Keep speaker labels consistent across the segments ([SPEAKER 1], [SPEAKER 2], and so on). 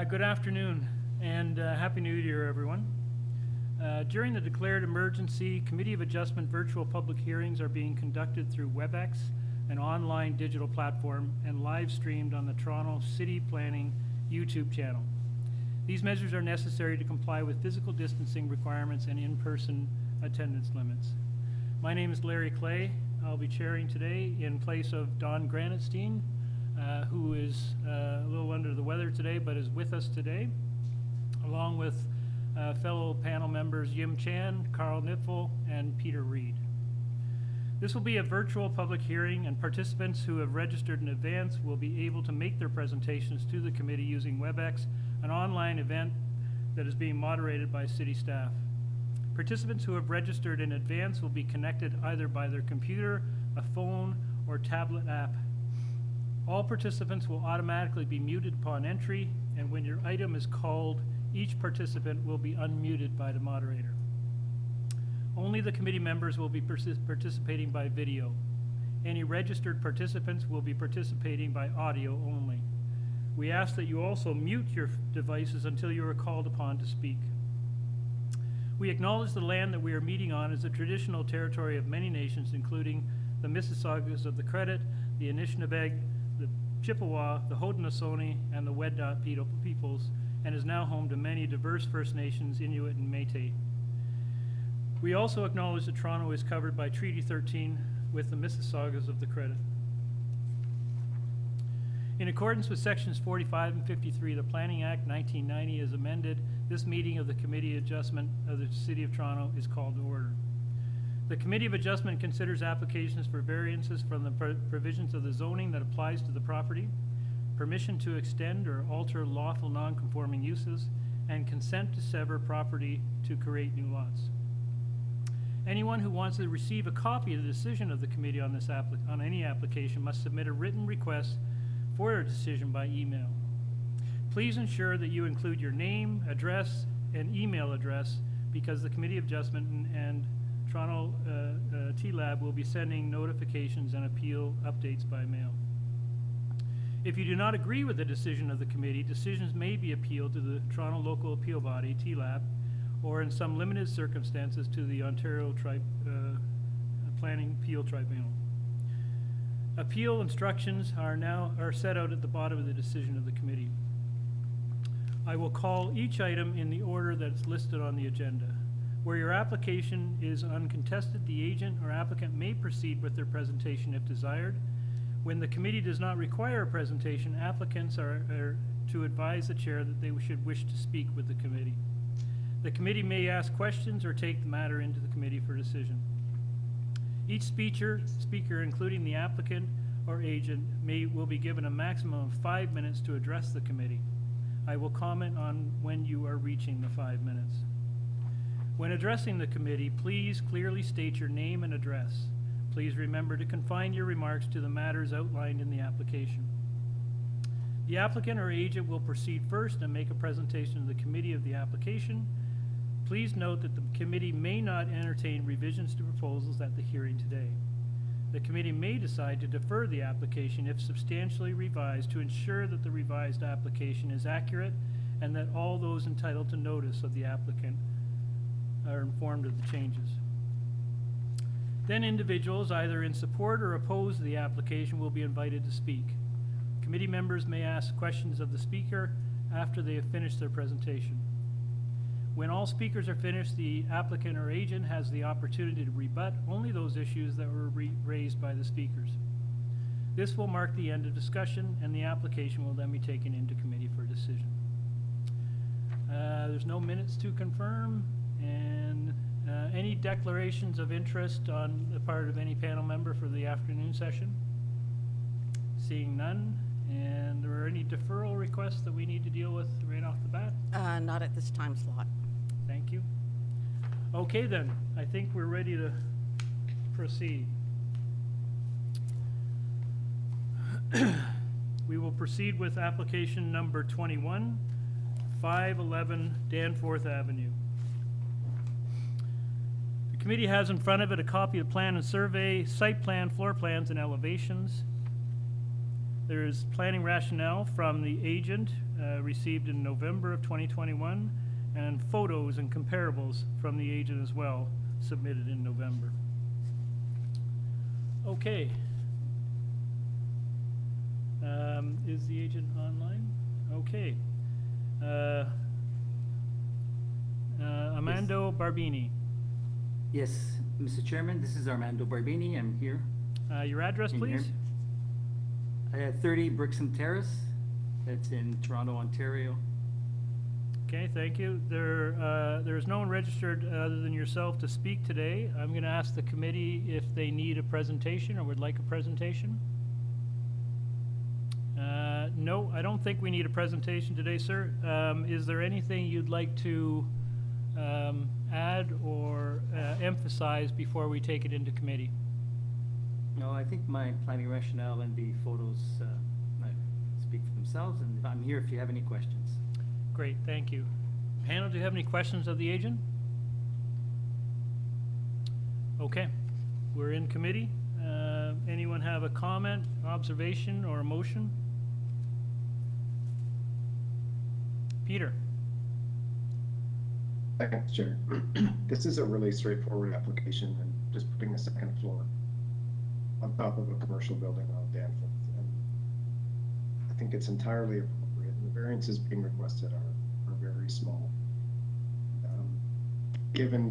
[SPEAKER 1] Good afternoon and Happy New Year, everyone. During the declared emergency, Committee of Adjustment virtual public hearings are being conducted through WebEx, an online digital platform, and live streamed on the Toronto City Planning YouTube channel. These measures are necessary to comply with physical distancing requirements and in-person attendance limits. My name is Larry Clay. I'll be chairing today in place of Don Granitstein, who is a little under the weather today, but is with us today, along with fellow panel members Yim Chan, Carl Nipfel, and Peter Reed. This will be a virtual public hearing, and participants who have registered in advance will be able to make their presentations to the committee using WebEx, an online event that is being moderated by city staff. Participants who have registered in advance will be connected either by their computer, a phone, or tablet app. All participants will automatically be muted upon entry, and when your item is called, each participant will be unmuted by the moderator. Only the committee members will be participating by video. Any registered participants will be participating by audio only. We ask that you also mute your devices until you are called upon to speak. We acknowledge the land that we are meeting on is the traditional territory of many nations, including the Mississaugas of the Credit, the Anishinaabeg, the Chippewa, the Haudenosaunee, and the Wendat peoples, and is now home to many diverse First Nations, Inuit, and Métis. We also acknowledge that Toronto is covered by Treaty 13 with the Mississaugas of the Credit. In accordance with sections 45 and 53 of the Planning Act 1990 as amended, this meeting of the Committee Adjustment of the City of Toronto is called to order. The Committee of Adjustment considers applications for variances from the provisions of the zoning that applies to the property, permission to extend or alter lawful non-conforming uses, and consent to sever property to create new lots. Anyone who wants to receive a copy of the decision of the committee on this on any application must submit a written request for a decision by email. Please ensure that you include your name, address, and email address, because the Committee of Adjustment and Toronto TLAB will be sending notifications and appeal updates by mail. If you do not agree with the decision of the committee, decisions may be appealed to the Toronto Local Appeal Body, TLAB, or in some limited circumstances to the Ontario Planning Appeal Tribunal. Appeal instructions are set out at the bottom of the decision of the committee. I will call each item in the order that's listed on the agenda. Where your application is uncontested, the agent or applicant may proceed with their presentation if desired. When the committee does not require a presentation, applicants are to advise the chair that they should wish to speak with the committee. The committee may ask questions or take the matter into the committee for decision. Each speaker, including the applicant or agent, will be given a maximum of 5 minutes to address the committee. I will comment on when you are reaching the 5 minutes. When addressing the committee, please clearly state your name and address. Please remember to confine your remarks to the matters outlined in the application. The applicant or agent will proceed first and make a presentation to the committee of the application. Please note that the committee may not entertain revisions to proposals at the hearing today. The committee may decide to defer the application if substantially revised to ensure that the revised application is accurate and that all those entitled to notice of the applicant are informed of the changes. Then individuals either in support or oppose the application will be invited to speak. Committee members may ask questions of the speaker after they have finished their presentation. When all speakers are finished, the applicant or agent has the opportunity to rebut only those issues that were raised by the speakers. This will mark the end of discussion, and the application will then be taken into committee for decision. There's no minutes to confirm, and any declarations of interest on the part of any panel member for the afternoon session? Seeing none. And are there any deferral requests that we need to deal with right off the bat?
[SPEAKER 2] Not at this time slot.
[SPEAKER 1] Thank you. Okay then, I think we're ready to proceed. We will proceed with application number 21, 511 Danforth Avenue. The committee has in front of it a copy of the plan and survey, site plan, floor plans, and elevations. There is planning rationale from the agent received in November of 2021, and photos and comparables from the agent as well, submitted in November. Okay. Is the agent online? Okay. Armando Barbini.
[SPEAKER 3] Yes, Mr. Chairman, this is Armando Barbini. I'm here.
[SPEAKER 1] Your address,
[SPEAKER 3] Can you hear
[SPEAKER 1] please?
[SPEAKER 3] me? I have 30 Brixham Terrace. That's in Toronto, Ontario.
[SPEAKER 1] Okay, thank you. There's no one registered other than yourself to speak today. I'm going to ask the committee if they need a presentation or would like a presentation. No, I don't think we need a presentation today, sir. Is there anything you'd like to add or emphasize before we take it into committee?
[SPEAKER 3] No, I think my planning rationale and the photos speak for themselves, and I'm here if you have any questions.
[SPEAKER 1] Great, thank you. Panel, do you have any questions of the agent? Okay, we're in committee. Anyone have a comment, observation, or a motion? Peter.
[SPEAKER 4] Thanks, Chair. This is a really straightforward application and just putting a second floor on top of a commercial building on Danforth. And I think it's entirely appropriate. And the variances being requested are very small. Given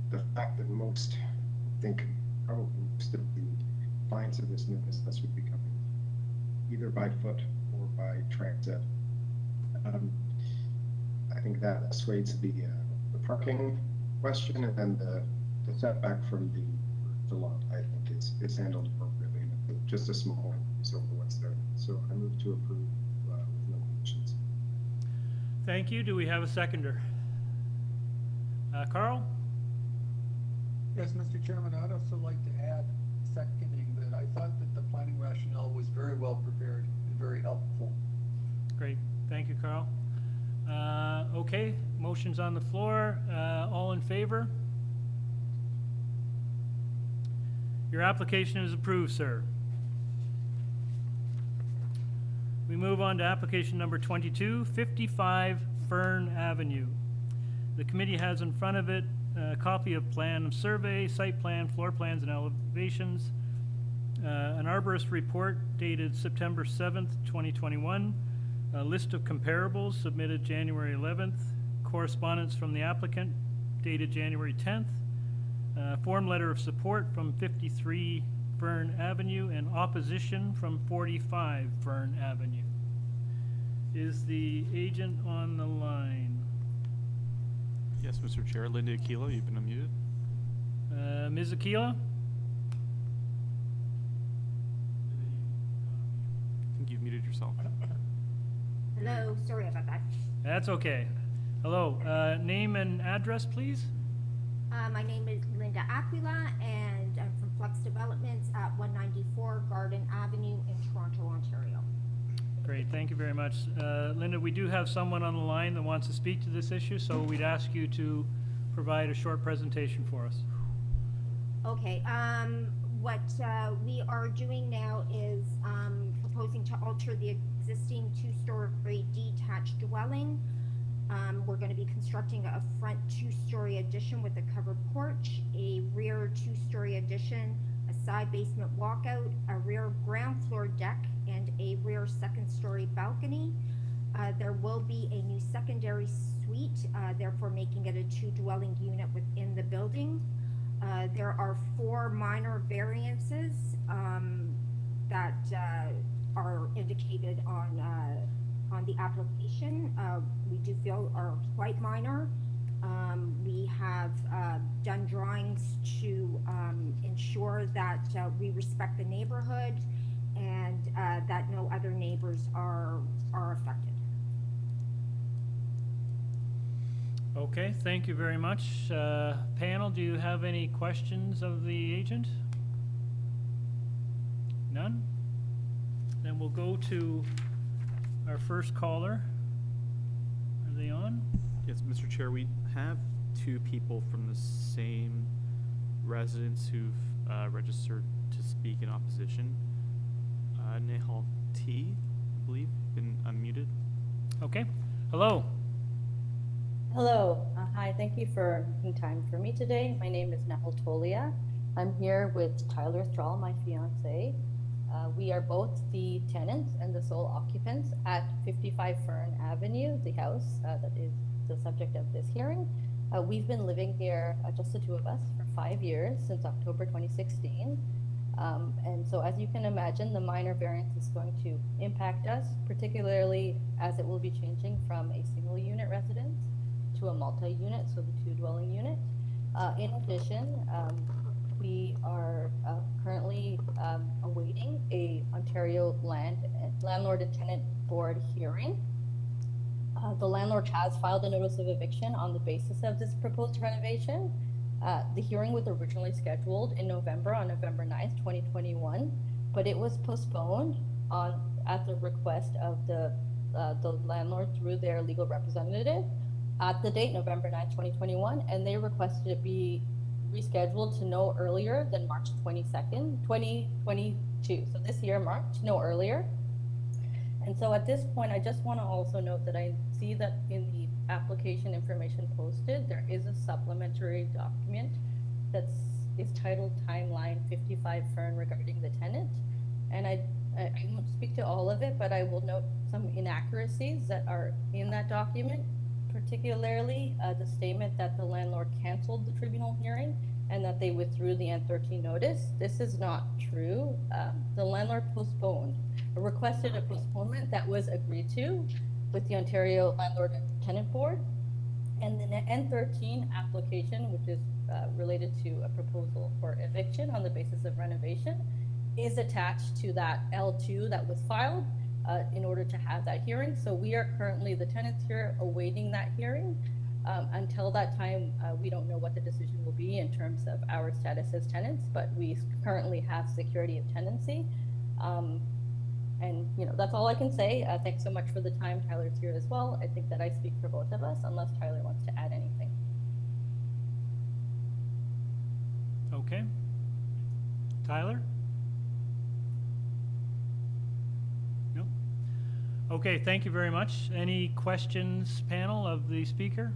[SPEAKER 4] the fact that most, I think probably most of the clients of this new business would be coming either by foot or by transit. I think that assuages the parking question, and then the setback from the lot, I think is handled appropriately. Just a small increase over what's there. So I move to approve with no conditions.
[SPEAKER 1] Thank you. Do we have a seconder? Carl?
[SPEAKER 5] Yes, Mr. Chairman, I'd also like to add, seconding that I thought that the planning rationale was very well prepared and very helpful.
[SPEAKER 1] Great. Thank you, Carl. Okay, motion's on the floor. All in favor? Your application is approved, sir. We move on to application number 22, 55 Fern Avenue. The committee has in front of it a copy of plan of survey, site plan, floor plans, and elevations, an arborist report dated September 7th, 2021, a list of comparables submitted January 11th, correspondence from the applicant dated January 10th, form letter of support from 53 Fern Avenue, and opposition from 45 Fern Avenue. Is the agent on the line?
[SPEAKER 6] Yes, Mr. Chair. Linda Aquila, you've been unmuted.
[SPEAKER 1] Ms. Aquila?
[SPEAKER 6] I think you've muted yourself.
[SPEAKER 7] Hello, sorry about that.
[SPEAKER 1] That's okay. Hello, name and address, please?
[SPEAKER 7] My name is Linda Aquila, and I'm from Flex Developments at 194 Garden Avenue in Toronto, Ontario.
[SPEAKER 1] Great, thank you very much. Linda, we do have someone on the line that wants to speak to this issue, so we'd ask you to provide a short presentation for us.
[SPEAKER 7] Okay, what we are doing now is proposing to alter the existing two-story detached dwelling. We're going to be constructing a front two-story addition with a covered porch, a rear two-story addition, a side basement walkout, a rear ground floor deck, and a rear second-story balcony. There will be a new secondary suite, therefore making it a two-dwelling unit within the building. There are 4 minor variances that are indicated on the application. We do feel are quite minor. We have done drawings to ensure that we respect the neighborhood and that no other neighbors are affected.
[SPEAKER 1] Okay, thank you very much. Panel, do you have any questions of the agent? None? Then we'll go to our first caller. Are they on?
[SPEAKER 6] Yes, Mr. Chair, we have 2 people from the same residence who've registered to speak in opposition. Nehal T. believe, been unmuted.
[SPEAKER 1] Okay, hello.
[SPEAKER 8] Hello. Hi, thank you for making time for me today. My name is Nahal Tolia. I'm here with Tyler Thrall, my fiance. We are both the tenants and the sole occupants at 55 Fern Avenue, the house that is the subject of this hearing. We've been living here, just the two of us, for 5 years, since October 2016. And so as you can imagine, the minor variance is going to impact us, particularly as it will be changing from a single unit residence to a multi-unit, so the two dwelling unit. In addition, we are currently awaiting a Ontario Landlord and Tenant Board hearing. The landlord has filed a notice of eviction on the basis of this proposed renovation. The hearing was originally scheduled in November, on November 9th, 2021, but it was postponed at the request of the landlord through their legal representative at the date, November 9th, 2021, and they requested it be rescheduled to no earlier than March 22nd, 2022. So this year, March, no earlier. And so at this point, I just want to also note that I see that in the application information posted, there is a supplementary document that is titled Timeline 55 Fern regarding the tenant. And I won't speak to all of it, but I will note some inaccuracies that are in that document, particularly the statement that the landlord canceled the tribunal hearing and that they withdrew the N13 notice. This is not true. The landlord requested a postponement that was agreed to with the Ontario Landlord and Tenant Board. And the N13 application, which is related to a proposal for eviction on the basis of renovation, is attached to that L2 that was filed in order to have that hearing. So we are currently, the tenants here, awaiting that hearing. Until that time, we don't know what the decision will be in terms of our status as tenants, but we currently have security of tenancy. And that's all I can say. Thanks so much for the time. Tyler's here as well. I think that I speak for both of us, unless Tyler wants to add anything.
[SPEAKER 1] Okay. Tyler? No? Okay, thank you very much. Any questions, panel, of the speaker?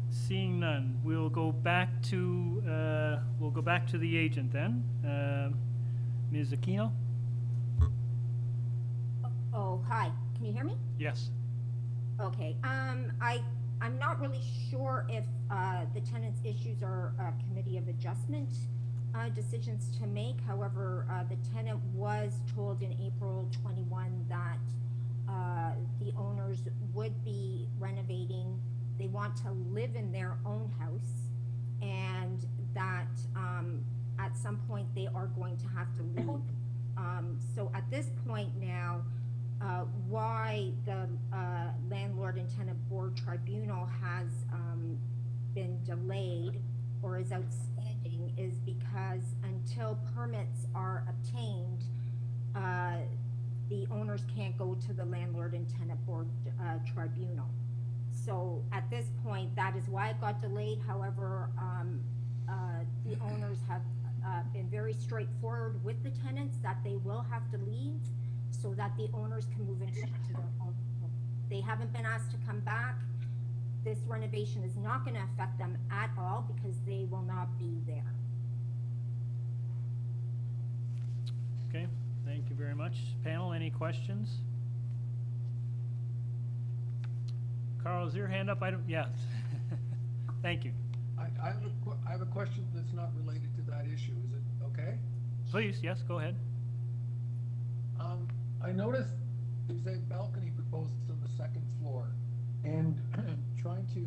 [SPEAKER 1] Seeing none, we'll go back to the agent then. Ms. Aquino?
[SPEAKER 7] Oh, hi. Can you hear me?
[SPEAKER 1] Yes.
[SPEAKER 7] Okay. I'm not really sure if the tenant's issues are a committee of adjustment decisions to make. However, the tenant was told in April 21 that the owners would be renovating. They want to live in their own house, and that at some point they are going to have to leave. So at this point now, why the Landlord and Tenant Board Tribunal has been delayed or is outstanding is because until permits are obtained, the owners can't go to the Landlord and Tenant Board Tribunal. So at this point, that is why it got delayed. However, the owners have been very straightforward with the tenants that they will have to leave so that the owners can move into their own home. They haven't been asked to come back. This renovation is not going to affect them at all because they will not be there.
[SPEAKER 1] Okay, thank you very much. Panel, any questions? Carl, is your hand up? Yeah. Thank you.
[SPEAKER 5] I have a question that's not related to that issue. Is it okay?
[SPEAKER 1] Please, yes, go ahead.
[SPEAKER 5] I noticed there's a balcony proposed on the second floor, and trying to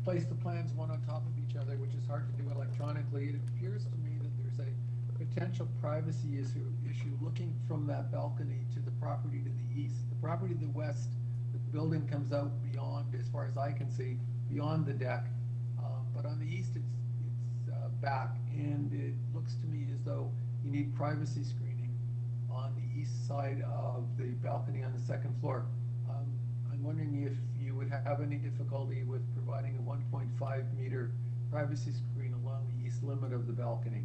[SPEAKER 5] place the plans one on top of each other, which is hard to do electronically, it appears to me that there's a potential privacy issue looking from that balcony to the property to the east. The property to the west, the building comes out beyond, as far as I can see, beyond the deck. But on the east, it's back, and it looks to me as though you need privacy screening on the east side of the balcony on the second floor. I'm wondering if you would have any difficulty with providing a 1.5 meter privacy screen along the east limit of the balcony.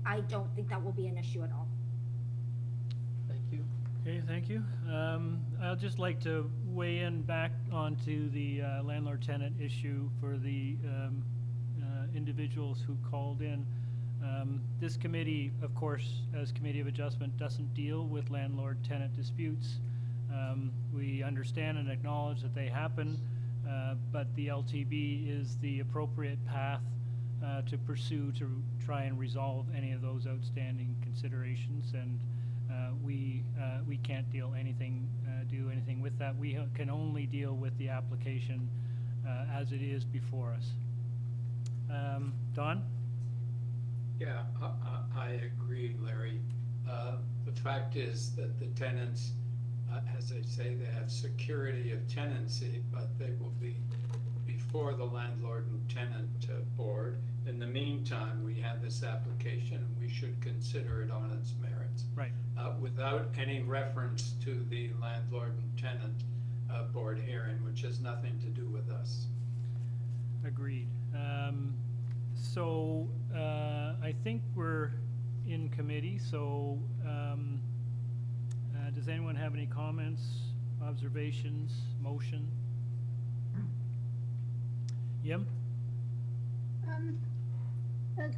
[SPEAKER 7] I don't think that will be an issue at all.
[SPEAKER 5] Thank you.
[SPEAKER 1] Okay, thank you. I'd just like to weigh in back onto the landlord-tenant issue for the individuals who called in. This committee, of course, as Committee of Adjustment, doesn't deal with landlord-tenant disputes. We understand and acknowledge that they happen, but the LTB is the appropriate path to pursue to try and resolve any of those outstanding considerations, and we can't do anything with that. We can only deal with the application as it is before us. Don?
[SPEAKER 9] Yeah, I agree, Larry. The fact is that the tenants, as I say, they have security of tenancy, but they will be before the landlord and tenant board. In the meantime, we have this application and we should consider it on its merits.
[SPEAKER 1] Right.
[SPEAKER 9] Without any reference to the landlord and tenant board hearing, which has nothing to do with us.
[SPEAKER 1] Agreed. So I think we're in committee, so does anyone have any comments, observations, motion? Yim?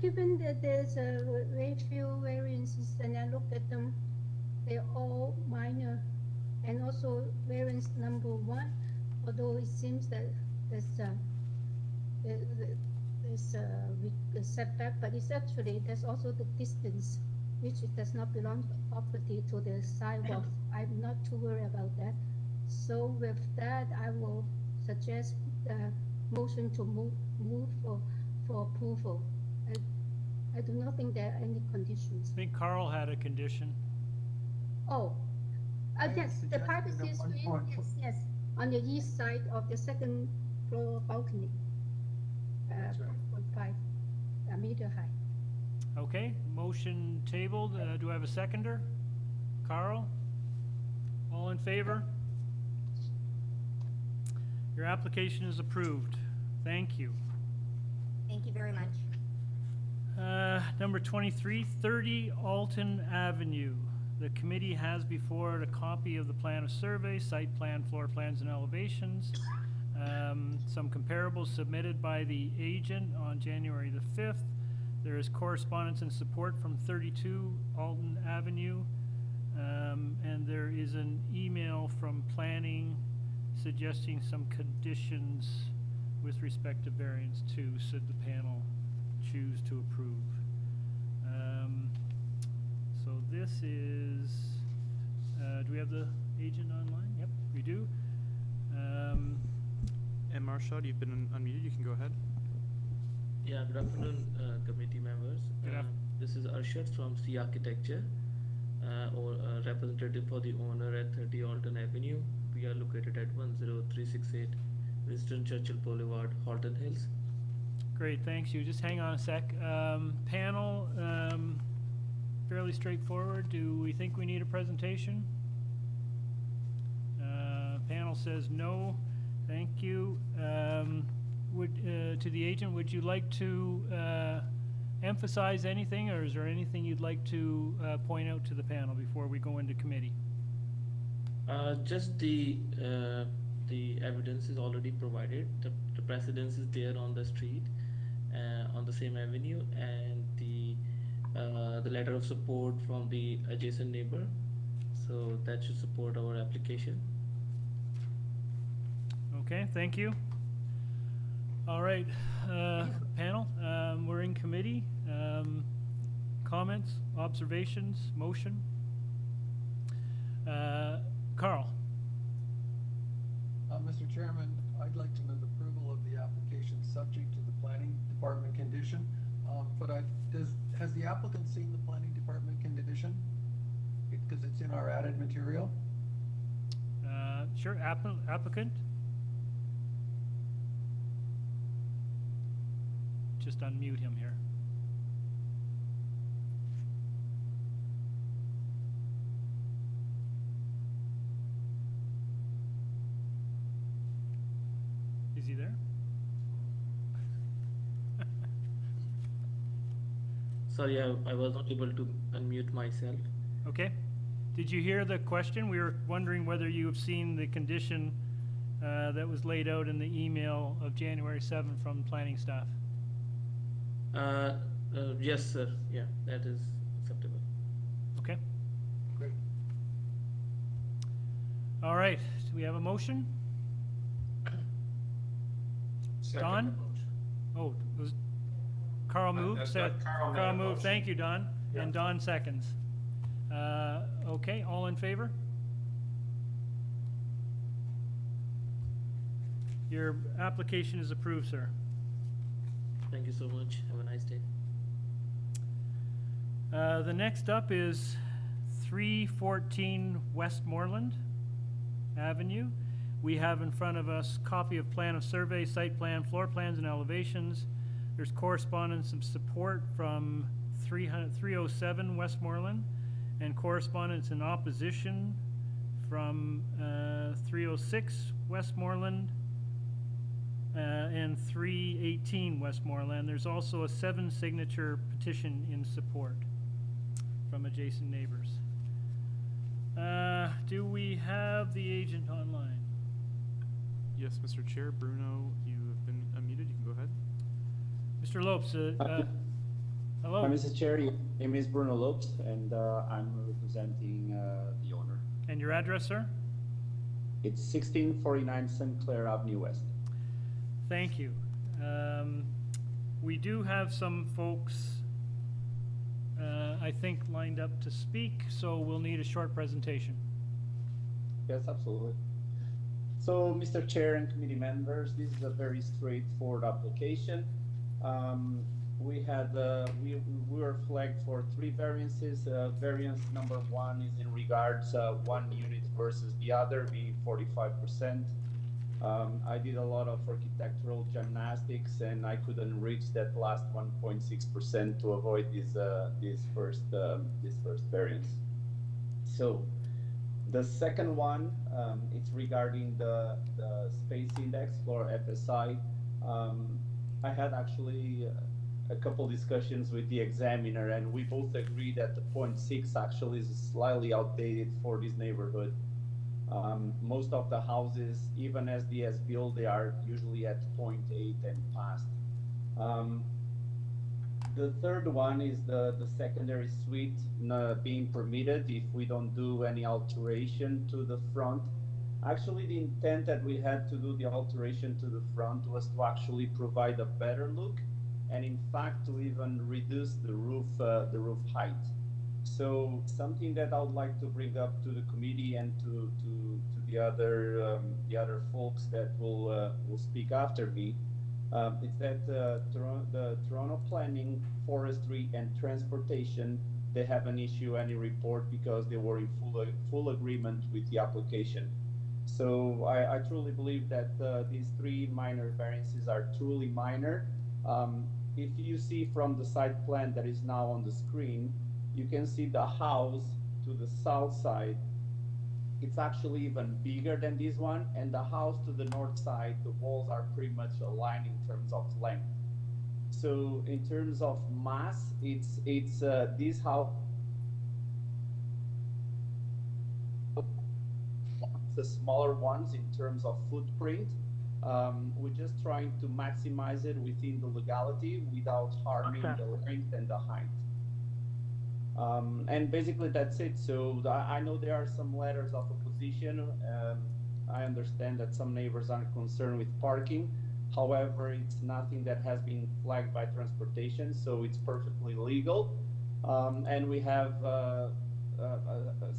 [SPEAKER 10] Given that there's very few variances and I looked at them, they're all minor. And also variance number 1, although it seems that there's a setback, but it's actually, there's also the distance, which it does not belong to property to the sidewalk. I'm not too worried about that. So with that, I will suggest the motion to move for approval. I do not think there are any conditions.
[SPEAKER 1] I think Carl had a condition.
[SPEAKER 10] Oh,
[SPEAKER 5] I
[SPEAKER 10] yes, the
[SPEAKER 5] suggested
[SPEAKER 10] privacy
[SPEAKER 5] at
[SPEAKER 10] is,
[SPEAKER 5] one point-
[SPEAKER 10] yes, on the east side of the second floor balcony.
[SPEAKER 5] That's right.
[SPEAKER 10] 0.5 meter high.
[SPEAKER 1] Okay, motion tabled. Do I have a seconder? Carl? All in favor? Your application is approved. Thank you.
[SPEAKER 7] Thank you very much.
[SPEAKER 1] Number 23, 30 Alton Avenue. The committee has before it a copy of the plan of survey, site plan, floor plans, and elevations. Some comparables submitted by the agent on January the 5th. There is correspondence and support from 32 Alton Avenue. And there is an email from planning suggesting some conditions with respect to variance 2, should the panel choose to approve. So this is, do we have the agent online? Yep, we do.
[SPEAKER 6] And Marshad, you've been unmuted, you can go ahead.
[SPEAKER 11] Yeah, good afternoon, committee members.
[SPEAKER 1] Good
[SPEAKER 11] This is Arshad from C Architecture, or representative for the owner at 30 Alton Avenue. We are located at 10368 Winston Churchill Boulevard, Halton Hills.
[SPEAKER 1] Great, thanks you. Just hang on a sec. Panel, fairly straightforward. Do we think we need a presentation? Panel says no. Thank you. To the agent, would you like to emphasize anything, or is there anything you'd like to point out to the panel before we go into committee?
[SPEAKER 11] Just the evidence is already provided. The precedence is there on the street, on the same avenue, and the letter of support from the adjacent neighbor. So that should support our application.
[SPEAKER 1] Okay, thank you. All right, panel, we're in committee. Comments, observations, motion? Carl?
[SPEAKER 5] Mr. Chairman, I'd like to move approval of the application subject to the planning department condition. But has the applicant seen the planning department condition? Because it's in our added material.
[SPEAKER 1] Sure, applicant? Just unmute him here. Is he there?
[SPEAKER 11] Sorry, I was not able to unmute myself.
[SPEAKER 1] Okay. Did you hear the question? We were wondering whether you have seen the condition that was laid out in the email of January 7th from planning staff.
[SPEAKER 11] Yes, sir. Yeah, that is acceptable.
[SPEAKER 1] Okay.
[SPEAKER 5] Great.
[SPEAKER 1] All right. Do we have a motion?
[SPEAKER 9] Second
[SPEAKER 1] Don?
[SPEAKER 9] motion.
[SPEAKER 1] Oh, was Carl moved?
[SPEAKER 9] that's
[SPEAKER 1] Said-
[SPEAKER 9] not Carl made a
[SPEAKER 1] moved.
[SPEAKER 9] motion.
[SPEAKER 1] Thank you, Don.
[SPEAKER 9] Yeah.
[SPEAKER 1] And Don seconds. Okay, all in favor? Your application is approved, sir.
[SPEAKER 11] Thank you so much. Have a nice day.
[SPEAKER 1] The next up is 314 Westmoreland Avenue. We have in front of us copy of plan of survey, site plan, floor plans and elevations. There's correspondence and support from 307 Westmoreland and correspondence in opposition from 306 Westmoreland and 318 Westmoreland. There's also a 7-signature petition in support from adjacent neighbors. Do we have the agent online?
[SPEAKER 6] Yes, Mr. Chair, Bruno, you have been unmuted. You can go ahead.
[SPEAKER 1] Mr. Lopes, hello?
[SPEAKER 12] Hi, Mr. Chair. My name is Bruno Lopes, and I'm representing the owner.
[SPEAKER 1] And your address, sir?
[SPEAKER 12] It's 1649 St. Clair Avenue West.
[SPEAKER 1] Thank you. We do have some folks, I think, lined up to speak, so we'll need a short presentation.
[SPEAKER 12] Yes, absolutely. So, Mr. Chair and committee members, this is a very straightforward application. We were flagged for 3 variances. Variance number 1 is in regards 1 unit versus the other, being 45%. I did a lot of architectural gymnastics, and I couldn't reach that last 1.6% to avoid this first variance. So, the second one, it's regarding the space index for FSI. I had actually a couple discussions with the examiner, and we both agree that the 0.6 actually is slightly outdated for this neighborhood. Most of the houses, even as the as-built, they are usually at 0.8 and past. The third one is the secondary suite being permitted if we don't do any alteration to the front. Actually, the intent that we had to do the alteration to the front was to actually provide a better look, and in fact to even reduce the roof height. So something that I would like to bring up to the committee and to the other folks that will speak after me, is that the Toronto Planning, Forestry and Transportation, they haven't issued any report because they were in full agreement with the application. So I truly believe that these 3 minor variances are truly minor. If you see from the site plan that is now on the screen, you can see the house to the south side. It's actually even bigger than this one, and the house to the north side, the walls are pretty much aligned in terms of length. So in terms of mass, it's this house, the smaller ones in terms of footprint. We're just trying to maximize it within the legality without harming the length and the height. And basically that's it. So I know there are some letters of opposition. I understand that some neighbors are concerned with parking. However, it's nothing that has been flagged by transportation, so it's perfectly legal. And we have a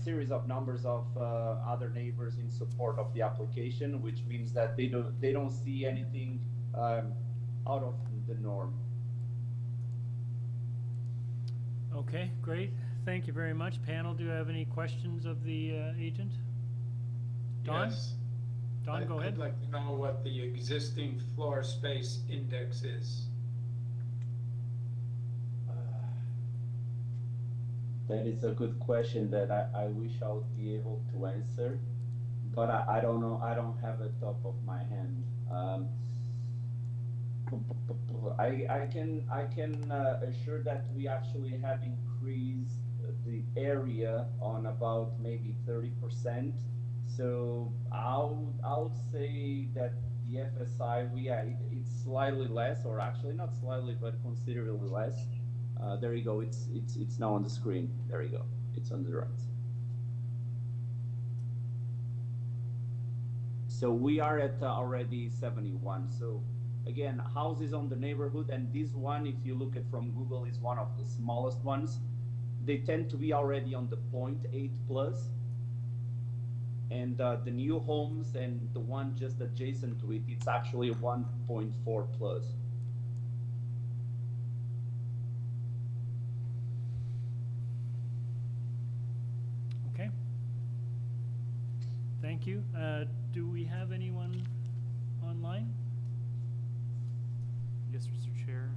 [SPEAKER 12] series of numbers of other neighbors in support of the application, which means that they don't see anything out of the norm.
[SPEAKER 1] Okay, great. Thank you very much. Panel, do you have any questions of the agent? Don?
[SPEAKER 9] Yes.
[SPEAKER 1] Don, go ahead.
[SPEAKER 9] I'd like to know what the existing floor space index is.
[SPEAKER 12] That is a good question that I wish I would be able to answer, but I don't know. I don't have it top of my hand. I can assure that we actually have increased the area on about maybe 30%. So I would say that the FSI, it's slightly less, or actually not slightly, but considerably less. There you go. It's now on the screen. There you go. It's on the right. So we are at already 71. So again, houses on the neighborhood, and this one, if you look at from Google, is one of the smallest ones. They tend to be already on the 0.8 plus. And the new homes and the one just adjacent to it, it's actually 1.4 plus.
[SPEAKER 1] Okay. Thank you. Do we have anyone online?
[SPEAKER 6] Yes, Mr. Chair.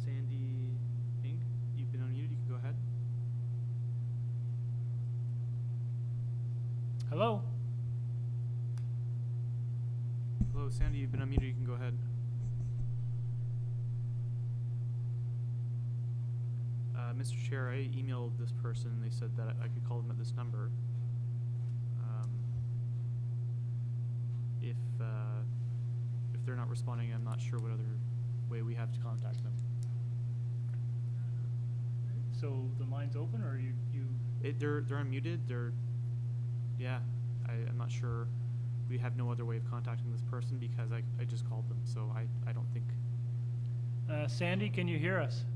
[SPEAKER 6] Sandy Inc., you've been unmuted. You can go ahead.
[SPEAKER 1] Hello?
[SPEAKER 6] Hello, Sandy, you've been unmuted. You can go ahead. Mr. Chair, I emailed this person. They said that I could call them at this number. If they're not responding, I'm not sure what other way we have to contact them.
[SPEAKER 1] So the line's open, or
[SPEAKER 6] They're unmuted. Yeah, I'm not sure. We have no other way of contacting this person because I just called them, so I don't think.
[SPEAKER 1] Sandy, can you hear us?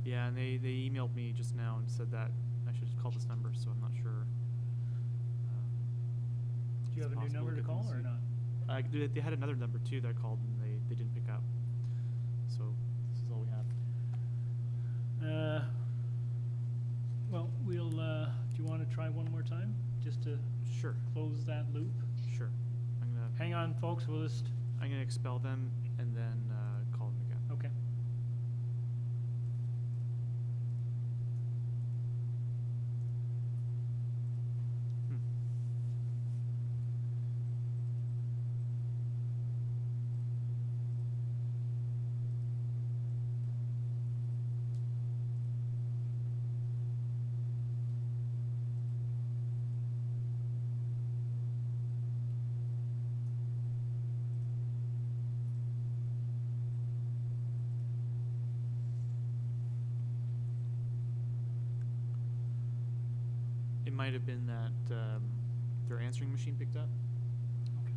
[SPEAKER 6] Yeah, and they emailed me just now and said that I should call this number, so I'm not sure.
[SPEAKER 1] Do you have a new number to call or not?
[SPEAKER 6] They had another number too that I called and they didn't pick up. So this is all we have.
[SPEAKER 1] Well, we'll, do you want to try one more time, just to
[SPEAKER 6] Sure.
[SPEAKER 1] close that loop?
[SPEAKER 6] Sure.
[SPEAKER 1] Hang on, folks,
[SPEAKER 6] I'm gonna expel them and then call them again.
[SPEAKER 1] Okay.
[SPEAKER 6] It might have been that their answering machine picked up.
[SPEAKER 1] Okay.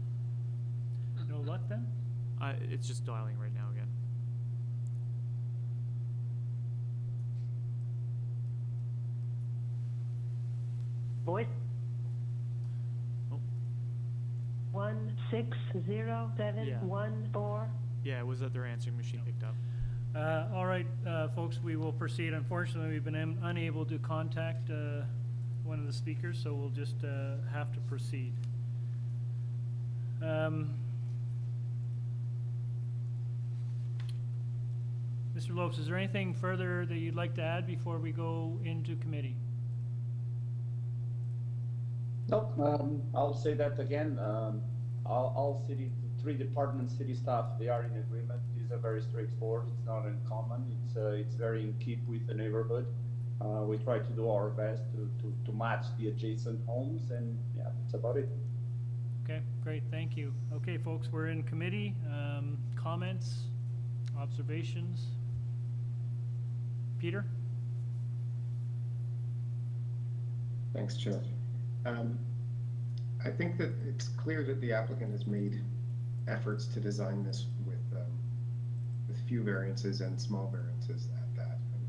[SPEAKER 1] No luck then?
[SPEAKER 6] It's just dialing right now again.
[SPEAKER 13] Voice.
[SPEAKER 6] Oh.
[SPEAKER 13] 160714.
[SPEAKER 6] Yeah, it was that their answering machine picked up.
[SPEAKER 1] All right, folks, we will proceed. Unfortunately, we've been unable to contact one of the speakers, so we'll just have to proceed. Mr. Lopes, is there anything further that you'd like to add before we go into committee?
[SPEAKER 12] Nope. I'll say that again. All three departments, city staff, they are in agreement. These are very straightforward. It's not uncommon. It's very in keep with the neighborhood. We try to do our best to match the adjacent homes, and yeah, that's about it.
[SPEAKER 1] Okay, great, thank you. Okay, folks, we're in committee. Comments, observations? Peter?
[SPEAKER 4] Thanks, Chair. I think that it's clear that the applicant has made efforts to design this with few variances and small variances at that. And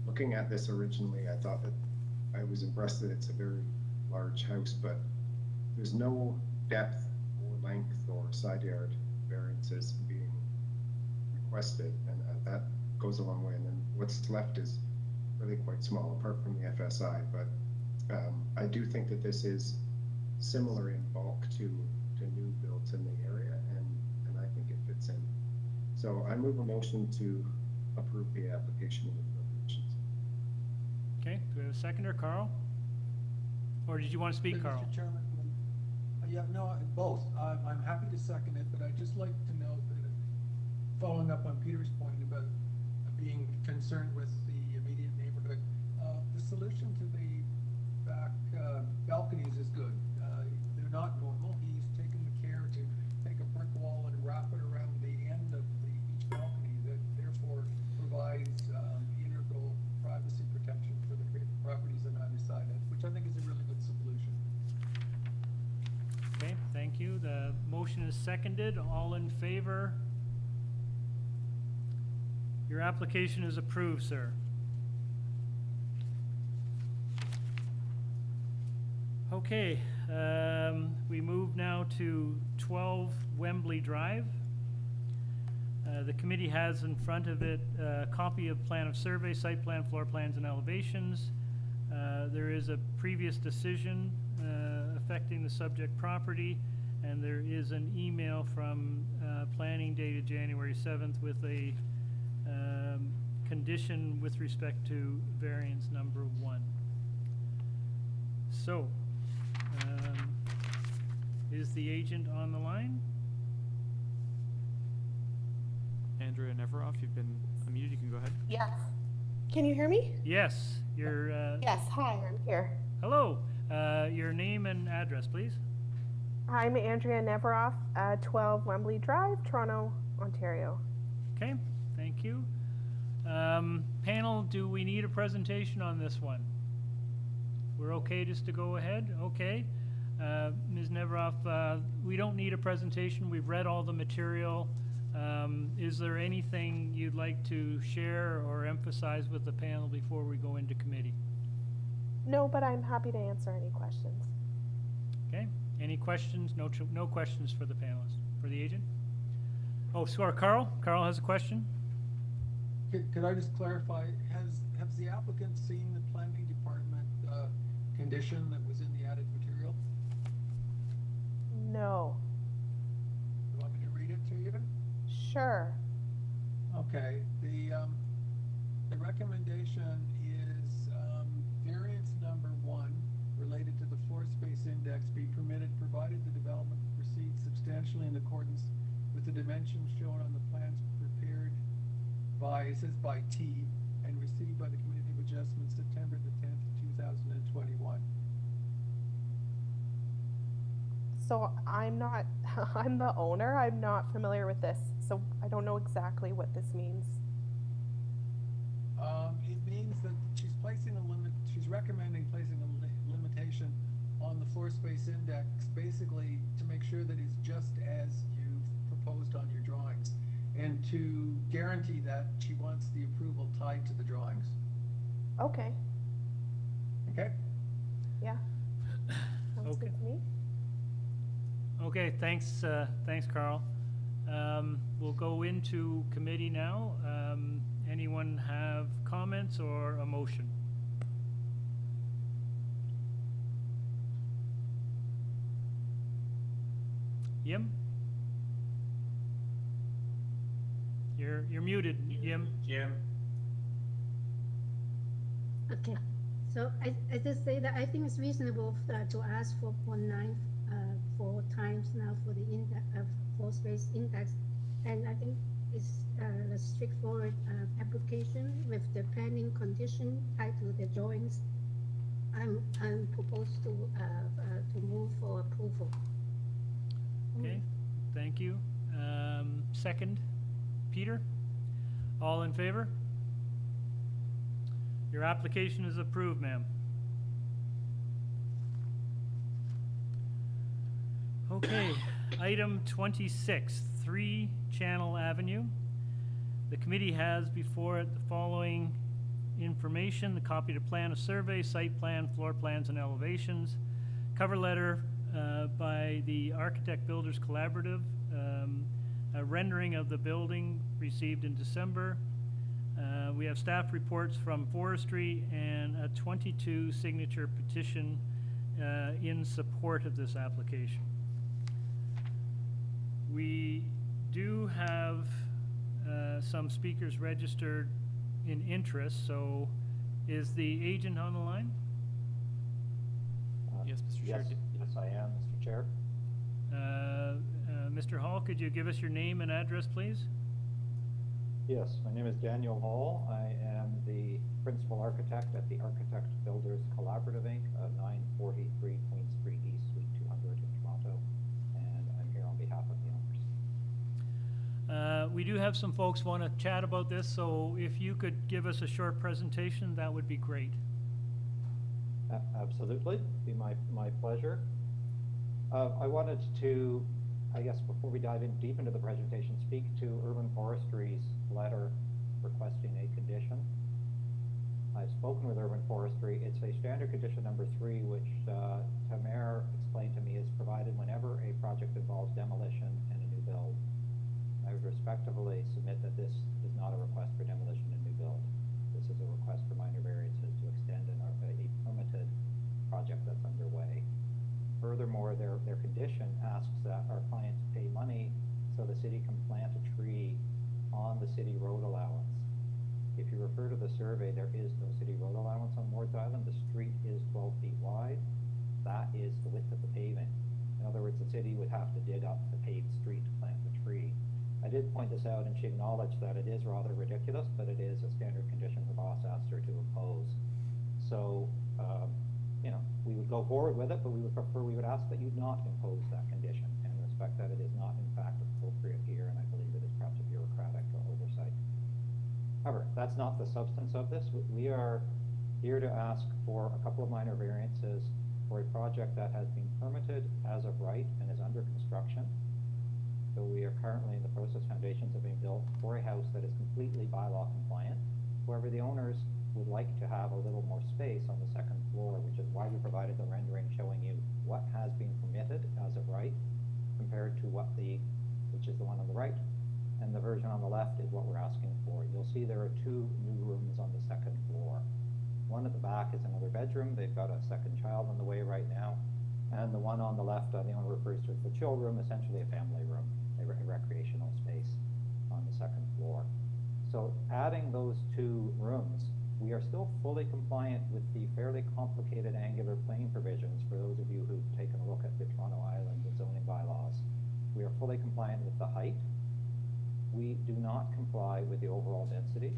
[SPEAKER 4] looking at this originally, I thought that I was impressed that it's a very large house, but there's no depth or length or side yard variances being requested, and that goes a long way. And then what's left is really quite small, apart from the FSI. But I do think that this is similar in bulk to new builds in the area, and I think it fits in. So I move a motion to approve the application with no conditions.
[SPEAKER 1] Okay, do we have a seconder, Carl? Or did you want to speak, Carl?
[SPEAKER 5] Mr. Chairman, yeah, no, both. I'm happy to second it, but I'd just like to note that following up on Peter's point about being concerned with the immediate neighborhood, the solution to the back balconies is good. They're not normal. He's taken the care to take a brick wall and wrap it around the end of each balcony that therefore provides integral privacy protection for the properties on either side, which I think is a really good solution.
[SPEAKER 1] Okay, thank you. The motion is seconded. All in favor? Your application is approved, sir. Okay, we move now to 12 Wembley Drive. The committee has in front of it a copy of plan of survey, site plan, floor plans, and elevations. There is a previous decision affecting the subject property, and there is an email from planning dated January 7th with a condition with respect to variance number 1. So, is the agent on the line?
[SPEAKER 6] Andrea Neveroff, you've been unmuted. You can go ahead.
[SPEAKER 14] Yes. Can you hear me?
[SPEAKER 1] Yes, you're.
[SPEAKER 14] Yes, hi, I'm here.
[SPEAKER 1] Hello. Your name and address, please.
[SPEAKER 14] I'm Andrea Neveroff, 12 Wembley Drive, Toronto, Ontario.
[SPEAKER 1] Okay, thank you. Panel, do we need a presentation on this one? We're okay just to go ahead? Okay. Ms. Neveroff, we don't need a presentation. We've read all the material. Is there anything you'd like to share or emphasize with the panel before we go into committee?
[SPEAKER 14] No, but I'm happy to answer any questions.
[SPEAKER 1] Okay. Any questions? No questions for the panelists, for the agent? Oh, sorry, Carl? Carl has a question?
[SPEAKER 5] Could I just clarify, has the applicant seen the planning department condition that was in the added material?
[SPEAKER 14] No.
[SPEAKER 5] You want me to read it to you?
[SPEAKER 14] Sure.
[SPEAKER 5] Okay, the recommendation is variance number 1 related to the floor space index be permitted provided the development proceeds substantially in accordance with the dimensions shown on the plans prepared by, it says by T, and received by the Committee of Adjustment September the 10th, 2021.
[SPEAKER 14] So I'm not, I'm the owner. I'm not familiar with this, so I don't know exactly what this means.
[SPEAKER 5] It means that she's placing a limit, she's recommending placing a limitation on the floor space index, basically to make sure that it's just as you've proposed on your drawings, and to guarantee that she wants the approval tied to the drawings.
[SPEAKER 14] Okay.
[SPEAKER 5] Okay?
[SPEAKER 14] Yeah. Sounds
[SPEAKER 1] Okay.
[SPEAKER 14] good to me.
[SPEAKER 1] Okay, thanks, thanks, Carl. We'll go into committee now. Anyone have comments or a motion? Yim? You're muted, Yim.
[SPEAKER 9] Jim?
[SPEAKER 10] Okay, so I just say that I think it's reasonable to ask for 0.9 4 times now for the index floor space index, and I think it's a straightforward application with the planning condition tied to the drawings. I'm proposed to move for approval.
[SPEAKER 1] Okay, thank you. Second, Peter? All in favor? Your application is approved, ma'am. Okay, item 26, 3 Channel Avenue. The committee has before it the following information: the copy to plan of survey, site plan, floor plans, and elevations, cover letter by the Architect Builders Collaborative, a rendering of the building received in December. We have staff reports from forestry and a 22 signature petition in support of this application. We do have some speakers registered in interest, so is the agent on the line?
[SPEAKER 6] Yes, Mr. Chair.
[SPEAKER 15] Yes, I am, Mr. Chair.
[SPEAKER 1] Mr. Hall, could you give us your name and address, please?
[SPEAKER 15] Yes, my name is Daniel Hall. I am the principal architect at the Architect Builders Collaborative Inc., 943 Queen Street East, Suite 200 in Toronto, and I'm here on behalf of the owners.
[SPEAKER 1] We do have some folks want to chat about this, so if you could give us a short presentation, that would be great.
[SPEAKER 15] Absolutely, be my pleasure. I wanted to, I guess before we dive in deep into the presentation, speak to Urban Forestry's letter requesting a condition. I've spoken with Urban Forestry. It's a standard condition number 3, which Tamer explained to me is provided whenever a project involves demolition and a new build. I would respectfully submit that this is not a request for demolition and new build. This is a request for minor variances to extend a permitted project that's underway. Furthermore, their condition asks that our clients pay money so the city can plant a tree on the city road allowance. If you refer to the survey, there is no city road allowance on Ward's Island. The street is 12 feet wide. That is the width of the paving. In other words, the city would have to dig up the paved street to plant the tree. I did point this out, and she acknowledged that it is rather ridiculous, but it is a standard condition the boss asked her to impose. So, we would go forward with it, but we would ask that you not impose that condition and respect that it is not in fact appropriate here, and I believe it is perhaps a bureaucratic oversight. However, that's not the substance of this. We are here to ask for a couple of minor variances for a project that has been permitted as of right and is under construction. So we are currently in the process, foundations are being built for a house that is completely bylaw compliant. However, the owners would like to have a little more space on the second floor, which is why we provided the rendering showing you what has been permitted as of right compared to which is the one on the right, and the version on the left is what we're asking for. You'll see there are 2 new rooms on the second floor. One at the back is another bedroom. They've got a second child on the way right now. And the one on the left, the owner refers to as the chill room, essentially a family room, a recreational space on the second floor. So adding those 2 rooms, we are still fully compliant with the fairly complicated angular plane provisions for those of you who've taken a look at the Toronto Island zoning bylaws. We are fully compliant with the height. We do not comply with the overall density,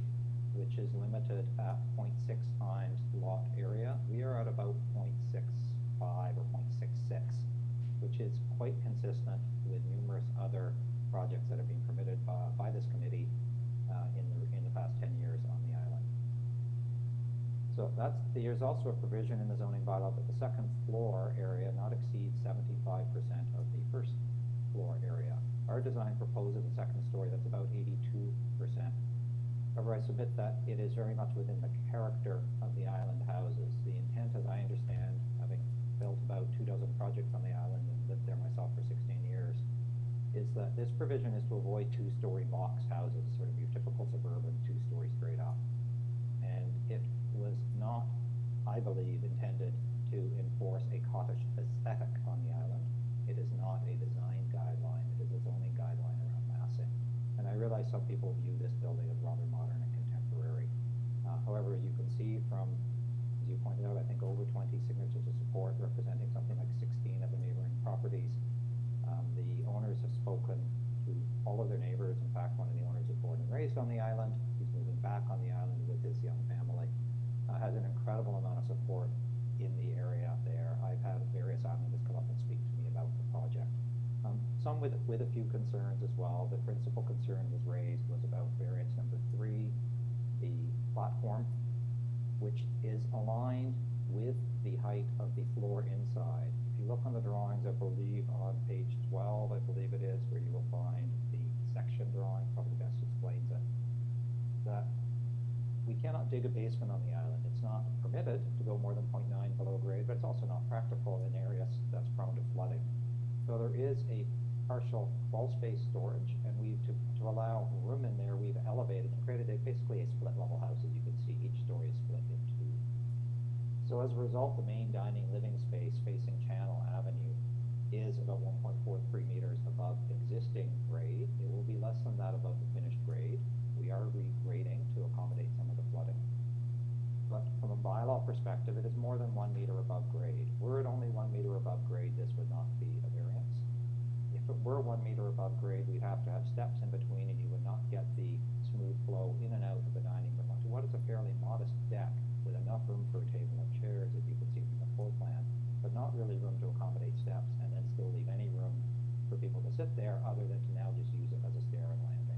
[SPEAKER 15] which is limited at 0.6 times lot area. We are at about 0.65 or 0.66, which is quite consistent with numerous other projects that have been permitted by this committee in the past 10 years on the island. So there's also a provision in the zoning bylaw that the second floor area not exceed 75% of the first floor area. Our design proposes a second story that's about 82%. However, I submit that it is very much within the character of the island houses. The intent, as I understand, having built about 24 projects on the island and lived there myself for 16 years, is that this provision is to avoid 2-story box houses, sort of your typical suburban 2-story straight up. And it was not, I believe, intended to enforce a cottage aesthetic on the island. It is not a design guideline. It is a zoning guideline around massing. And I realize some people view this building as rather modern and contemporary. However, as you can see from, as you pointed out, I think over 20 signatures of support representing something like 16 of the neighboring properties. The owners have spoken to all of their neighbors. In fact, one of the owners is born and raised on the island. He's moving back on the island with his young family. Has an incredible amount of support in the area there. I've had various islanders come up and speak to me about the project. Some with a few concerns as well. The principal concern was raised was about variance number 3, the platform, which is aligned with the height of the floor inside. If you look on the drawings, I believe on page 12, I believe it is, where you will find the section drawing, probably best explains it, that we cannot dig a basement on the island. It's not permitted to go more than 0.9 below grade, but it's also not practical in areas that's prone to flooding. So there is a partial wall space storage, and to allow room in there, we've elevated and created basically a split level house. As you can see, each story is split in 2. So as a result, the main dining living space facing Channel Avenue is about 1.43 meters above existing grade. It will be less than that above the finished grade. We are regrading to accommodate some of the flooding. but from a bylaw perspective, it is more than 1 meter above grade. Were it only 1 meter above grade, this would not be a variance. If it were 1 meter above grade, we'd have to have steps in between, and you would not get the smooth flow in and out of the dining room onto what is a fairly modest deck with enough room for a table and chairs, as you can see from the floor plan, but not really room to accommodate steps, and then still leave any room for people to sit there other than to now just use it as a stair and landing.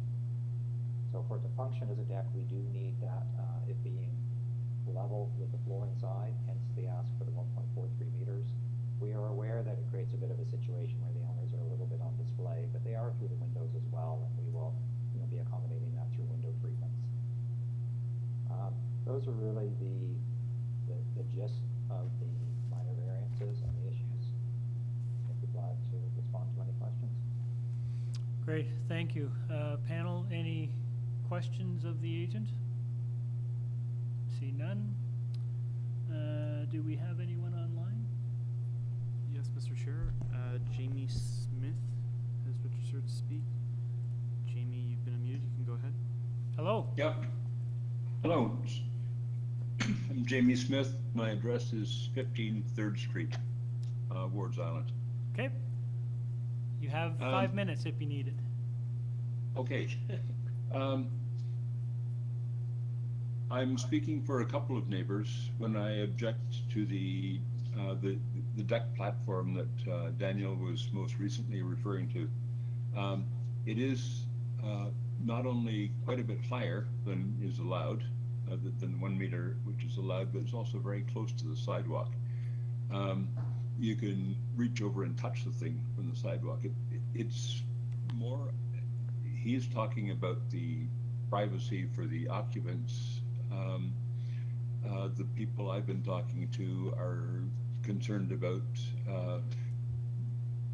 [SPEAKER 15] So for it to function as a deck, we do need that it being level with the floor inside, hence the ask for the 1.43 meters. We are aware that it creates a bit of a situation where the owners are a little bit on display, but they are through the windows as well, and we will be accommodating that through window treatments. Those are really the gist of the minor variances and the issues. I'd be glad to respond to any questions.
[SPEAKER 1] Great, thank you. Panel, any questions of the agent? See none. Do we have anyone online?
[SPEAKER 6] Yes, Mr. Chair. Jamie Smith has registered to speak. Jamie, you've been unmuted. You can go ahead.
[SPEAKER 1] Hello.
[SPEAKER 16] Yep. Hello. I'm Jamie Smith. My address is 15 3rd Street, Wards Island.
[SPEAKER 1] Okay. You have 5 minutes if you need it.
[SPEAKER 16] Okay. I'm speaking for a couple of neighbors when I object to the deck platform that Daniel was most recently referring to. It is not only quite a bit higher than is allowed, than 1 meter, which is allowed, but it's also very close to the sidewalk. You can reach over and touch the thing from the sidewalk. It's more, he's talking about the privacy for the occupants. The people I've been talking to are concerned about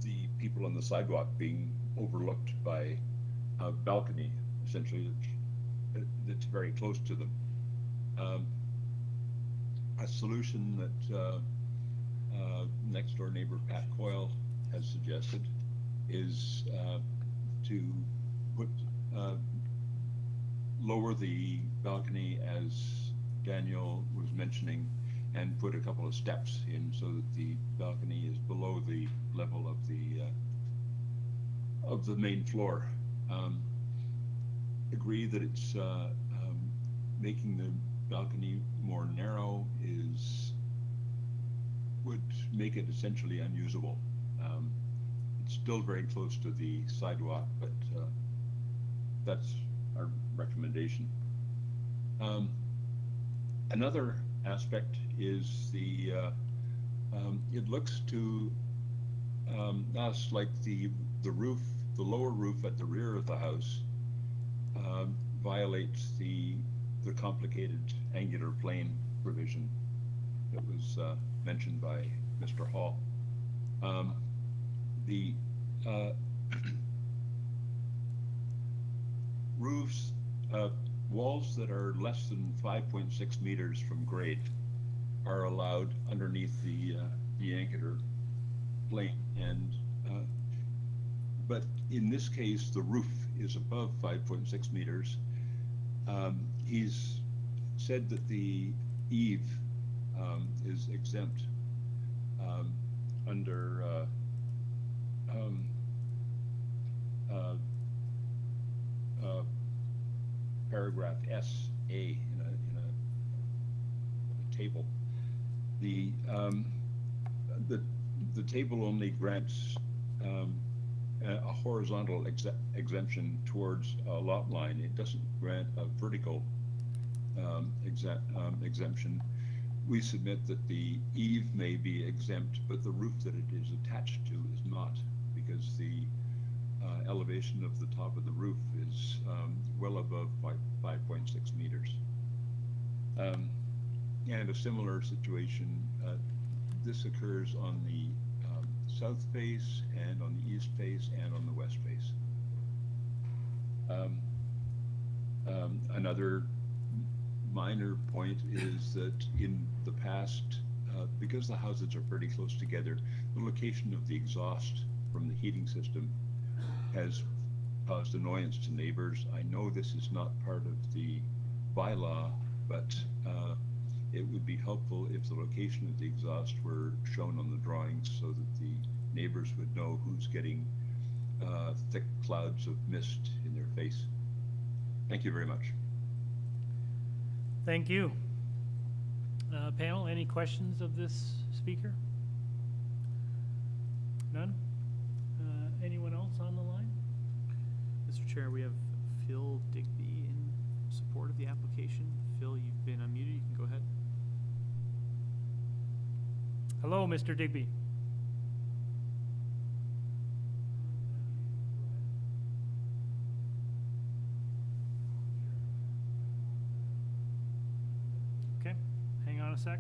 [SPEAKER 16] the people on the sidewalk being overlooked by a balcony, essentially, that's very close to them. A solution that next door neighbor Pat Coyle has suggested is to put lower the balcony, as Daniel was mentioning, and put a couple of steps in so that the balcony is below the level of the main floor. Agree that it's making the balcony more narrow would make it essentially unusable. It's still very close to the sidewalk, but that's our recommendation. Another aspect is it looks to us like the roof, the lower roof at the rear of the house violates the complicated angular plane provision that was mentioned by Mr. Hall. The roofs, walls that are less than 5.6 meters from grade are allowed underneath the angular plane, and but in this case the roof is above 5.6 meters. He's said that the eave is exempt under paragraph S.A. in a table. The table only grants a horizontal exemption towards a lot line. It doesn't grant a vertical exemption. We submit that the eave may be exempt, but the roof that it is attached to is not, because the elevation of the top of the roof is well above 5.6 meters. And a similar situation, this occurs on the south face and on the east face and on the west face. Another minor point is that in the past, because the houses are pretty close together, the location of the exhaust from the heating system has caused annoyance to neighbors. I know this is not part of the bylaw, but it would be helpful if the location of the exhaust were shown on the drawings so that the neighbors would know who's getting thick clouds of mist in their face. Thank you very much.
[SPEAKER 1] Thank you. Panel, any questions of this speaker? None? Anyone else on the line?
[SPEAKER 6] Mr. Chair, we have Phil Digby in support of the application. Phil, you've been unmuted. You can go ahead.
[SPEAKER 1] Hello, Mr. Digby. Okay, hang on a sec.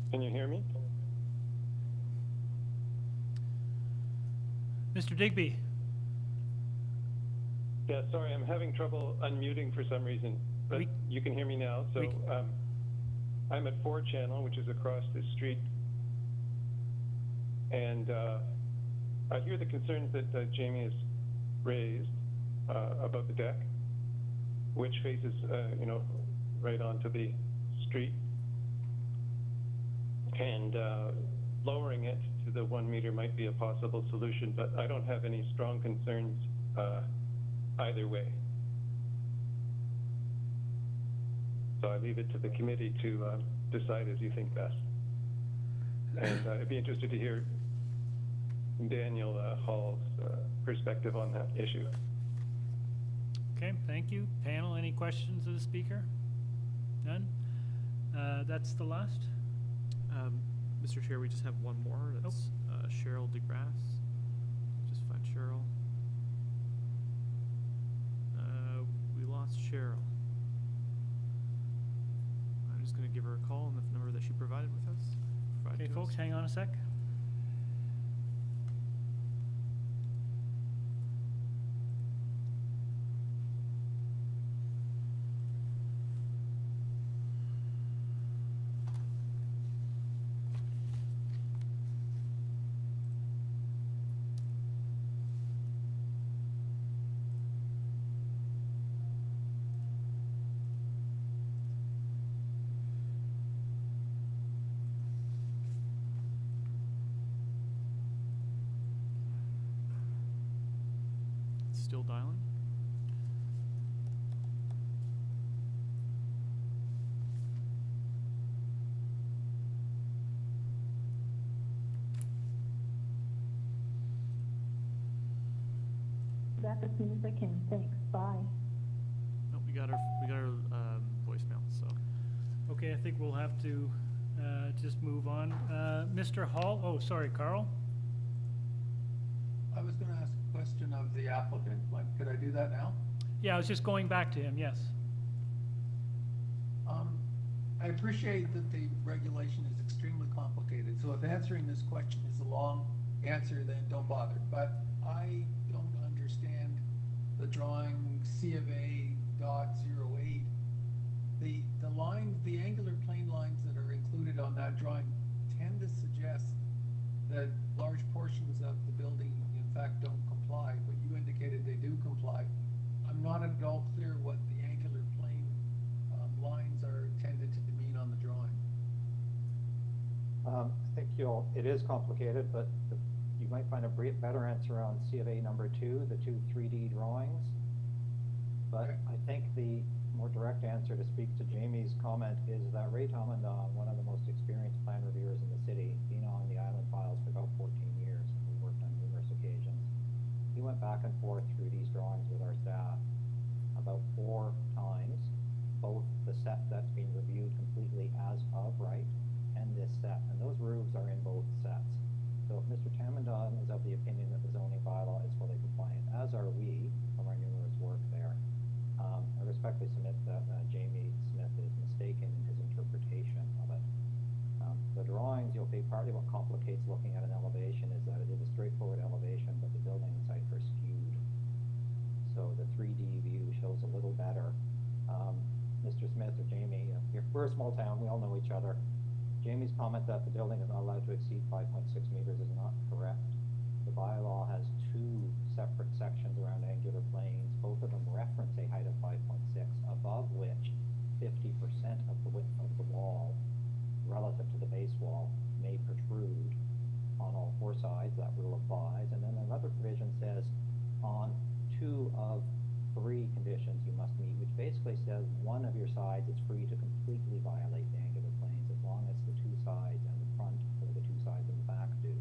[SPEAKER 17] Can you hear me?
[SPEAKER 1] Mr. Digby.
[SPEAKER 17] Yeah, sorry, I'm having trouble unmuting for some reason, but you can hear me now. So I'm at 4 Channel, which is across the street, and I hear the concerns that Jamie has raised about the deck, which faces, right onto the street. And lowering it to the 1 meter might be a possible solution, but I don't have any strong concerns either way. So I leave it to the committee to decide as you think best. And I'd be interested to hear Daniel Hall's perspective on that issue.
[SPEAKER 1] Okay, thank you. Panel, any questions of the speaker? None? That's the last?
[SPEAKER 6] Mr. Chair, we just have one more. That's Cheryl DeGrasse. Just find Cheryl. We lost Cheryl. I'm just going to give her a call on the number that she provided with us.
[SPEAKER 1] Okay, folks, hang on a sec.
[SPEAKER 6] Still dialing.
[SPEAKER 18] Back as soon as I can. Thanks. Bye.
[SPEAKER 6] Nope, we got our voicemail. So.
[SPEAKER 1] Okay, I think we'll have to just move on. Mr. Hall. Oh, sorry, Carl.
[SPEAKER 5] I was going to ask a question of the applicant. Could I do that now?
[SPEAKER 1] Yeah, I was just going back to him, yes.
[SPEAKER 5] I appreciate that the regulation is extremely complicated, so if answering this question is a long answer, then don't bother. But I don't understand the drawing C of A .08. The lines, the angular plane lines that are included on that drawing tend to suggest that large portions of the building in fact don't comply, but you indicated they do comply. I'm not at all clear what the angular plane lines are intended to mean on the drawing.
[SPEAKER 15] I think it is complicated, but you might find a better answer on C of A number 2, the 2 3D drawings. But I think the more direct answer to speak to Jamie's comment is that Ray Tomandon, one of the most experienced plan reviewers in the city, been on the island files for about 14 years, and we worked on numerous occasions. He went back and forth through these drawings with our staff about 4 times, both the set that's been reviewed completely as of right and this set, and those roofs are in both sets. So if Mr. Tamandon is of the opinion that the zoning bylaw is fully compliant, as are we from our numerous work there. I respectfully submit that Jamie Smith is mistaken in his interpretation of it. The drawings, you'll see partly what complicates looking at an elevation is that it is a straightforward elevation, but the building and site are skewed. So the 3D view shows a little better. Mr. Smith or Jamie, we're a small town, we all know each other. Jamie's comment that the building is not allowed to exceed 5.6 meters is not correct. The bylaw has two separate sections around angular planes. Both of them reference a height of 5.6, above which 50% of the width of the wall relative to the base wall may protrude on all four sides. That rule applies. And then another provision says on 2 of 3 conditions you must meet, which basically says one of your sides is free to completely violate the angular planes as long as the 2 sides and the front or the 2 sides and the back do.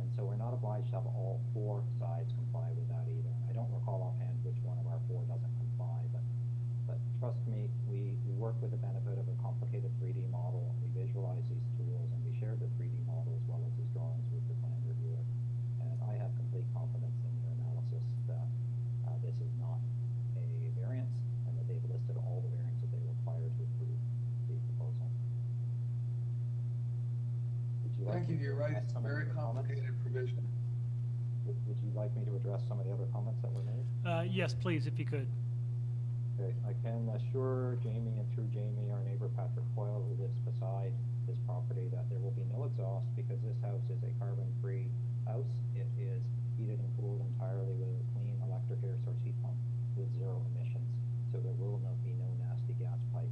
[SPEAKER 15] And so we're not obliged to have all 4 sides comply with that either. I don't recall offhand which one of our 4 doesn't comply, but trust me, we work with the benefit of a complicated 3D model. We visualize these tools and we share the 3D model as well as these drawings with the plan reviewer. And I have complete confidence in your analysis that this is not a variance and that they've listed all the variances they require to approve the proposal.
[SPEAKER 5] Thank you, you're right, it's a very complicated provision.
[SPEAKER 15] Would you like me to address some of the other comments that were made?
[SPEAKER 1] Yes, please, if you could.
[SPEAKER 15] Okay, I can assure Jamie and through Jamie, our neighbor Patrick Coyle, who lives beside this property, that there will be no exhaust because this house is a carbon-free house. It is heated and cooled entirely with a clean electric air source heat pump with 0 emissions. So there will not be no nasty gas pipe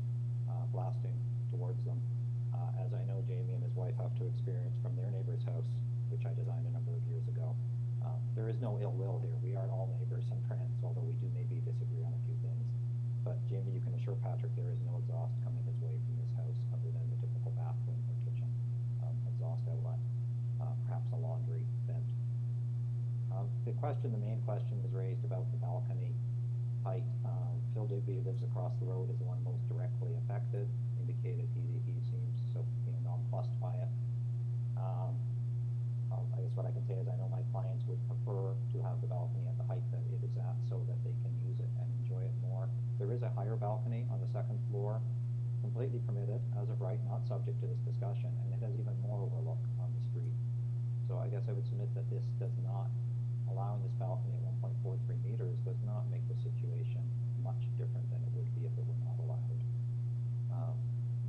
[SPEAKER 15] blasting towards them, as I know Jamie and his wife have to experience from their neighbor's house, which I designed a number of years ago. There is no ill will here. We are all neighbors and friends, although we do maybe disagree on a few things. But Jamie, you can assure Patrick there is no exhaust coming his way from this house other than the typical bathroom or kitchen exhaust outlet, perhaps a laundry vent. The main question was raised about the balcony height. Phil Digby, who lives across the road, is the one most directly affected, indicated he seems so nonplussed by it. I guess what I can say is I know my clients would prefer to have the balcony at the height that it is at so that they can use it and enjoy it more. There is a higher balcony on the 2nd floor, completely permitted as of right, not subject to this discussion, and it has even more overlook on the street. So I guess I would submit that this does not, allowing this balcony at 1.43 meters does not make the situation much different than it would be if it were not allowed.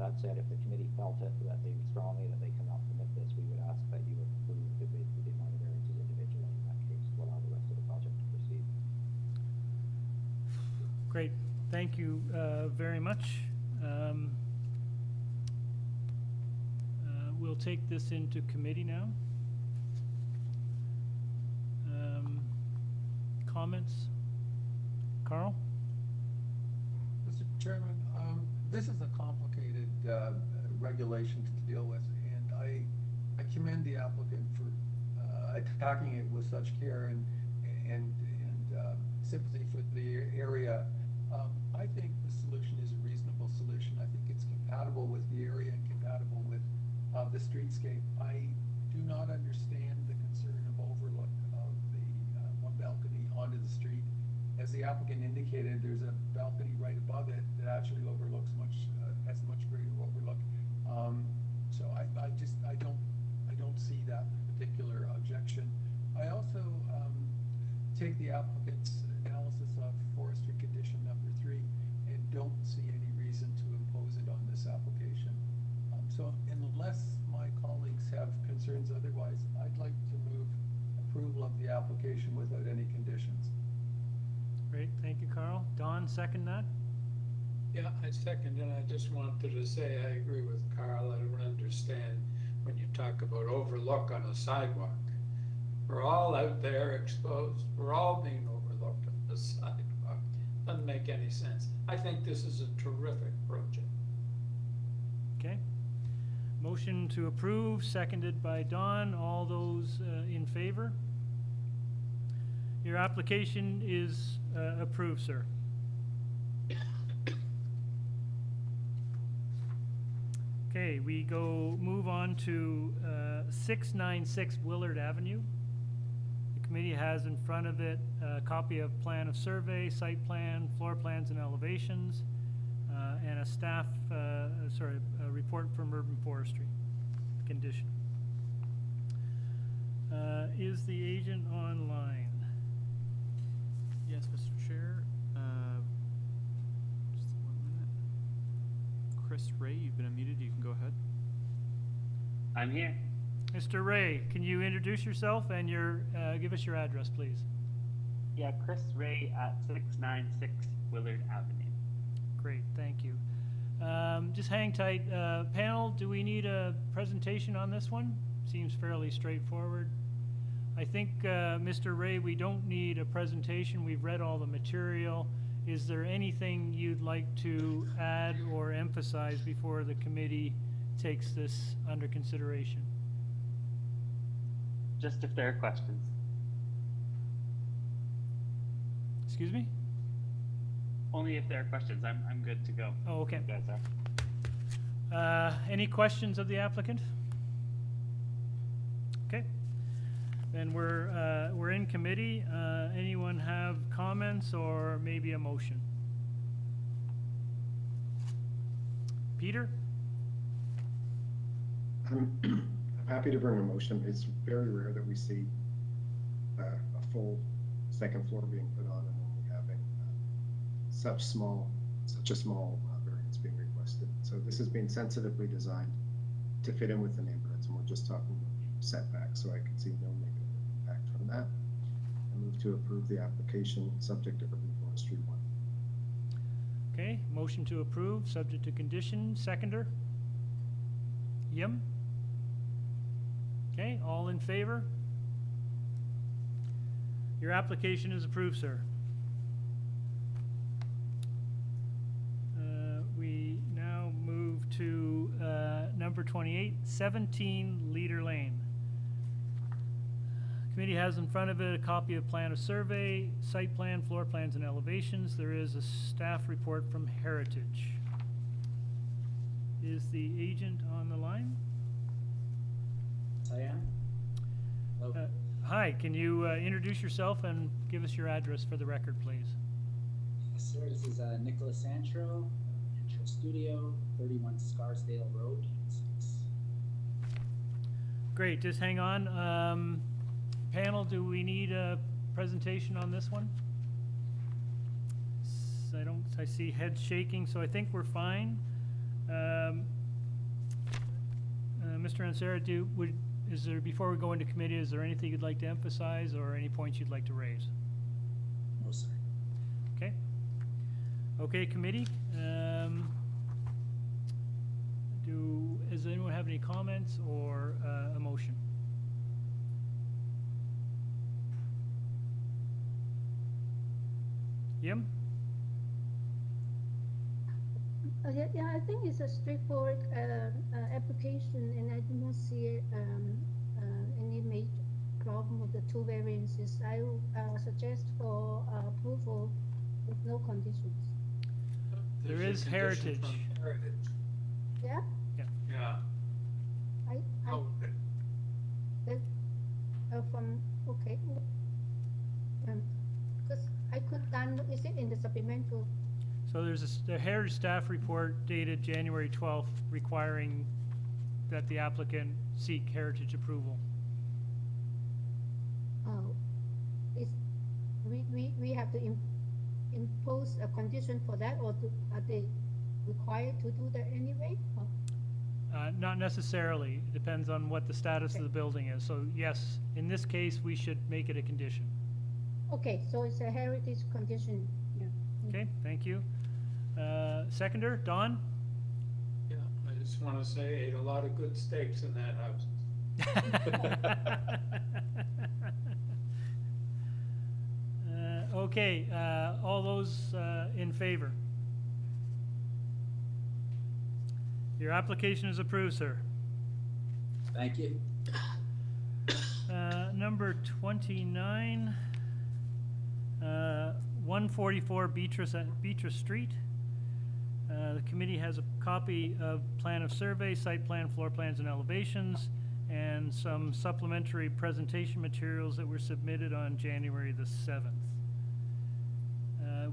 [SPEAKER 15] That said, if the committee felt it that they strongly that they cannot permit this, we would ask that you approve the minor variances individually in that case to allow the rest of the project to proceed.
[SPEAKER 1] Great, thank you very much. We'll take this into committee now. Comments? Carl?
[SPEAKER 5] Mr. Chairman, this is a complicated regulation to deal with, and I commend the applicant for attacking it with such care and sympathy for the area. I think the solution is a reasonable solution. I think it's compatible with the area and compatible with the streetscape. I do not understand the concern of overlook of the one balcony onto the street. As the applicant indicated, there's a balcony right above it that actually overlooks has much greater overlook. So I don't see that particular objection. I also take the applicant's analysis of forestry condition number 3 and don't see any reason to impose it on this application. So unless my colleagues have concerns otherwise, I'd like to move approval of the application without any conditions.
[SPEAKER 1] Great, thank you, Carl. Don, second that?
[SPEAKER 9] Yeah, I second, and I just wanted to say I agree with Carl. I don't understand when you talk about overlook on a sidewalk. We're all out there exposed. We're all being overlooked on the sidewalk. Doesn't make any sense. I think this is a terrific project.
[SPEAKER 1] Okay. Motion to approve, seconded by Don. All those in favor? Your application is approved, sir. Okay, we move on to 696 Willard Avenue. The committee has in front of it a copy of plan of survey, site plan, floor plans and elevations, and a staff, a report from urban forestry condition. Is the agent online?
[SPEAKER 6] Yes, Mr. Chair. Just 1 minute. Chris Ray, you've been unmuted. You can go ahead.
[SPEAKER 19] I'm here.
[SPEAKER 1] Mr. Ray, can you introduce yourself and give us your address, please?
[SPEAKER 19] Yeah, Chris Ray at 696 Willard Avenue.
[SPEAKER 1] Great, thank you. Just hang tight. Panel, do we need a presentation on this one? Seems fairly straightforward. I think, Mr. Ray, we don't need a presentation. We've read all the material. Is there anything you'd like to add or emphasize before the committee takes this under consideration?
[SPEAKER 19] Just if there are questions.
[SPEAKER 1] Excuse me?
[SPEAKER 19] Only if there are questions. I'm good to go.
[SPEAKER 1] Oh, okay.
[SPEAKER 19] You guys are.
[SPEAKER 1] Any questions of the applicant? Okay. Then we're in committee. Anyone have comments or maybe a motion? Peter?
[SPEAKER 4] I'm happy to bring a motion. It's very rare that we see a full second floor being put on and only having such a small variance being requested. So this has been sensitively designed to fit in with the neighborhoods, and we're just talking about setbacks, so I can see no negative impact from that. I move to approve the application subject to urban forestry 1.
[SPEAKER 1] Okay, motion to approve, subject to condition. Seconder? Yim? Okay, all in favor? Your application is approved, sir. We now move to number 28, 17 Leader Lane. Committee has in front of it a copy of plan of survey, site plan, floor plans, and elevations. There is a staff report from Heritage. Is the agent on the line?
[SPEAKER 20] I am. Hello.
[SPEAKER 1] Hi, can you introduce yourself and give us your address for the record, please?
[SPEAKER 20] Yes, sir. This is Nicholas Antro, Antro Studio, 31 Scarsdale Road.
[SPEAKER 1] Great, just hang on. Panel, do we need a presentation on this one? I see heads shaking, so I think we're fine. Mr. Ansara, before we go into committee, is there anything you'd like to emphasize or any points you'd like to raise?
[SPEAKER 20] No, sir.
[SPEAKER 1] Okay. Okay, committee. Does anyone have any comments or a motion? Yim?
[SPEAKER 10] Yeah, I think it's a straightforward application, and I do not see any major problem with the 2 variances. I will suggest for approval with no conditions.
[SPEAKER 1] There is Heritage.
[SPEAKER 10] Yeah?
[SPEAKER 1] Yeah.
[SPEAKER 9] Yeah.
[SPEAKER 10] Okay. Because I could download, is it in the supplemental?
[SPEAKER 1] So there's a Heritage staff report dated January 12th requiring that the applicant seek Heritage approval.
[SPEAKER 10] Oh, we have to impose a condition for that, or are they required to do that anyway?
[SPEAKER 1] Not necessarily. It depends on what the status of the building is. So yes, in this case, we should make it a condition.
[SPEAKER 10] Okay, so it's a heritage condition. Yeah.
[SPEAKER 1] Okay, thank you. Seconder, Don?
[SPEAKER 9] Yeah, I just want to say, ate a lot of good steaks in that house.
[SPEAKER 1] Okay, all those in favor? Your application is approved, sir.
[SPEAKER 20] Thank you.
[SPEAKER 1] Number 29, 144 Beatrice Street. The committee has a copy of plan of survey, site plan, floor plans, and elevations, and some supplementary presentation materials that were submitted on January the 7th.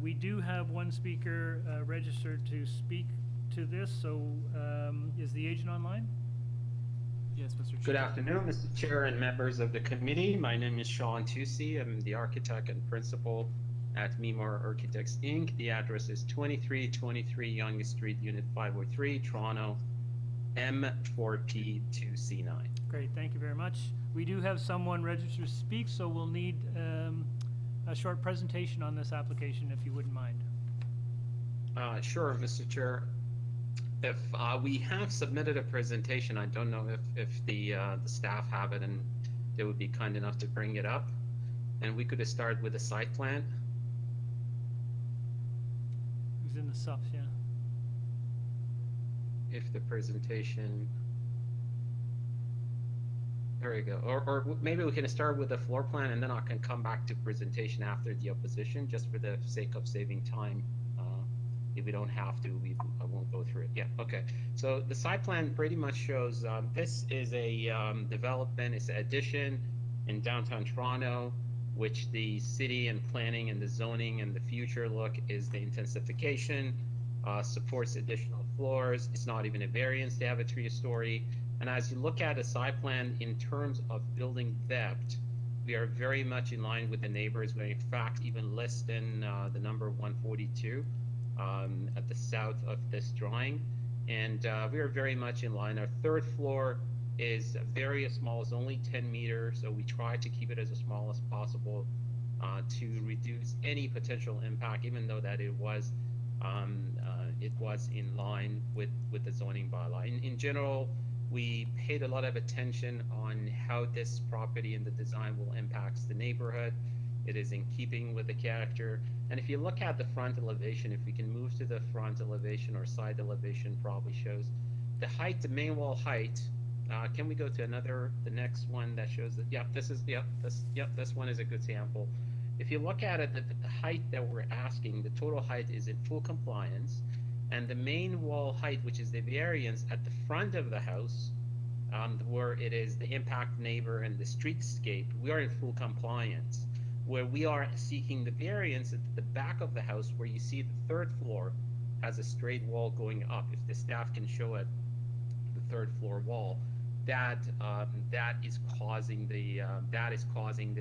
[SPEAKER 1] We do have one speaker registered to speak to this, so is the agent online?
[SPEAKER 6] Yes, Mr. Chair.
[SPEAKER 21] Good afternoon, Mr. Chair and members of the committee. My name is Sean Tusi. I'm the architect and principal at Meemore Architects, Inc. The address is 2323 Yonge Street, Unit 503, Toronto, M4P2C9.
[SPEAKER 1] Great, thank you very much. We do have someone registered to speak, so we'll need a short presentation on this application, if you wouldn't mind.
[SPEAKER 21] Sure, Mr. Chair. If we have submitted a presentation, I don't know if the staff have it, and they would be kind enough to bring it up, and we could start with the site plan.
[SPEAKER 1] It was in the subs, yeah.
[SPEAKER 21] If the presentation, there you go. Or maybe we can start with the floor plan, and then I can come back to presentation after the opposition, just for the sake of saving time. If we don't have to, I won't go through it. Yeah, okay. So the site plan pretty much shows this is a development, it's an addition in downtown Toronto, which the city and planning and the zoning and the future look is the intensification, supports additional floors. It's not even a variance to have a 3-story. And as you look at a site plan in terms of building depth, we are very much in line with the neighbors. We're in fact even less than the number 142. At the south of this drawing, and we are very much in line. Our 3rd floor is very small, it's only 10 meters, so we try to keep it as small as possible to reduce any potential impact, even though that it was in line with the zoning bylaw. In general, we paid a lot of attention on how this property and the design will impact the neighborhood. It is in keeping with the character. And if you look at the front elevation, if we can move to the front elevation, or side elevation probably shows the height, the main wall height. Can we go to the next one that shows that? Yeah, this one is a good sample. If you look at it, the height that we're asking, the total height is in full compliance, and the main wall height, which is the variance at the front of the house, where it is the impact neighbor and the streetscape, we are in full compliance. Where we are seeking the variance at the back of the house, where you see the 3rd floor has a straight wall going up. If the staff can show it, the 3rd floor wall, that is causing the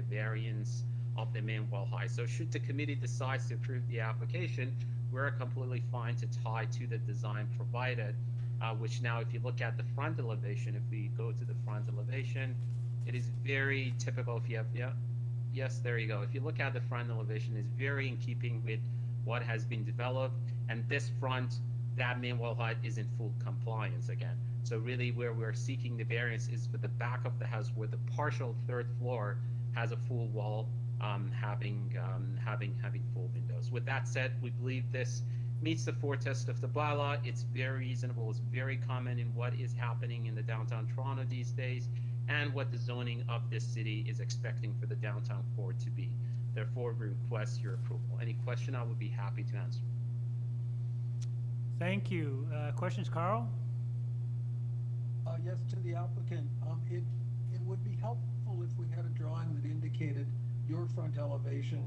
[SPEAKER 21] variance of the main wall height. So should the committee decide to approve the application, we're completely fine to tie to the design provided. Which now, if you look at the front elevation, if we go to the front elevation, it is very typical. If you have Yes, there you go. If you look at the front elevation, it's very in keeping with what has been developed, and this front, that main wall height is in full compliance again. So really where we're seeking the variance is for the back of the house, where the partial 3rd floor has a full wall, having full windows. With that said, we believe this meets the 4 test of the bylaw. It's very reasonable, it's very common in what is happening in the downtown Toronto these days, and what the zoning of this city is expecting for the downtown core to be. Therefore, we request your approval. Any question, I would be happy to answer.
[SPEAKER 1] Thank you. Questions, Carl?
[SPEAKER 5] Yes, to the applicant. It would be helpful if we had a drawing that indicated your front elevation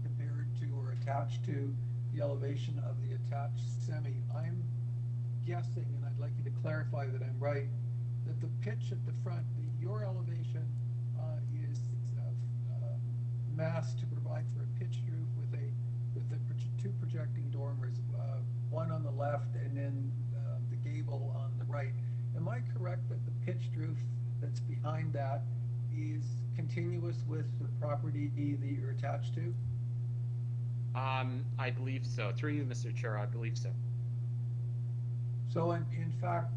[SPEAKER 5] compared to or attached to the elevation of the attached semi. I'm guessing, and I'd like you to clarify that I'm right, that the pitch at the front, your elevation is masked to provide for a pitched roof with the 2 projecting dormers, one on the left and then the gable on the right. Am I correct that the pitched roof that's behind that is continuous with the property that you're attached to?
[SPEAKER 21] I believe so. Through you, Mr. Chair, I believe so.
[SPEAKER 5] So in fact,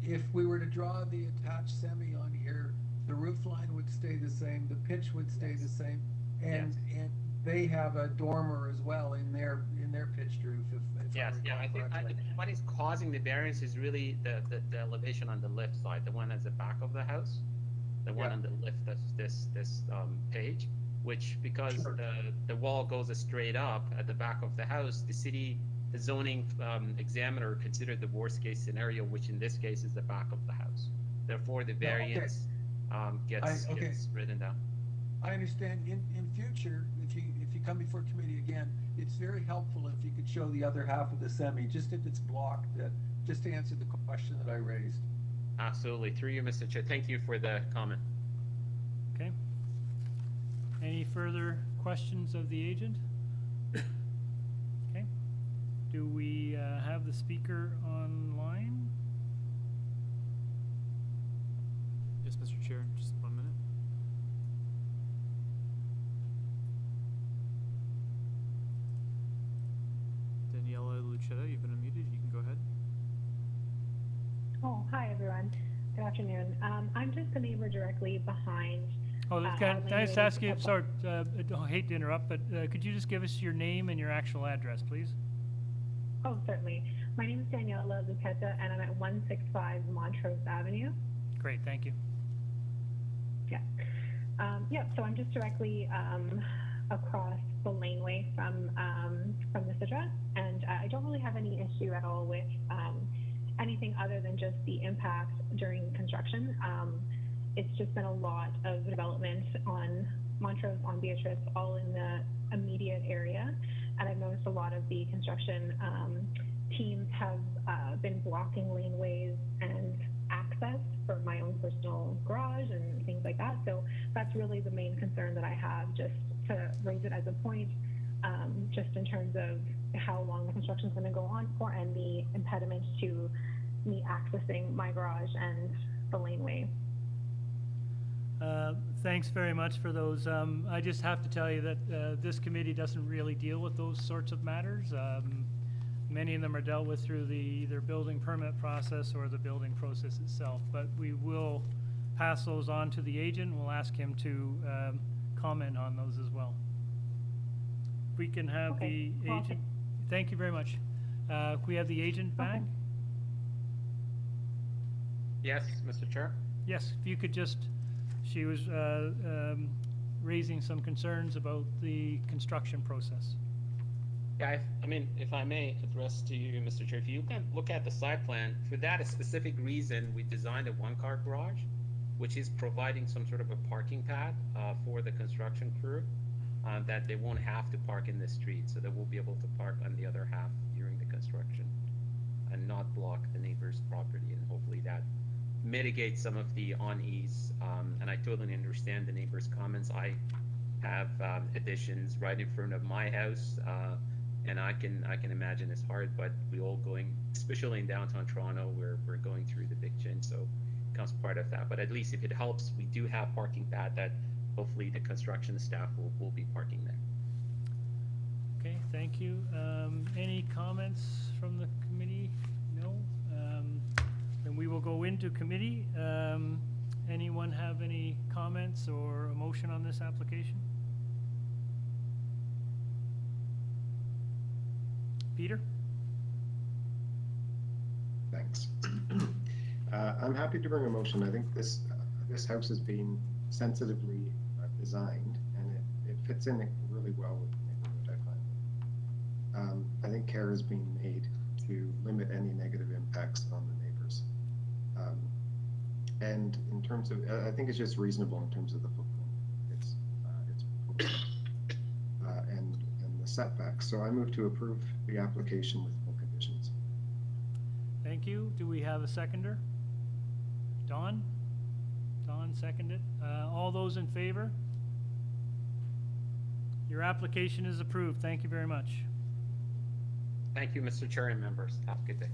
[SPEAKER 5] if we were to draw the attached semi on here, the roof line would stay the same, the pitch would stay the same, and they have a dormer as well in their pitched roof.
[SPEAKER 21] I think what is causing the variance is really the elevation on the left side, the one at the back of the house, the one on the left of this page, which because the wall goes straight up at the back of the house, the city the zoning examiner considered the worst case scenario, which in this case is the back of the house. Therefore, the variance gets written down.
[SPEAKER 5] I understand. In future, if you come before committee again, it's very helpful if you could show the other half of the semi, just if it's blocked, just to answer the question that I raised.
[SPEAKER 21] Absolutely. Through you, Mr. Chair. Thank you for the comment.
[SPEAKER 1] Okay. Any further questions of the agent? Okay. Do we have the speaker online?
[SPEAKER 6] Yes, Mr. Chair, just 1 minute. Daniela Lucetta, you've been unmuted. You can go ahead.
[SPEAKER 2] Oh, hi everyone. Good afternoon. I'm just the neighbor directly behind.
[SPEAKER 1] Oh, can I just ask you, sorry, I hate to interrupt, but could you just give us your name and your actual address, please?
[SPEAKER 2] Oh, certainly. My name is Daniela Lucetta, and I'm at 165 Montrose Avenue.
[SPEAKER 1] Great, thank you.
[SPEAKER 2] Yeah. So I'm just directly across the laneway from this address, and I don't really have any issue at all with anything other than just the impact during construction. It's just been a lot of development on Montrose, on Beatrice, all in the immediate area, and I've noticed a lot of the construction teams have been blocking laneways and access for my own personal garage and things like that. So that's really the main concern that I have, just to raise it as a point, just in terms of how long the construction is going to go on for and the impediment to me accessing my garage and the laneway.
[SPEAKER 1] Thanks very much for those. I just have to tell you that this committee doesn't really deal with those sorts of matters. Many of them are dealt with through the either building permit process or the building process itself, but we will pass those on to the agent. We'll ask him to comment on those as well. If we can have the agent. Thank you very much. Can we have the agent back?
[SPEAKER 21] Yes, Mr. Chair.
[SPEAKER 1] Yes, if you could just, she was raising some concerns about the construction process.
[SPEAKER 21] Yeah, I mean, if I may address to you, Mr. Chair, if you can look at the site plan, for that specific reason, we designed a one-car garage, which is providing some sort of a parking pad for the construction crew, that they won't have to park in the street, so they will be able to park on the other half during the construction and not block the neighbor's property, and hopefully that mitigates some of the unease. And I totally understand the neighbor's comments. I have additions right in front of my house, and I can imagine it's hard, but we all going, especially in downtown Toronto, we're going through the big change, so it becomes part of that. But at least if it helps, we do have parking pad that hopefully the construction staff will be parking there.
[SPEAKER 1] Okay, thank you. Any comments from the committee? No? Then we will go into committee. Anyone have any comments or a motion on this application? Peter?
[SPEAKER 4] Thanks. I'm happy to bring a motion. I think this house has been sensitively designed, and it fits in really well with the neighborhood, I find. I think care is being made to limit any negative impacts on the neighbors. And in terms of, I think it's just reasonable in terms of the footprint it's proposed, and the setbacks. So I move to approve the application with full conditions.
[SPEAKER 1] Thank you. Do we have a seconder? Don? Don seconded. All those in favor? Your application is approved. Thank you very much.
[SPEAKER 21] Thank you, Mr. Chair and members. Have a good day.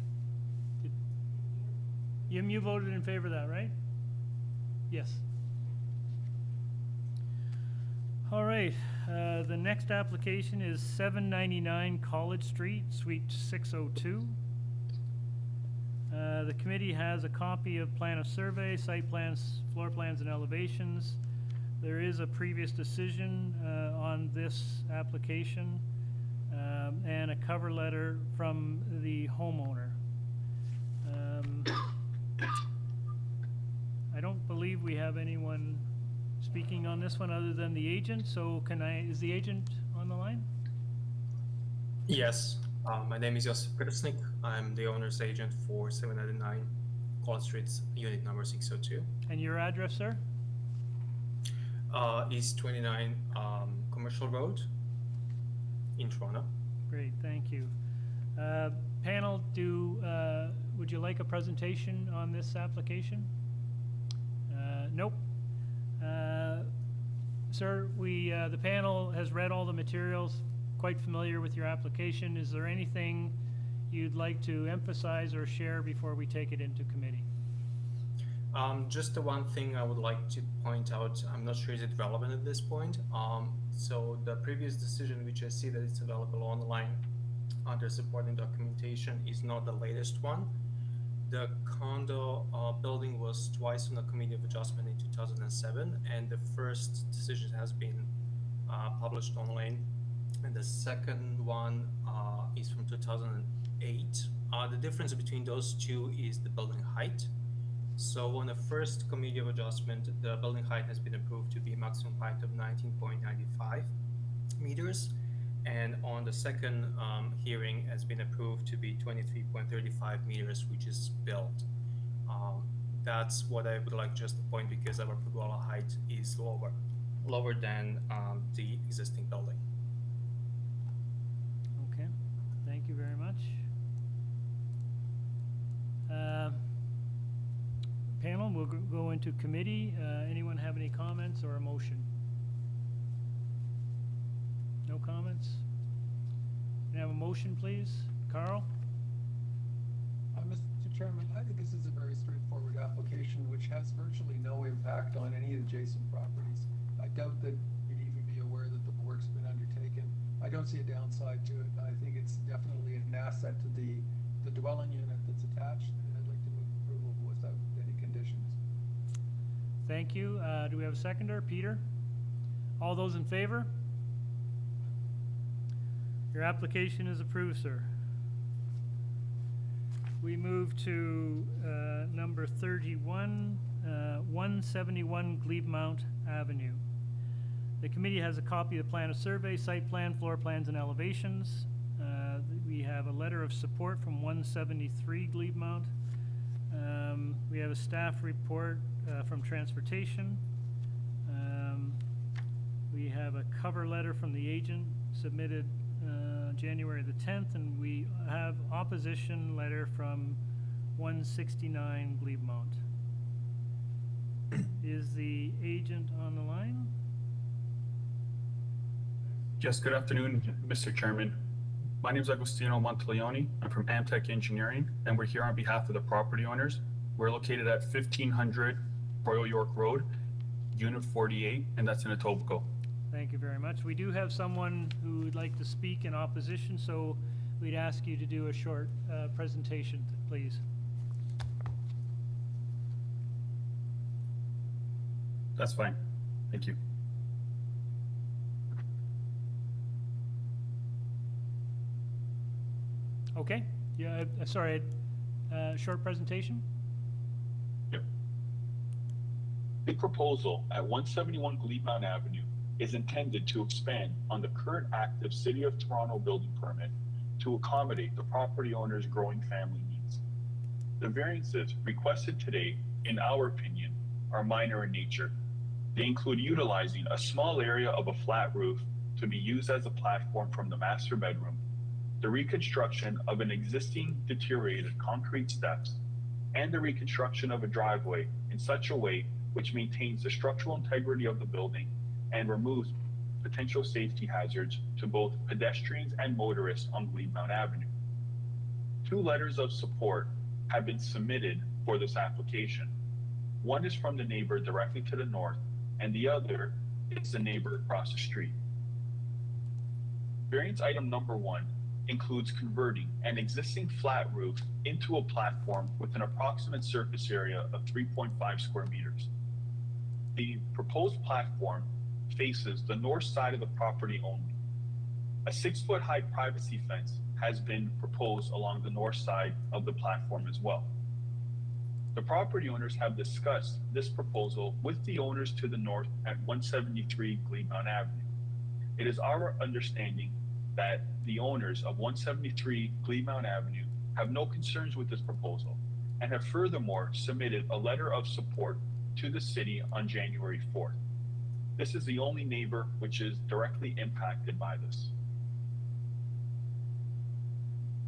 [SPEAKER 1] Yim, you voted in favor of that, right? Yes. All right. The next application is 799 College Street, Suite 602. The committee has a copy of plan of survey, site plans, floor plans, and elevations. There is a previous decision on this application and a cover letter from the homeowner. I don't believe we have anyone speaking on this one other than the agent, so is the agent on the line?
[SPEAKER 22] Yes.
[SPEAKER 3] My name is Josip Krsnik. I'm the owner's agent for 799 College Street, unit number 602.
[SPEAKER 1] And your address, sir?
[SPEAKER 3] East 29 Commercial Road in Toronto.
[SPEAKER 1] Great, thank you. Panel, would you like a presentation on this application? Nope. Sir, the panel has read all the materials, quite familiar with your application. Is there anything you'd like to emphasize or share before we take it into committee?
[SPEAKER 3] Just the one thing I would like to point out, I'm not sure is it relevant at this point. So the previous decision, which I see that it's available online under supporting documentation, is not the latest one. The condo building was twice on the Committee of Adjustment in 2007, and the first decision has been published online, and the second one is from 2008. The difference between those two is the building height. So on the first Committee of Adjustment, the building height has been approved to be a maximum height of 19.95 meters. And on the second hearing has been approved to be 23.35 meters, which is built. That's what I would like just to point, because our pergola height is lower than the existing building.
[SPEAKER 1] Okay, thank you very much. Panel, we'll go into committee. Anyone have any comments or a motion? No comments? Can I have a motion, please? Carl?
[SPEAKER 5] Mr. Chairman, I think this is a very straightforward application which has virtually no impact on any adjacent properties. I doubt that you'd even be aware that the work's been undertaken. I don't see a downside to it. I think it's definitely an asset to the dwelling unit that's attached, and I'd like to move approval without any conditions.
[SPEAKER 1] Thank you. Do we have a seconder? Peter? All those in favor? Your application is approved, sir. We move to number 31, 171 GLEBEMOUNT Avenue. The committee has a copy of the plan of survey, site plan, floor plans, and elevations. We have a letter of support from 173 GLEBEMOUNT. We have a staff report from transportation. We have a cover letter from the agent submitted January the 10th, and we have opposition letter from 169 GLEBEMOUNT. Is the agent on the line?
[SPEAKER 22] Yes, good afternoon, Mr. Chairman. My name is Agostino Monteleone. I'm from Amtech Engineering, and we're here on behalf of the property owners. We're located at 1500 Royal York Road, Unit 48, and that's in Etobicoke.
[SPEAKER 1] Thank you very much. We do have someone who would like to speak in opposition, so we'd ask you to do a short presentation, please.
[SPEAKER 22] That's fine. Thank you.
[SPEAKER 1] Okay. Yeah, sorry, short presentation?
[SPEAKER 22] Yep. The proposal at 171 GLEBEMOUNT Avenue is intended to expand on the current active City of Toronto building permit to accommodate the property owner's growing family needs. The variances requested today, in our opinion, are minor in nature. They include utilizing a small area of a flat roof to be used as a platform from the master bedroom, the reconstruction of an existing deteriorated concrete steps, and the reconstruction of a driveway in such a way which maintains the structural integrity of the building and removes potential safety hazards to both pedestrians and motorists on GLEBEMOUNT Avenue. 2 letters of support have been submitted for this application. One is from the neighbor directly to the north, and the other is the neighbor across the street. Variance item number 1 includes converting an existing flat roof into a platform with an approximate surface area of 3.5 square meters. The proposed platform faces the north side of the property only. A 6-foot high privacy fence has been proposed along the north side of the platform as well. The property owners have discussed this proposal with the owners to the north at 173 GLEBEMOUNT Avenue. It is our understanding that the owners of 173 GLEBEMOUNT Avenue have no concerns with this proposal and have furthermore submitted a letter of support to the city on January 4th. This is the only neighbor which is directly impacted by this.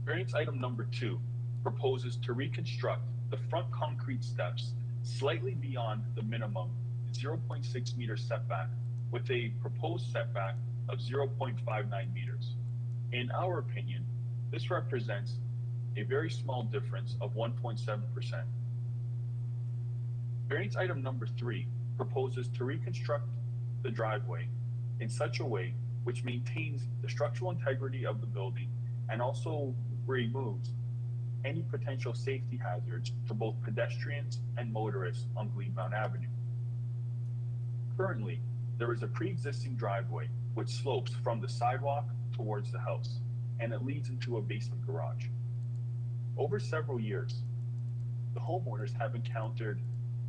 [SPEAKER 22] Variance item number 2 proposes to reconstruct the front concrete steps slightly beyond the minimum 0.6 meter setback with a proposed setback of 0.59 meters. In our opinion, this represents a very small difference of 1.7%. Variance item number 3 proposes to reconstruct the driveway in such a way which maintains the structural integrity of the building and also removes any potential safety hazards for both pedestrians and motorists on GLEBEMOUNT Avenue. Currently, there is a pre-existing driveway which slopes from the sidewalk towards the house, and it leads into a basement garage. Over several years, the homeowners have encountered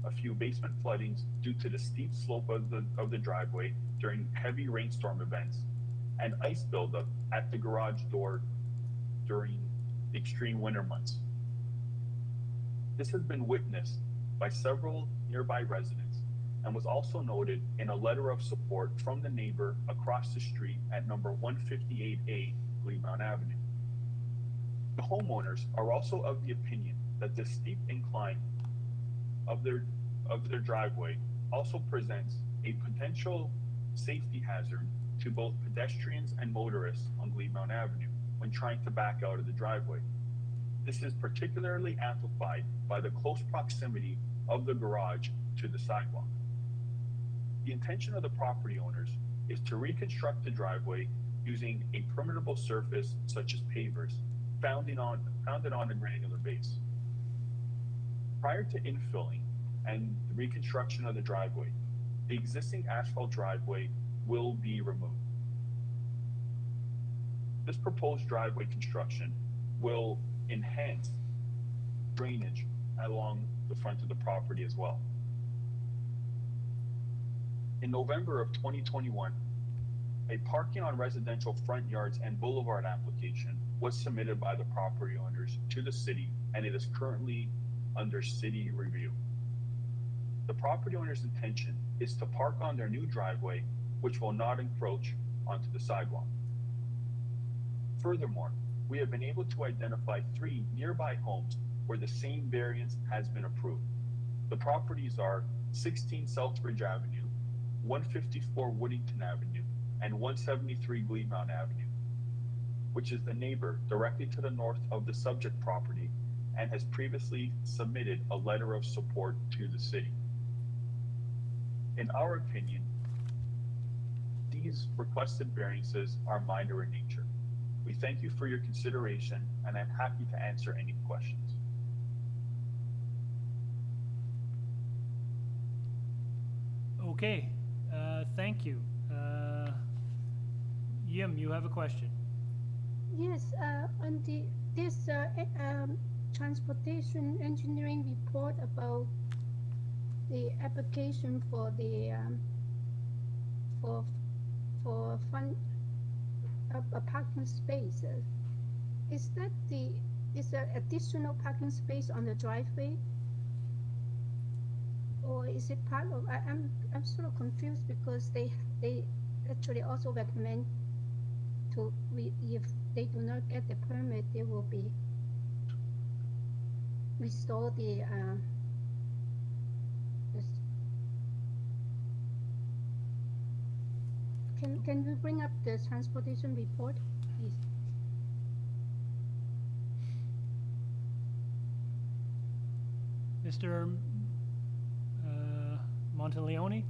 [SPEAKER 22] a few basement floodings due to the steep slope of the driveway during heavy rainstorm events and ice buildup at the garage door during the extreme winter months. This has been witnessed by several nearby residents and was also noted in a letter of support from the neighbor across the street at number 158A GLEBEMOUNT Avenue. The homeowners are also of the opinion that this steep incline of their driveway also presents a potential safety hazard to both pedestrians and motorists on GLEBEMOUNT Avenue when trying to back out of the driveway. This is particularly amplified by the close proximity of the garage to the sidewalk. The intention of the property owners is to reconstruct the driveway using a permeable surface such as pavers founded on a granular base. Prior to infilling and the reconstruction of the driveway, the existing asphalt driveway will be removed. This proposed driveway construction will enhance drainage along the front of the property as well. In November of 2021, a parking on residential front yards and boulevard application was submitted by the property owners to the city, and it is currently under city review. The property owner's intention is to park on their new driveway, which will not encroach onto the sidewalk. Furthermore, we have been able to identify 3 nearby homes where the same variance has been approved. The properties are 16 Southbridge Avenue, 154 Woodington Avenue, and 173 GLEBEMOUNT Avenue, which is the neighbor directly to the north of the subject property and has previously submitted a letter of support to the city. In our opinion, these requested variances are minor in nature. We thank you for your consideration, and I'm happy to answer any questions.
[SPEAKER 1] Okay, thank you. Yim, you have a question?
[SPEAKER 10] Yes, on this transportation engineering report about the application for the for fund a parking space. Is that is there additional parking space on the driveway, or is it part of? I'm sort of confused because they actually also recommend to if they do not get the permit, they will be restore the Can you bring up the transportation report, please?
[SPEAKER 1] Mr. Monteleone,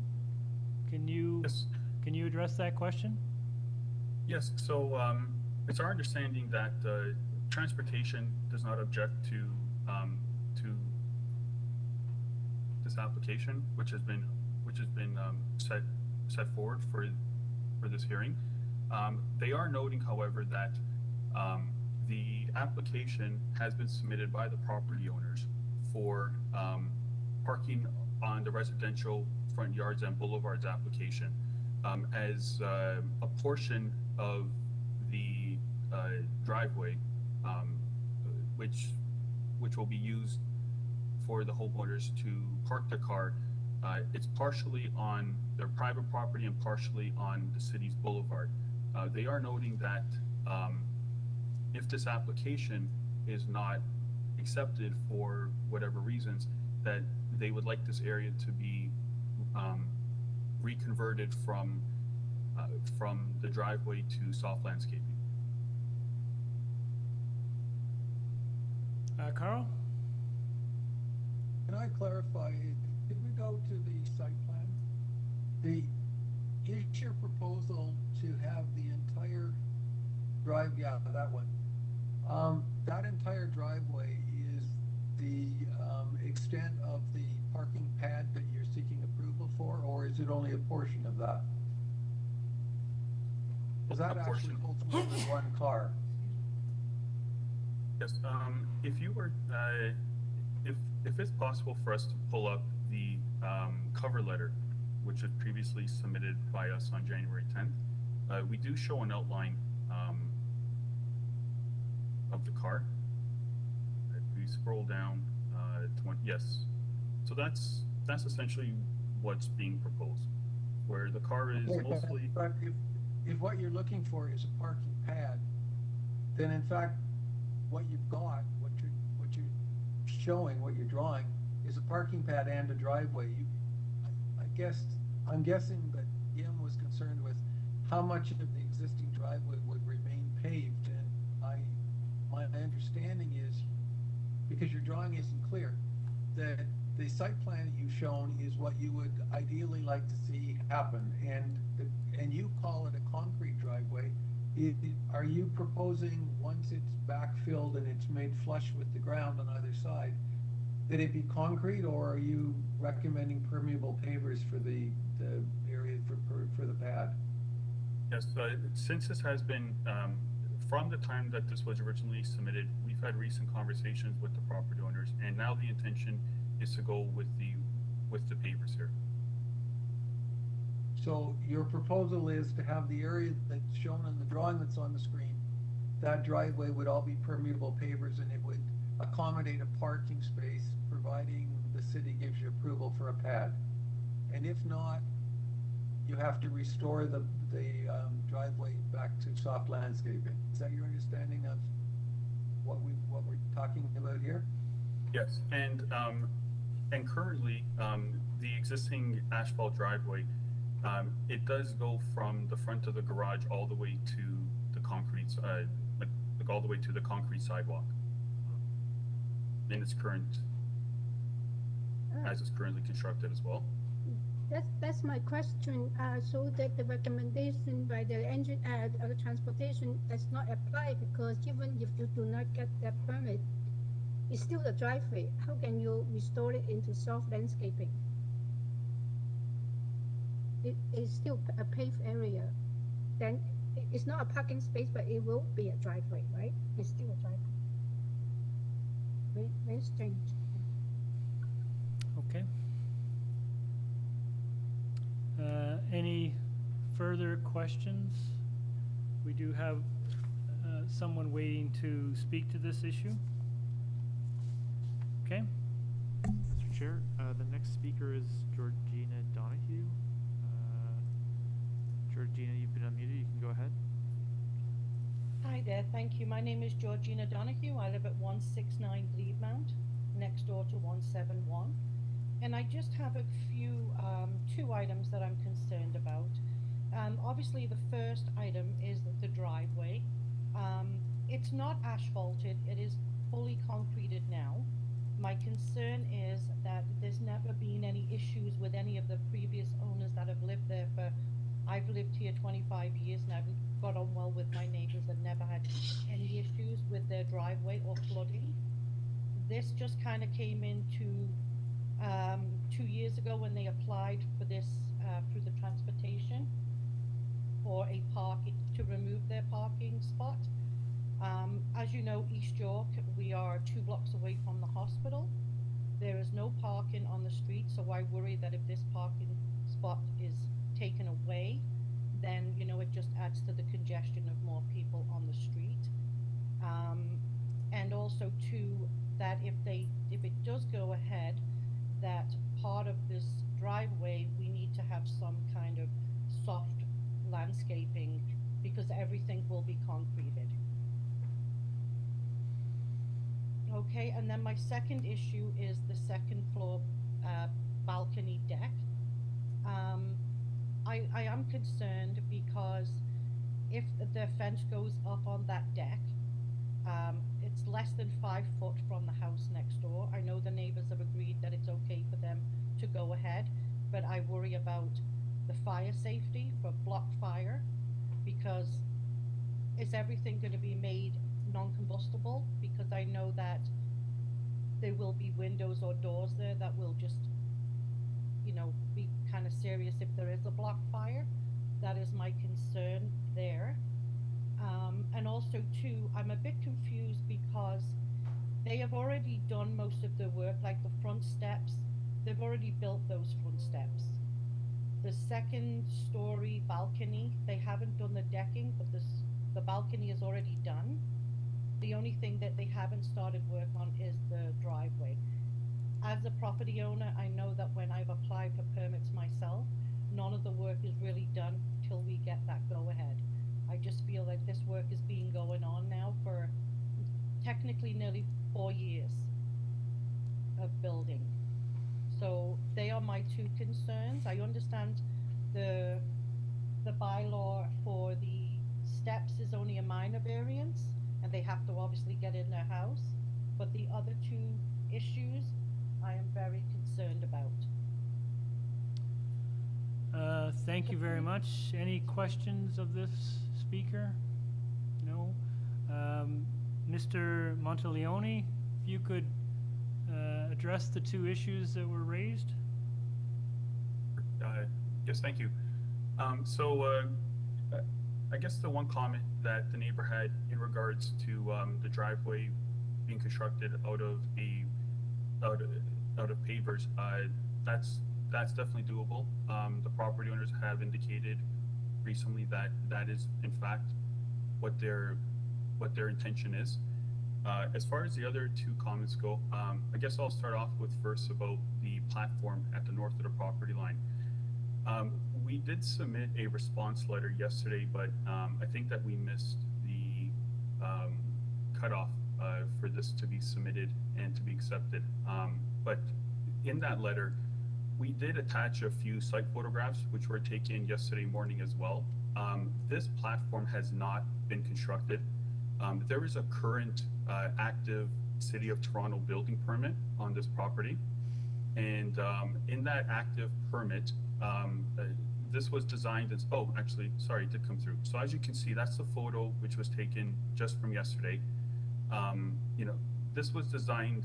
[SPEAKER 1] can you address that question?
[SPEAKER 7] Yes. So it's our understanding that transportation does not object to this application, which has been set forward for this hearing. They are noting, however, that the application has been submitted by the property owners for parking on the residential front yards and boulevards application as a portion of the driveway, which will be used for the homeowners to park their car. It's partially on their private property and partially on the city's boulevard. They are noting that if this application is not accepted for whatever reasons, that they would like this area to be reconverted from the driveway to soft landscaping.
[SPEAKER 1] Carl?
[SPEAKER 5] Can I clarify, did we go to the site plan? Is your proposal to have the entire yeah, that one. That entire driveway is the extent of the parking pad that you're seeking approval for, or is it only a portion of that? Because that actually holds more than one car.
[SPEAKER 7] Yes, if you were, if it's possible for us to pull up the cover letter, which was previously submitted by us on January 10th, we do show an outline of the car. If we scroll down, yes. So that's essentially what's being proposed, where the car is mostly.
[SPEAKER 5] But if what you're looking for is a parking pad, then in fact, what you've got, what you're showing, what you're drawing, is a parking pad and a driveway. I'm guessing that Jim was concerned with how much of the existing driveway would remain paved, and my understanding is, because your drawing isn't clear, that the site plan that you've shown is what you would ideally like to see happen, and you call it a concrete driveway. Are you proposing, once it's backfilled and it's made flush with the ground on either side, that it be concrete, or are you recommending permeable pavers for the area for the pad?
[SPEAKER 7] Yes, since this has been, from the time that this was originally submitted, we've had recent conversations with the property owners, and now the intention is to go with the pavers here.
[SPEAKER 5] So your proposal is to have the area that's shown in the drawing that's on the screen, that driveway would all be permeable pavers, and it would accommodate a parking space, providing the city gives you approval for a pad. And if not, you have to restore the driveway back to soft landscaping. Is that your understanding of what we're talking about here?
[SPEAKER 7] Yes, and currently the existing asphalt driveway, it does go from the front of the garage all the way to the concrete, like all the way to the concrete sidewalk. In its current, as it's currently constructed as well.
[SPEAKER 10] That's my question. So that the recommendation by the engine the transportation does not apply, because even if you do not get that permit, it's still a driveway. How can you restore it into soft landscaping? It is still a paved area. Then it's not a parking space, but it will be a driveway, right? It's still a driveway. Very strange.
[SPEAKER 1] Okay. Any further questions? We do have someone waiting to speak to this issue. Okay.
[SPEAKER 6] Mr. Chair, the next speaker is Georgina Donahue. Georgina, you've been unmuted. You can go ahead.
[SPEAKER 8] Hi there, thank you. My name is Georgina Donahue. I live at 169 GLEBEMOUNT, next door to 171. And I just have a few, two items that I'm concerned about. Obviously, the first item is the driveway. It's not asphalted, it is fully concreted now. My concern is that there's never been any issues with any of the previous owners that have lived there for, I've lived here 25 years and I've got on well with my neighbors and never had any issues with their driveway or flooding. This just kind of came into 2 years ago when they applied for this through the transportation for a parking, to remove their parking spot. As you know, East York, we are 2 blocks away from the hospital. There is no parking on the street, so I worry that if this parking spot is taken away, then, you know, it just adds to the congestion of more people on the street. And also too, that if it does go ahead, that part of this driveway, we need to have some kind of soft landscaping because everything will be concreted. Okay, and then my second issue is the second floor balcony deck. I am concerned because if the fence goes up on that deck, it's less than 5 foot from the house next door. I know the neighbors have agreed that it's okay for them to go ahead, but I worry about the fire safety for block fire, because is everything going to be made non-combustible? Because I know that there will be windows or doors there that will just, you know, be kind of serious if there is a block fire. That is my concern there. And also too, I'm a bit confused because they have already done most of the work, like the front steps. They've already built those front steps. The second story balcony, they haven't done the decking, but the balcony is already done. The only thing that they haven't started work on is the driveway. As a property owner, I know that when I've applied for permits myself, none of the work is really done till we get that go-ahead. I just feel like this work is being going on now for technically nearly 4 years of building. So they are my two concerns. I understand the bylaw for the steps is only a minor variance, and they have to obviously get in their house. But the other two issues, I am very concerned about.
[SPEAKER 1] Thank you very much. Any questions of this speaker? No? Mr. Monteleone, if you could address the two issues that were raised?
[SPEAKER 7] Yes, thank you. I guess the one comment that the neighbor had in regards to the driveway being constructed out of pavers, that's definitely doable. The property owners have indicated recently that that is in fact what their intention is. As far as the other two comments go, I guess I'll start off with first about the platform at the north of the property line. We did submit a response letter yesterday, but I think that we missed the cutoff for this to be submitted and to be accepted. But in that letter, we did attach a few site photographs which were taken yesterday morning as well. This platform has not been constructed. There is a current active City of Toronto building permit on this property. And in that active permit, this was designed as, oh, actually, sorry, it did come through. So as you can see, that's the photo which was taken just from yesterday. You know, this was designed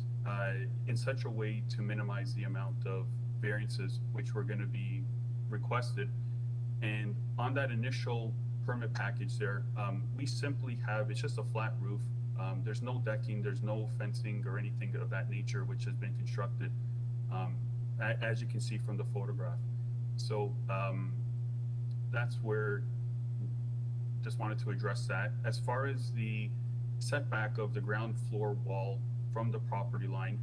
[SPEAKER 7] in such a way to minimize the amount of variances which were going to be requested. And on that initial permit package there, we simply have, it's just a flat roof. There's no decking, there's no fencing or anything of that nature which has been constructed, as you can see from the photograph. So that's where, just wanted to address that. As far as the setback of the ground floor wall from the property line,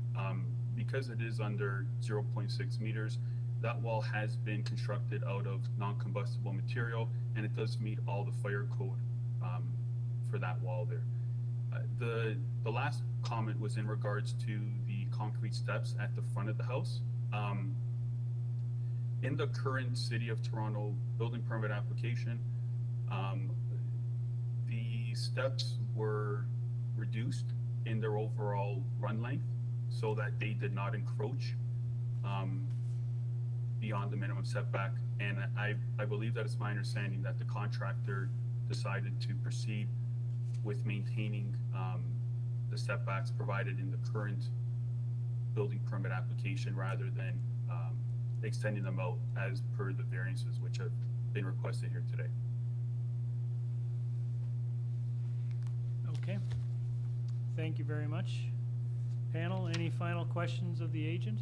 [SPEAKER 7] because it is under 0.6 meters, that wall has been constructed out of non-combustible material, and it does meet all the fire code for that wall there. The last comment was in regards to the concrete steps at the front of the house. In the current City of Toronto building permit application, the steps were reduced in their overall run length so that they did not encroach beyond the minimum setback. And I believe that it's my understanding that the contractor decided to proceed with maintaining the setbacks provided in the current building permit application rather than extending them out as per the variances which have been requested here today.
[SPEAKER 1] Okay. Thank you very much. Panel, any final questions of the agent?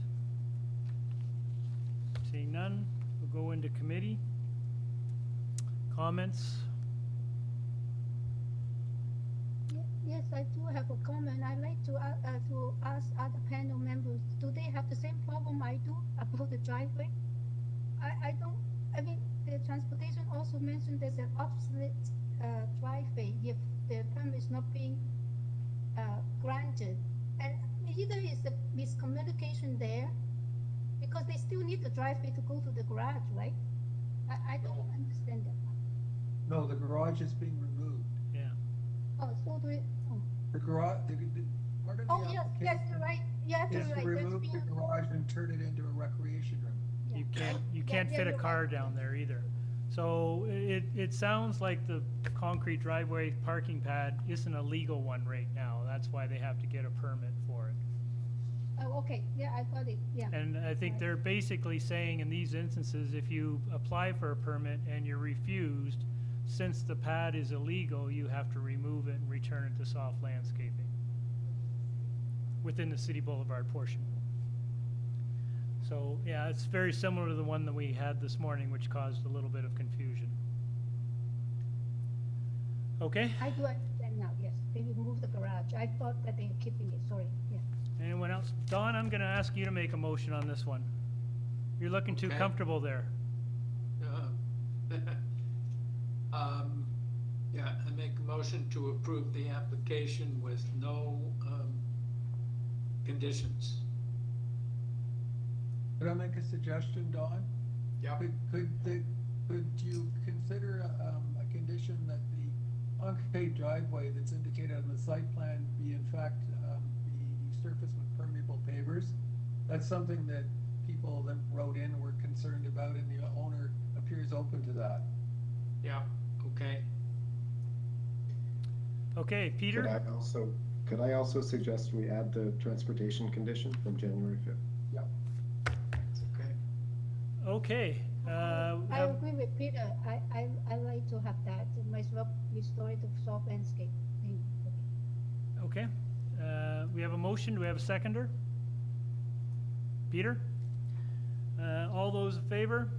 [SPEAKER 1] Seeing none, we'll go into committee. Comments?
[SPEAKER 10] Yes, I do have a comment. I'd like to ask other panel members, do they have the same problem I do about the driveway? I mean, the transportation also mentioned there's an obsolete driveway if the permit is not being granted. And either is the miscommunication there, because they still need the driveway to go to the garage, right? I don't understand that.
[SPEAKER 5] No, the garage is being removed.
[SPEAKER 1] Yeah.
[SPEAKER 10] Oh, so do it. Oh.
[SPEAKER 5] The garage, part of the
[SPEAKER 10] Oh, yes,
[SPEAKER 5] application
[SPEAKER 10] you're right. Yes, you're
[SPEAKER 5] is
[SPEAKER 10] right.
[SPEAKER 5] to
[SPEAKER 10] That's
[SPEAKER 5] remove the
[SPEAKER 10] being,
[SPEAKER 5] garage and turn it into a recreation room.
[SPEAKER 1] You can't fit a
[SPEAKER 10] you're
[SPEAKER 1] car
[SPEAKER 10] right.
[SPEAKER 1] down there either. So it sounds like the concrete driveway parking pad isn't a legal one right now. That's why they have to get a permit for it.
[SPEAKER 10] Oh, okay. Yeah, I got it. Yeah.
[SPEAKER 1] And I think they're basically saying in these instances, if you apply for a permit and you're refused, since the pad is illegal, you have to remove it and return it to soft landscaping within the City Boulevard portion. So, yeah, it's very similar to the one that we had this morning, which caused a little bit of confusion. Okay?
[SPEAKER 10] I do understand now, yes. They removed the garage. I thought that they were keeping it, sorry, yeah.
[SPEAKER 1] Anyone else? Don, I'm gonna ask you to make a motion on this one. You're looking too
[SPEAKER 9] Okay.
[SPEAKER 1] comfortable there.
[SPEAKER 9] Yeah, I make a motion to approve the application with no conditions.
[SPEAKER 5] Could I make a suggestion, Don?
[SPEAKER 9] Yeah.
[SPEAKER 5] Could you consider a condition that the concrete driveway that's indicated on the site plan be in fact be surfaced with permeable pavers? That's something that people that wrote in and were concerned about, and the owner appears open to that.
[SPEAKER 9] Yeah, okay.
[SPEAKER 1] Okay, Peter?
[SPEAKER 4] Could I also suggest we add the transportation condition from January 5th?
[SPEAKER 5] Yep.
[SPEAKER 9] Okay.
[SPEAKER 1] Okay.
[SPEAKER 10] I agree with Peter. I like to have that. It might as well restore it to soft landscape.
[SPEAKER 1] Okay. We have a motion. Do we have a seconder? Peter? All those in favor?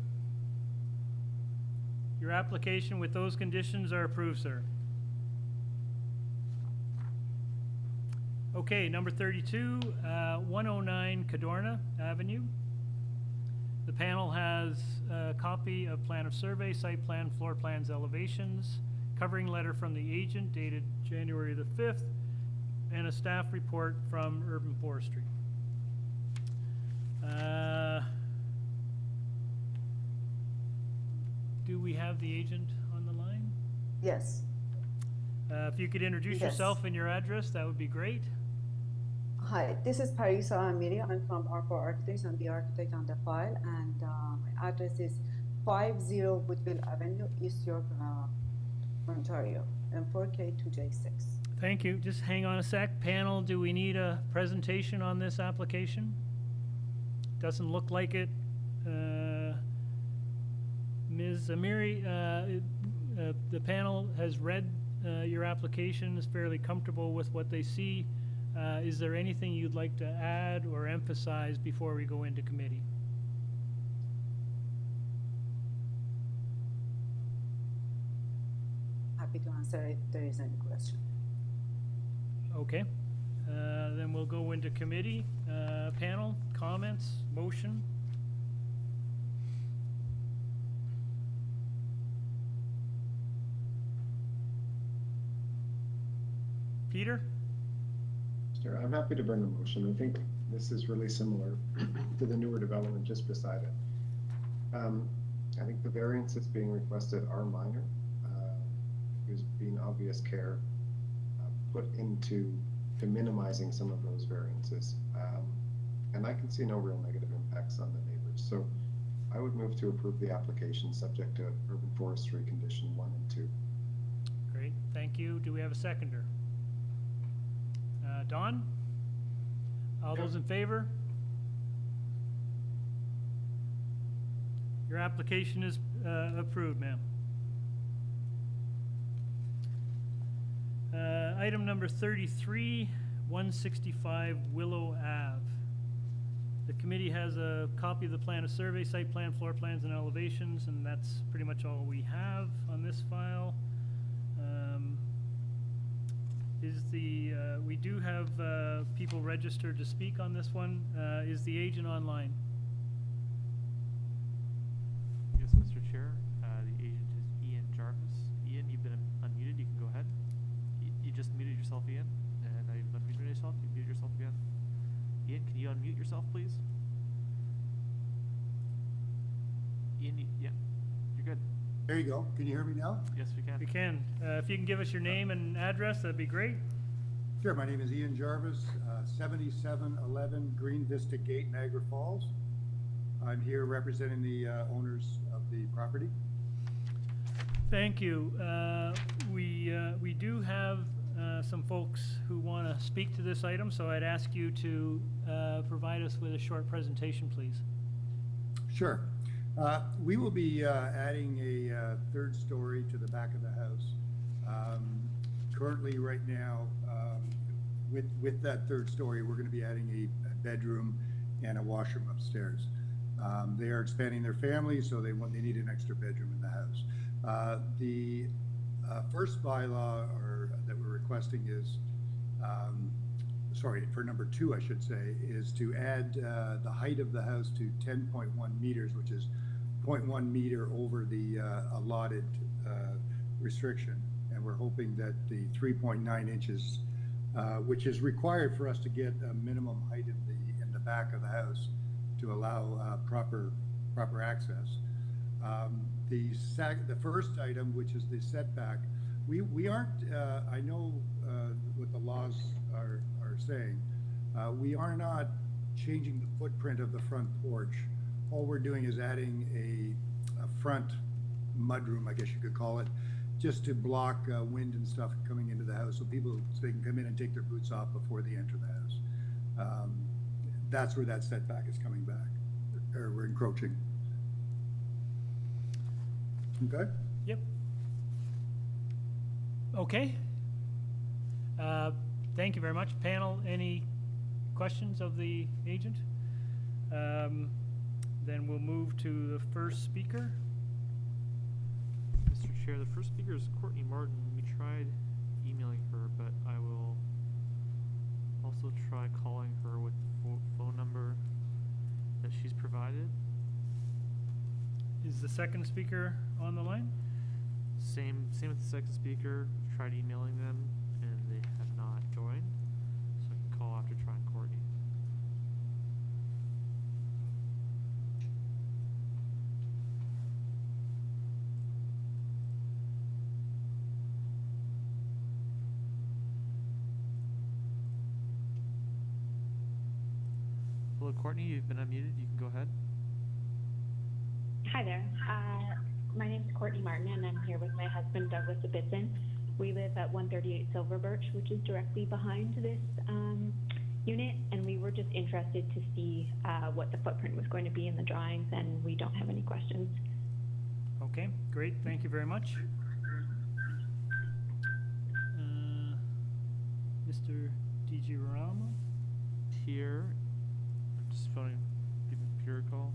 [SPEAKER 1] Your application with those conditions are approved, sir. Okay, number 32, 109 Cadorna Avenue. The panel has a copy of plan of survey, site plan, floor plans, elevations, covering letter from the agent dated January the 5th, and a staff report from Urban Forestry. Do we have the agent on the line?
[SPEAKER 11] Yes.
[SPEAKER 1] If you could introduce
[SPEAKER 11] Yes.
[SPEAKER 1] yourself and your address, that would be great.
[SPEAKER 11] Hi, this is Parisa Amiri. I'm from Arco Architects. I'm the architect on the file, and my address is 50 Woodville Avenue, East York, Ontario, M4K2J6.
[SPEAKER 1] Thank you. Just hang on a sec. Panel, do we need a presentation on this application? Doesn't look like it. Ms. Amiri, the panel has read your application, is fairly comfortable with what they see. Is there anything you'd like to add or emphasize before we go into committee?
[SPEAKER 11] Happy to answer if there is any question.
[SPEAKER 1] Okay. Then we'll go into committee. Panel, comments, motion? Peter?
[SPEAKER 4] Sure, I'm happy to bring a motion. I think this is really similar to the newer development just beside it. I think the variances being requested are minor. There's been obvious care put into minimizing some of those variances. And I can see no real negative impacts on the neighbors. So I would move to approve the application subject to urban forestry condition 1 and 2.
[SPEAKER 1] Great, thank you. Do we have a seconder? Don? All those in favor? Your application is approved, ma'am. Item number 33, 165 Willow Ave. The committee has a copy of the plan of survey, site plan, floor plans, and elevations, and that's pretty much all we have on this file. We do have people registered to speak on this one. Is the agent online?
[SPEAKER 6] Yes, Mr. Chair. The agent is Ian Jarvis. Ian, you've been unmuted. You can go ahead. You just muted yourself, Ian. And now you've unmuted yourself. You muted yourself again. Ian, can you unmute yourself, please? Ian, yeah, you're good.
[SPEAKER 12] There you go. Can you hear me now?
[SPEAKER 6] Yes, we can.
[SPEAKER 1] We can. If you can give us your name and address, that'd be great.
[SPEAKER 12] Sure. My name is Ian Jarvis, 7711 Green Vista Gate, Niagara Falls. I'm here representing the owners of the property.
[SPEAKER 1] Thank you. We do have some folks who want to speak to this item, so I'd ask you to provide us with a short presentation, please.
[SPEAKER 12] Sure. We will be adding a third story to the back of the house. Currently, right now, with that third story, we're going to be adding a bedroom and a washroom upstairs. They are expanding their family, so they need an extra bedroom in the house. The first bylaw that we're requesting is, for number 2, I should say, is to add the height of the house to 10.1 meters, which is 0.1 meter over the allotted restriction. And we're hoping that the 3.9 inches, which is required for us to get a minimum height in the back of the house to allow proper access. The first item, which is the setback, we aren't, I know what the laws are saying, we are not changing the footprint of the front porch. All we're doing is adding a front mudroom, I guess you could call it, just to block wind and stuff coming into the house, so they can come in and take their boots off before they enter the house. That's where that setback is coming back, or we're encroaching. Okay?
[SPEAKER 1] Yep. Okay. Thank you very much. Panel, any questions of the agent? Then we'll move to the first speaker.
[SPEAKER 6] Mr. Chair, the first speaker is Courtney Martin. We tried emailing her, but I will also try calling her with the phone number that she's provided.
[SPEAKER 1] Is the second speaker on the line?
[SPEAKER 6] Same with the second speaker. We've tried emailing them, and they have not joined. So I can call after trying Courtney. Hello, Courtney. You've been unmuted. You can go ahead.
[SPEAKER 13] Hi there. My name is Courtney Martin, and I'm here with my husband, Douglas Abitson. We live at 138 Silver Birch, which is directly behind this unit, and we were just interested to see what the footprint was going to be in the drawings, and we don't have any questions.
[SPEAKER 1] Okay, great. Thank you very much. Mr. DiGirolamo?
[SPEAKER 6] Here. I'm just phoning, giving Peter a call.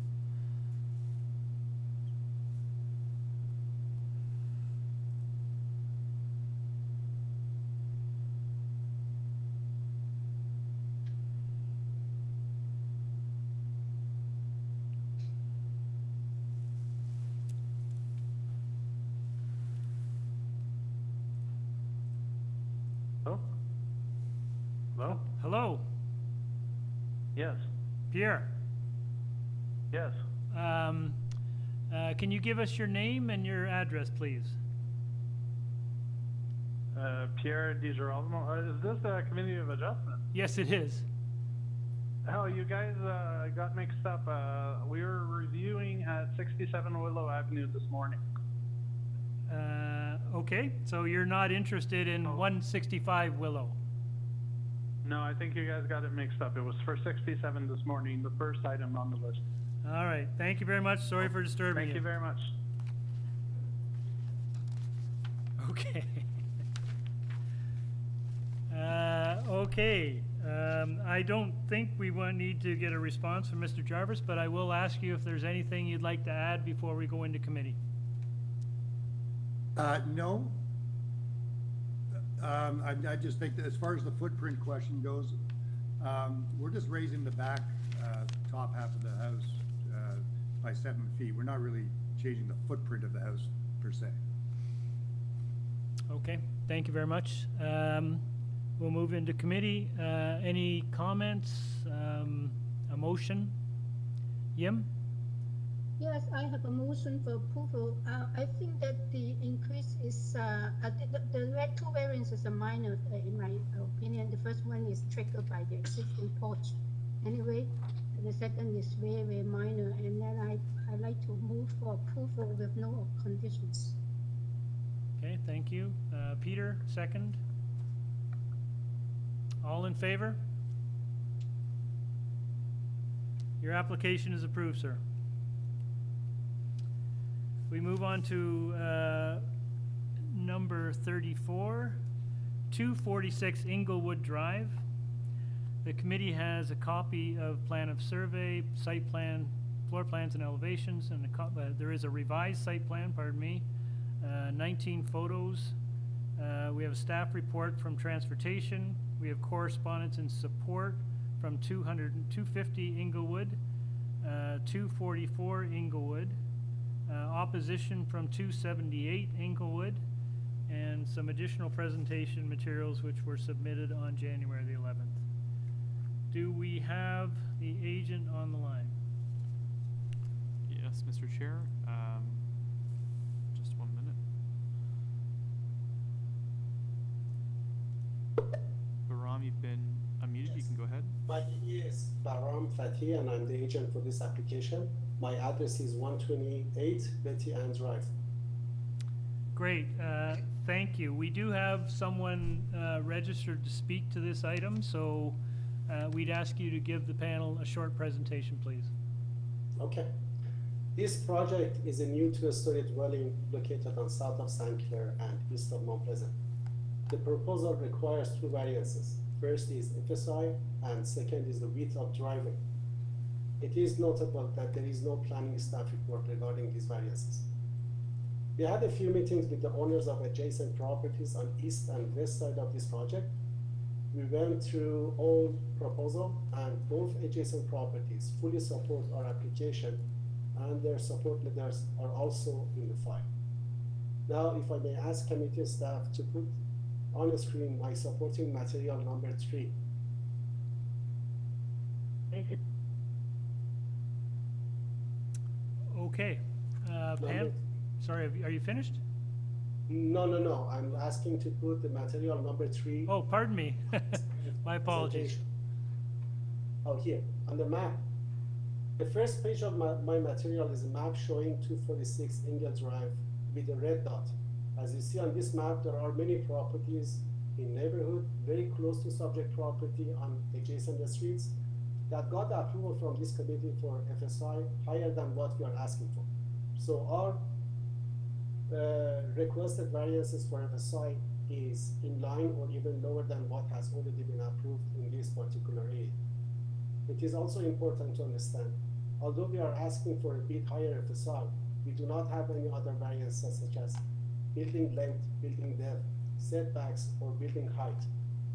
[SPEAKER 23] Hello?
[SPEAKER 1] Hello.
[SPEAKER 23] Yes.
[SPEAKER 1] Pierre.
[SPEAKER 23] Yes.
[SPEAKER 1] Can you give us your name and your address, please?
[SPEAKER 23] Pierre DiGirolamo. Is this a committee of adjustment?
[SPEAKER 1] Yes, it is.
[SPEAKER 23] Oh, you guys got mixed up. We were reviewing at 67 Willow Avenue this morning.
[SPEAKER 1] Okay, so you're not interested in 165 Willow?
[SPEAKER 23] No, I think you guys got it mixed up. It was for 67 this morning, the first item on the list.
[SPEAKER 1] All right, thank you very much. Sorry for disturbing you.
[SPEAKER 23] Thank you very much.
[SPEAKER 1] Okay. Okay, I don't think we need to get a response from Mr. Jarvis, but I will ask you if there's anything you'd like to add before we go into committee.
[SPEAKER 12] No. I just think that as far as the footprint question goes, we're just raising the back top half of the house by 7 feet. We're not really changing the footprint of the house per se.
[SPEAKER 1] Okay, thank you very much. We'll move into committee. Any comments? A motion? Yim?
[SPEAKER 10] Yes, I have a motion for approval. I think that the increase is, the two variances are minor, in my opinion. The first one is triggered by the existing porch. Anyway, the second is very, very minor, and then I like to move for approval with no conditions.
[SPEAKER 1] Okay, thank you. Peter, second. All in favor? Your application is approved, sir. We move on to number 34, 246 Inglewood Drive. The committee has a copy of plan of survey, site plan, floor plans and elevations, and there is a revised site plan, 19 photos. We have a staff report from transportation. We have correspondence and support from 250 Inglewood, 244 Inglewood, opposition from 278 Inglewood, and some additional presentation materials which were submitted on January the 11th. Do we have the agent on the line?
[SPEAKER 6] Yes, Mr. Chair. Just 1 minute. Baram, you've been unmuted. Yes. You can go ahead.
[SPEAKER 14] My name is Baram Fatih, and I'm the agent for this application. My address is 128 Betty Ann Drive.
[SPEAKER 1] Great. Thank you. We do have someone registered to speak to this item, so we'd ask you to give the panel a short presentation, please.
[SPEAKER 14] Okay. This project is a new two-story dwelling located on south of St. Clair and east of Mount Pleasant. The proposal requires two variances. First is FSI, and second is the width of driveway. It is notable that there is no planning staff report regarding these variances. We had a few meetings with the owners of adjacent properties on east and west side of this project. We went through all proposal, and both adjacent properties fully support our application, and their support letters are also in the file. Now, if I may ask committee staff to put on the screen my supporting material number 3.
[SPEAKER 1] Okay. Pam, sorry, are you finished?
[SPEAKER 14] No. I'm asking to put the material number 3.
[SPEAKER 1] Oh, pardon me. My apologies.
[SPEAKER 14] Oh, here, on the map. The first page of my material is a map showing 246 Ingle Drive with a red dot. As you see on this map, there are many properties in neighborhood very close to subject property on adjacent streets that got approval from this committee for FSI higher than what we are asking for. So our requested variances for FSI is in line or even lower than what has already been approved in this particular area. It is also important to understand, although we are asking for a bit higher FSI, we do not have any other variances such as building length, building depth, setbacks, or building height.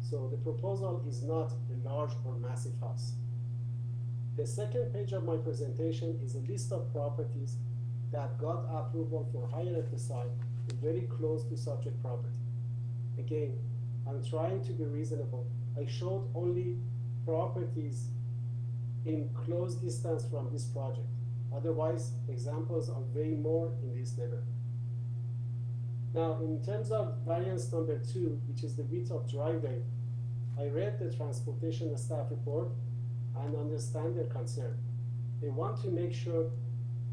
[SPEAKER 14] So the proposal is not a large or massive house. The second page of my presentation is a list of properties that got approval for higher FSI very close to subject property. Again, I'm trying to be reasonable. I showed only properties in close distance from this project. Otherwise, examples are way more in this neighborhood. Now, in terms of variance number 2, which is the width of driveway, I read the transportation staff report and understand their concern. They want to make sure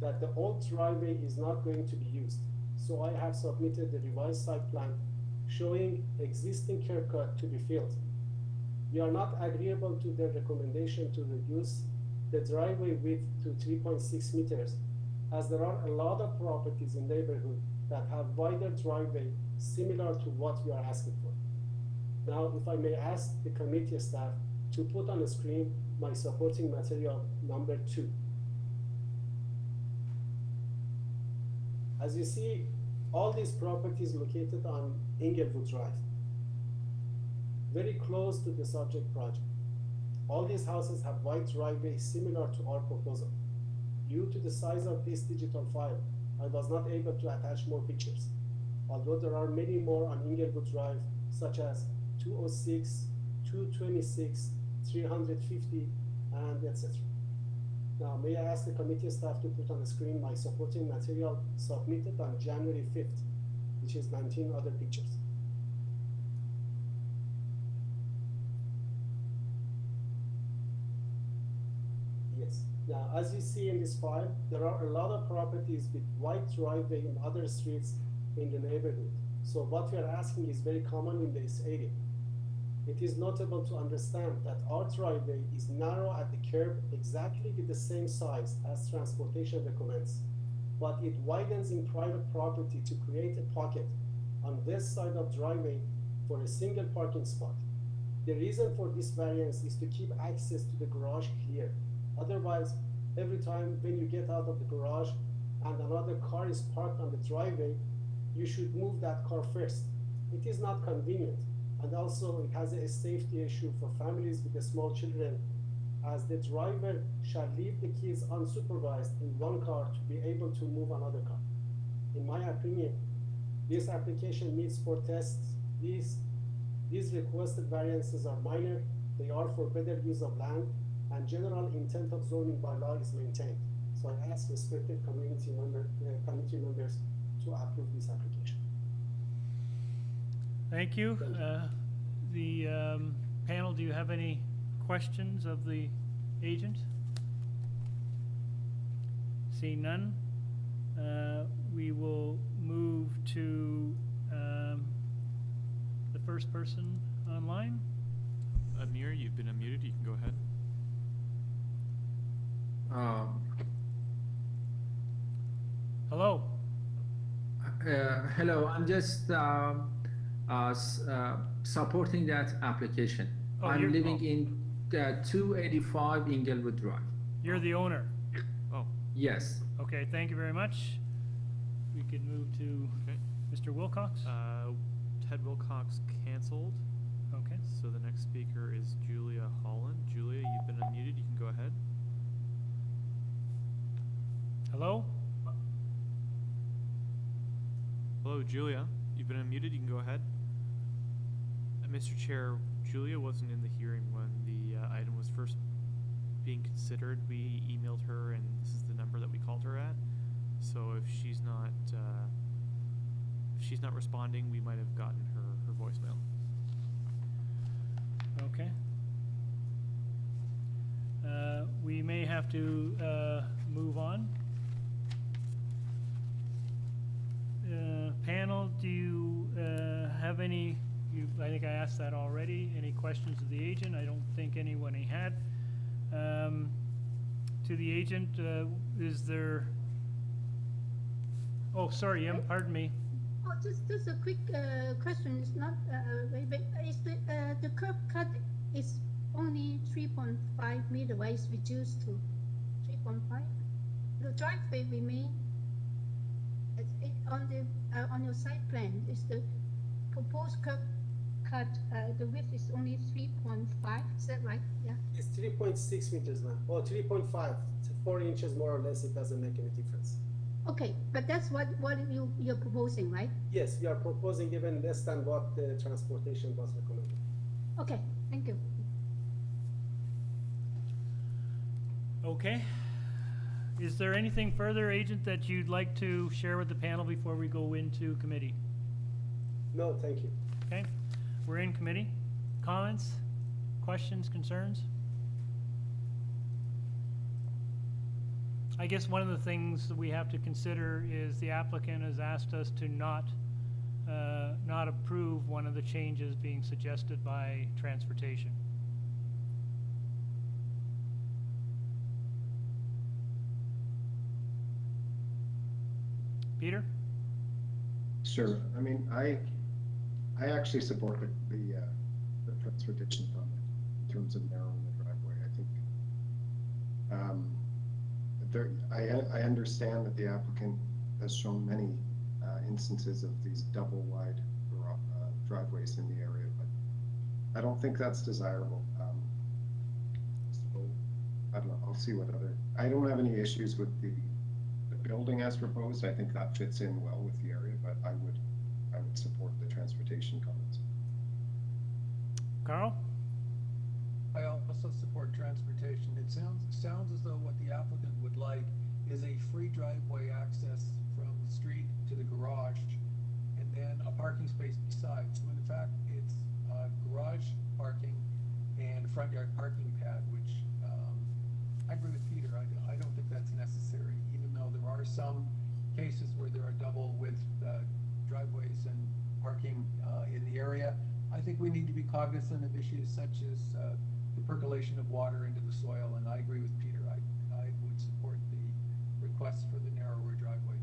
[SPEAKER 14] that the old driveway is not going to be used. So I have submitted the revised site plan showing existing curb cut to be filled. We are not agreeable to their recommendation to reduce the driveway width to 3.6 meters, as there are a lot of properties in neighborhood that have wider driveway similar to what we are asking for. Now, if I may ask the committee staff to put on the screen my supporting material number 2. As you see, all these properties located on Inglewood Drive, very close to the subject project. All these houses have wide driveways similar to our proposal. Due to the size of this digital file, I was not able to attach more pictures, although there are many more on Inglewood Drive, such as 206, 226, 350, and etc. Now, may I ask the committee staff to put on the screen my supporting material submitted on January 5th, which is 19 other pictures. Yes. Now, as you see in this file, there are a lot of properties with wide driveway in other streets in the neighborhood. So what we are asking is very common in this area. It is notable to understand that our driveway is narrow at the curb, exactly with the same size as transportation recommends, but it widens in private property to create a pocket on this side of driveway for a single parking spot. The reason for this variance is to keep access to the garage clear. Otherwise, every time when you get out of the garage and another car is parked on the driveway, you should move that car first. It is not convenient. And also it has a safety issue for families with the small children, as the driver shall leave the kids unsupervised in one car to be able to move another car. In my opinion, this application meets for tests. These requested variances are minor. They are for better use of land, and general intent of zoning by law is maintained. So I ask respected committee members to approve this application.
[SPEAKER 1] Thank you. The panel, do you have any questions of the agent? Seeing none, we will move to the first person online.
[SPEAKER 6] Amir, you've been unmuted. You can go ahead.
[SPEAKER 1] Hello.
[SPEAKER 16] Hello, I'm just supporting that application.
[SPEAKER 1] Oh,
[SPEAKER 16] I'm living in 285 Inglewood Drive.
[SPEAKER 1] You're the owner?
[SPEAKER 6] Oh.
[SPEAKER 16] Yes.
[SPEAKER 1] Okay, thank you very much. We could move to Mr. Wilcox.
[SPEAKER 6] Ted Wilcox canceled.
[SPEAKER 1] Okay.
[SPEAKER 6] So the next speaker is Julia Holland. Julia, you've been unmuted. You can go ahead.
[SPEAKER 1] Hello?
[SPEAKER 6] Hello, Julia. You've been unmuted. You can go ahead. Mr. Chair, Julia wasn't in the hearing when the item was first being considered. We emailed her, and this is the number that we called her at. So if she's not responding, we might have gotten her voicemail.
[SPEAKER 1] Okay. We may have to move on. Panel, do you have any, I think I asked that already, any questions of the agent? I don't think anyone had. To the agent, is there, oh, sorry, pardon me.
[SPEAKER 10] Oh, just a quick question. It's not very big. Is the curb cut is only 3.5 meter, right? It's reduced to 3.5. The driveway remain on your site plan. Is the proposed curb cut the width is only 3.5? Is that right? Yeah.
[SPEAKER 14] It's 3.6 meters now. Oh, 3.5. 4 inches more or less. It doesn't make any difference.
[SPEAKER 10] Okay, but that's what you're proposing, right?
[SPEAKER 14] Yes, we are proposing even less than what the transportation was recommended.
[SPEAKER 10] Okay, thank you.
[SPEAKER 1] Okay. Is there anything further, agent, that you'd like to share with the panel before we go into committee?
[SPEAKER 14] No, thank you.
[SPEAKER 1] Okay, we're in committee. Comments, questions, concerns? I guess one of the things that we have to consider is the applicant has asked us to not approve one of the changes being suggested by transportation. Peter?
[SPEAKER 4] Sure. I mean, I actually support the transportation comment in terms of narrowing the driveway. I think I understand that the applicant has shown many instances of these double wide driveways in the area, but I don't think that's desirable. So I don't know. I'll see what other. I don't have any issues with the building as proposed. I think that fits in well with the area, but I would support the transportation comments.
[SPEAKER 1] Carl?
[SPEAKER 5] I also support transportation. It sounds as though what the applicant would like is a free driveway access from the street to the garage, and then a parking space beside. So in fact, it's garage parking and front yard parking pad, which I agree with Peter. I don't think that's necessary, even though there are some cases where there are double width driveways and parking in the area. I think we need to be cognizant of issues such as the percolation of water into the soil, and I agree with Peter. I would support the request for the narrower driveway.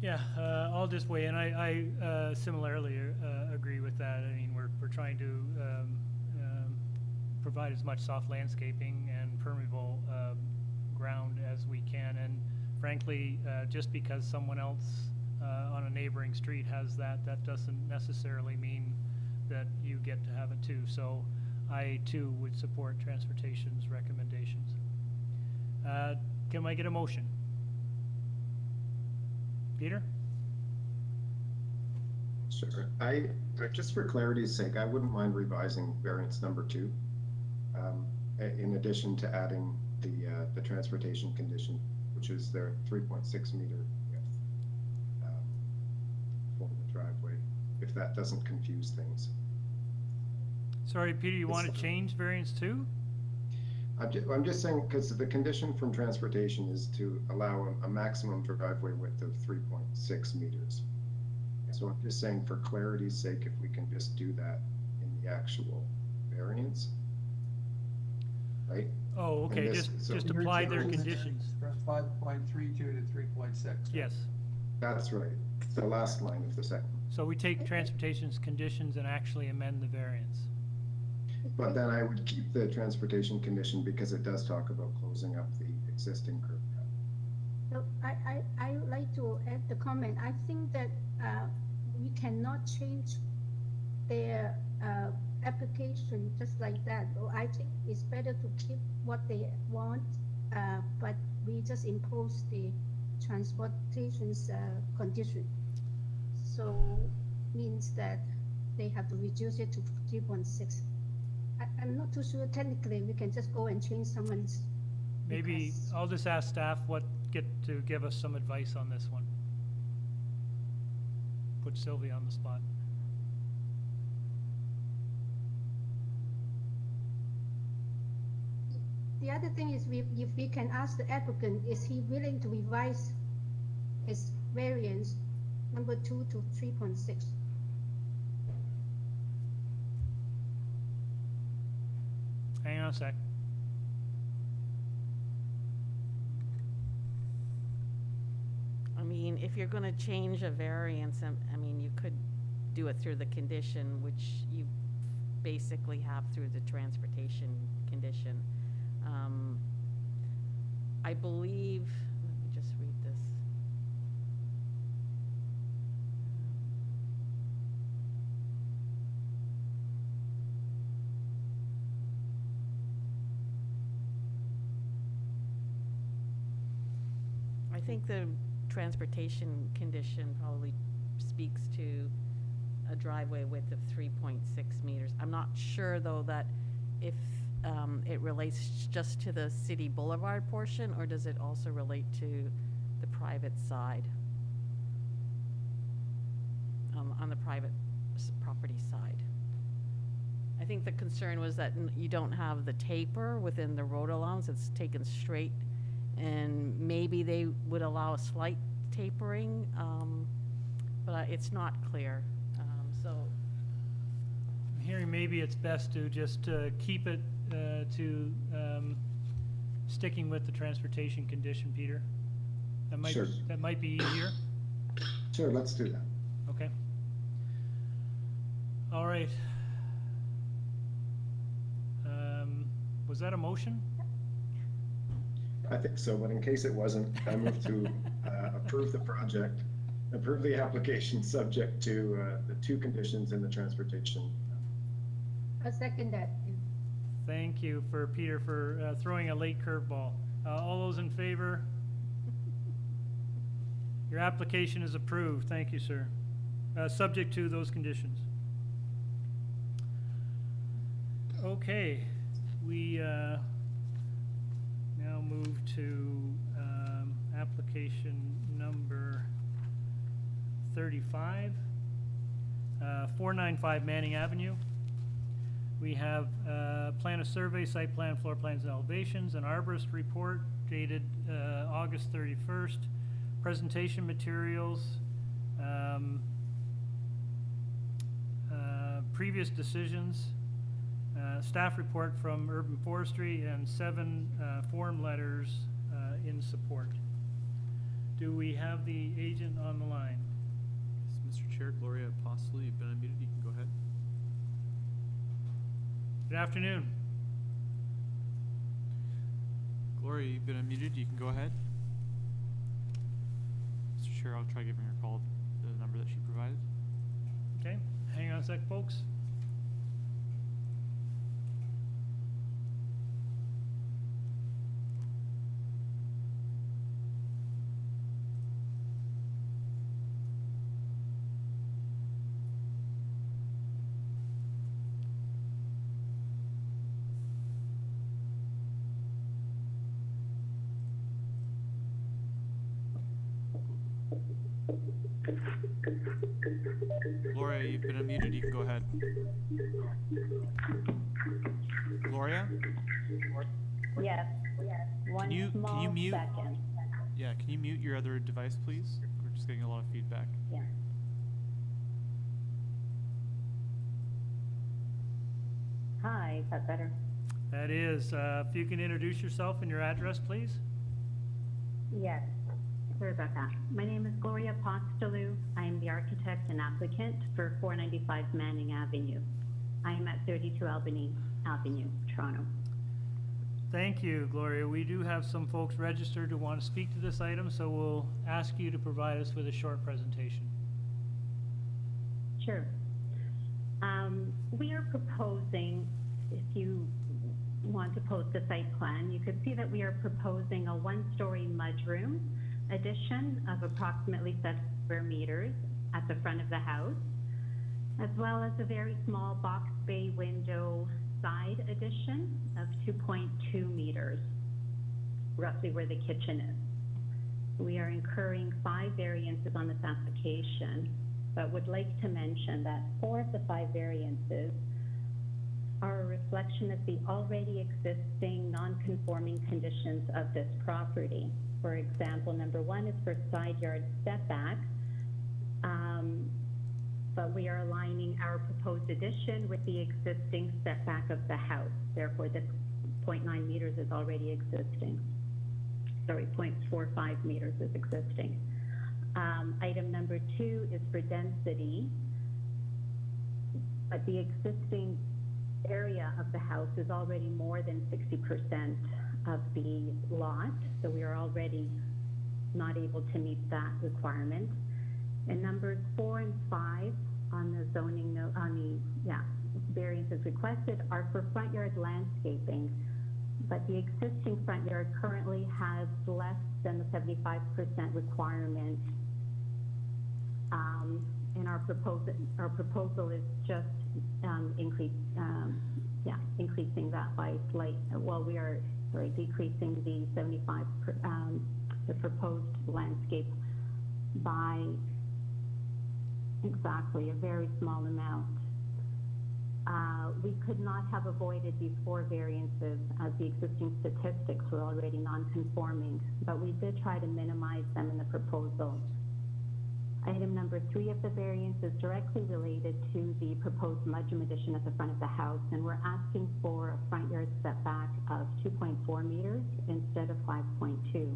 [SPEAKER 1] Yeah, I'll just weigh in. I similarly agree with that. I mean, we're trying to provide as much soft landscaping and permeable ground as we can, and frankly, just because someone else on a neighboring street has that doesn't necessarily mean that you get to have it too. So I too would support transportation's recommendations. Can I get a motion? Peter?
[SPEAKER 4] Sure. Just for clarity's sake, I wouldn't mind revising variance number 2, in addition to adding the transportation condition, which is their 3.6 meter width for the driveway, if that doesn't confuse things.
[SPEAKER 1] Sorry, Peter, you want to change variance 2?
[SPEAKER 4] I'm just saying, because the condition from transportation is to allow a maximum driveway width of 3.6 meters. So I'm just saying, for clarity's sake, if we can just do that in the actual variance, right?
[SPEAKER 1] Oh, okay, just apply their conditions.
[SPEAKER 5] From 5.32 to 3.6.
[SPEAKER 1] Yes.
[SPEAKER 4] That's right. It's the last line of the second.
[SPEAKER 1] So we take transportation's conditions and actually amend the variance.
[SPEAKER 4] But then I would keep the transportation condition because it does talk about closing up the existing curb cut.
[SPEAKER 10] So I would like to add the comment. I think that we cannot change their application just like that. I think it's better to keep what they want, but we just impose the transportation's condition. So means that they have to reduce it to 3.6. I'm not too sure. Technically, we can just go and change someone's.
[SPEAKER 1] Maybe I'll just ask staff to give us some advice on this one. Put Sylvia on the spot.
[SPEAKER 10] The other thing is, if we can ask the applicant, is he willing to revise his variance number 2 to 3.6?
[SPEAKER 1] Hang on a sec.
[SPEAKER 15] I mean, if you're going to change a variance, I mean, you could do it through the condition, which you basically have through the transportation condition. I believe, let me just read this. I think the transportation condition probably speaks to a driveway width of 3.6 meters. I'm not sure, though, that if it relates just to the city boulevard portion, or does it also relate to the private side, on the private property side. I think the concern was that you don't have the taper within the road allowance. It's taken straight, and maybe they would allow a slight tapering, but it's not clear. So
[SPEAKER 1] I'm hearing maybe it's best to just keep it to sticking with the transportation condition, Peter.
[SPEAKER 4] Sure.
[SPEAKER 1] That might be easier.
[SPEAKER 4] Sure, let's do that.
[SPEAKER 1] Okay. All right. Was that a motion?
[SPEAKER 4] I think so, but in case it wasn't, I move to approve the project, approve the application subject to the two conditions in the transportation.
[SPEAKER 10] I'll second that.
[SPEAKER 1] Thank you for Peter for throwing a late curveball. All those in favor? Your application is approved. Thank you, sir. Subject to those conditions. Okay, we now move to application number 35, 495 Manning Avenue. We have plan of survey, site plan, floor plans and elevations, an arborist report dated August 31st, presentation materials, previous decisions, staff report from Urban Forestry, and 7 form letters in support. Do we have the agent on the line?
[SPEAKER 6] Yes, Mr. Chair, Gloria Apostol, you've been unmuted. You can go ahead.
[SPEAKER 1] Good afternoon.
[SPEAKER 6] Gloria, you've been unmuted. You can go ahead. Mr. Chair, I'll try giving her a call the number that she provided.
[SPEAKER 1] Okay, hang on a sec, folks.
[SPEAKER 6] Gloria, you've been unmuted. You can go ahead. Gloria?
[SPEAKER 17] Yes. One small
[SPEAKER 6] can you mute?
[SPEAKER 17] second.
[SPEAKER 6] Yeah, can you mute your other device, please? We're just getting a lot of feedback.
[SPEAKER 17] Yeah. Hi, is that better?
[SPEAKER 1] That is, if you can introduce yourself and your address, please.
[SPEAKER 17] Yes. Sorry about that. My name is Gloria Apostolou. I am the architect and applicant for 495 Manning Avenue. I am at 32 Albany Avenue, Toronto.
[SPEAKER 1] Thank you, Gloria. We do have some folks registered who want to speak to this item, so we'll ask you to provide us with a short presentation.
[SPEAKER 17] Sure. We are proposing, if you want to post a site plan, you could see that we are proposing a one-story mudroom addition of approximately 7 square meters at the front of the house, as well as a very small box bay window side addition of 2.2 meters, roughly where the kitchen is. We are incurring 5 variances on this application, but would like to mention that 4 of the 5 variances are a reflection of the already existing non-conforming conditions of this property. For example, number 1 is for side yard setback, but we are aligning our proposed addition with the existing setback of the house. Therefore, this 0.9 meters is already existing. Sorry, 0.45 meters is existing. Item number 2 is for density, but the existing area of the house is already more than 60% of the lot, so we are already not able to meet that requirement. And numbers 4 and 5 on the zoning note, variances requested are for front yard landscaping, but the existing front yard currently has less than the 75% requirement. And our proposal is just increasing that by we are decreasing the 75 the proposed landscape by exactly a very small amount. We could not have avoided these 4 variances as the existing statistics were already non-conforming, but we did try to minimize them in the proposal. Item number 3 of the variance is directly related to the proposed mudroom addition at the front of the house, and we're asking for a front yard setback of 2.4 meters instead of 5.2.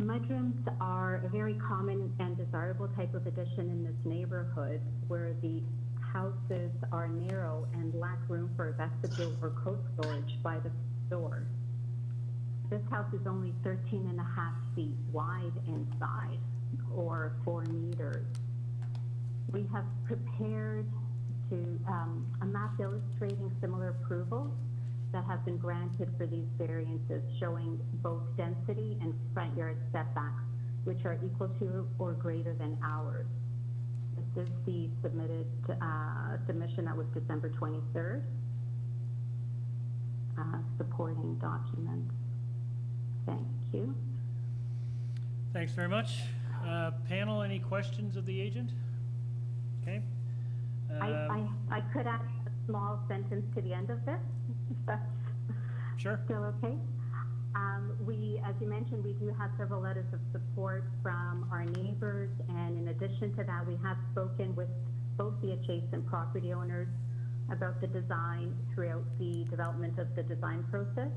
[SPEAKER 17] Mudrooms are a very common and desirable type of addition in this neighborhood, where the
[SPEAKER 13] houses are narrow and lack room for vestibule or coat storage by the door. This house is only 13.5 feet wide inside, or 4 meters. We have prepared a map illustrating similar approvals that have been granted for these variances, showing both density and front yard setbacks, which are equal to or greater than ours. This is the submission that was December 23rd, supporting documents. Thank you.
[SPEAKER 1] Thanks very much. Panel, any questions of the agent? Okay.
[SPEAKER 13] I could add a small sentence to the end of this, if that's
[SPEAKER 1] sure.
[SPEAKER 13] Still okay. As you mentioned, we do have several letters of support from our neighbors, and in addition to that, we have spoken with both the adjacent property owners about the design throughout the development of the design process.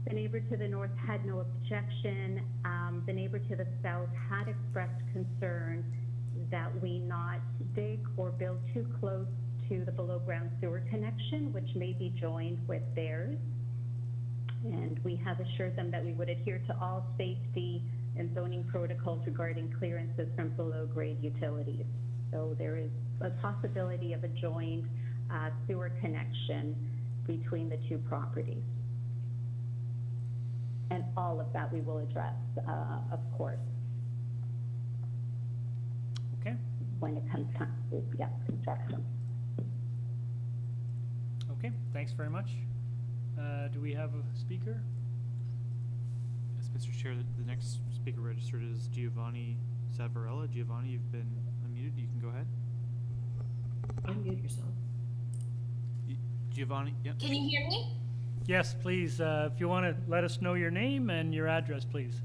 [SPEAKER 13] The neighbor to the north had no objection. The neighbor to the south had expressed concern that we not dig or build too close to the below ground sewer connection, which may be joined with theirs. And we have assured them that we would adhere to all safety and zoning protocols regarding clearances from below grade utilities. So there is a possibility of a joined sewer connection between the two properties. And all of that we will address, of course.
[SPEAKER 1] Okay.
[SPEAKER 13] When it comes time to, construction.
[SPEAKER 1] Okay, thanks very much. Do we have a speaker?
[SPEAKER 6] Yes, Mr. Chair, the next speaker registered is Giovanni Zavarella. Giovanni, you've been unmuted. You can go ahead.
[SPEAKER 18] Unmute yourself.
[SPEAKER 6] Giovanni, yep.
[SPEAKER 18] Can you hear me?
[SPEAKER 1] Yes, please. If you want to let us know your name and your address, please.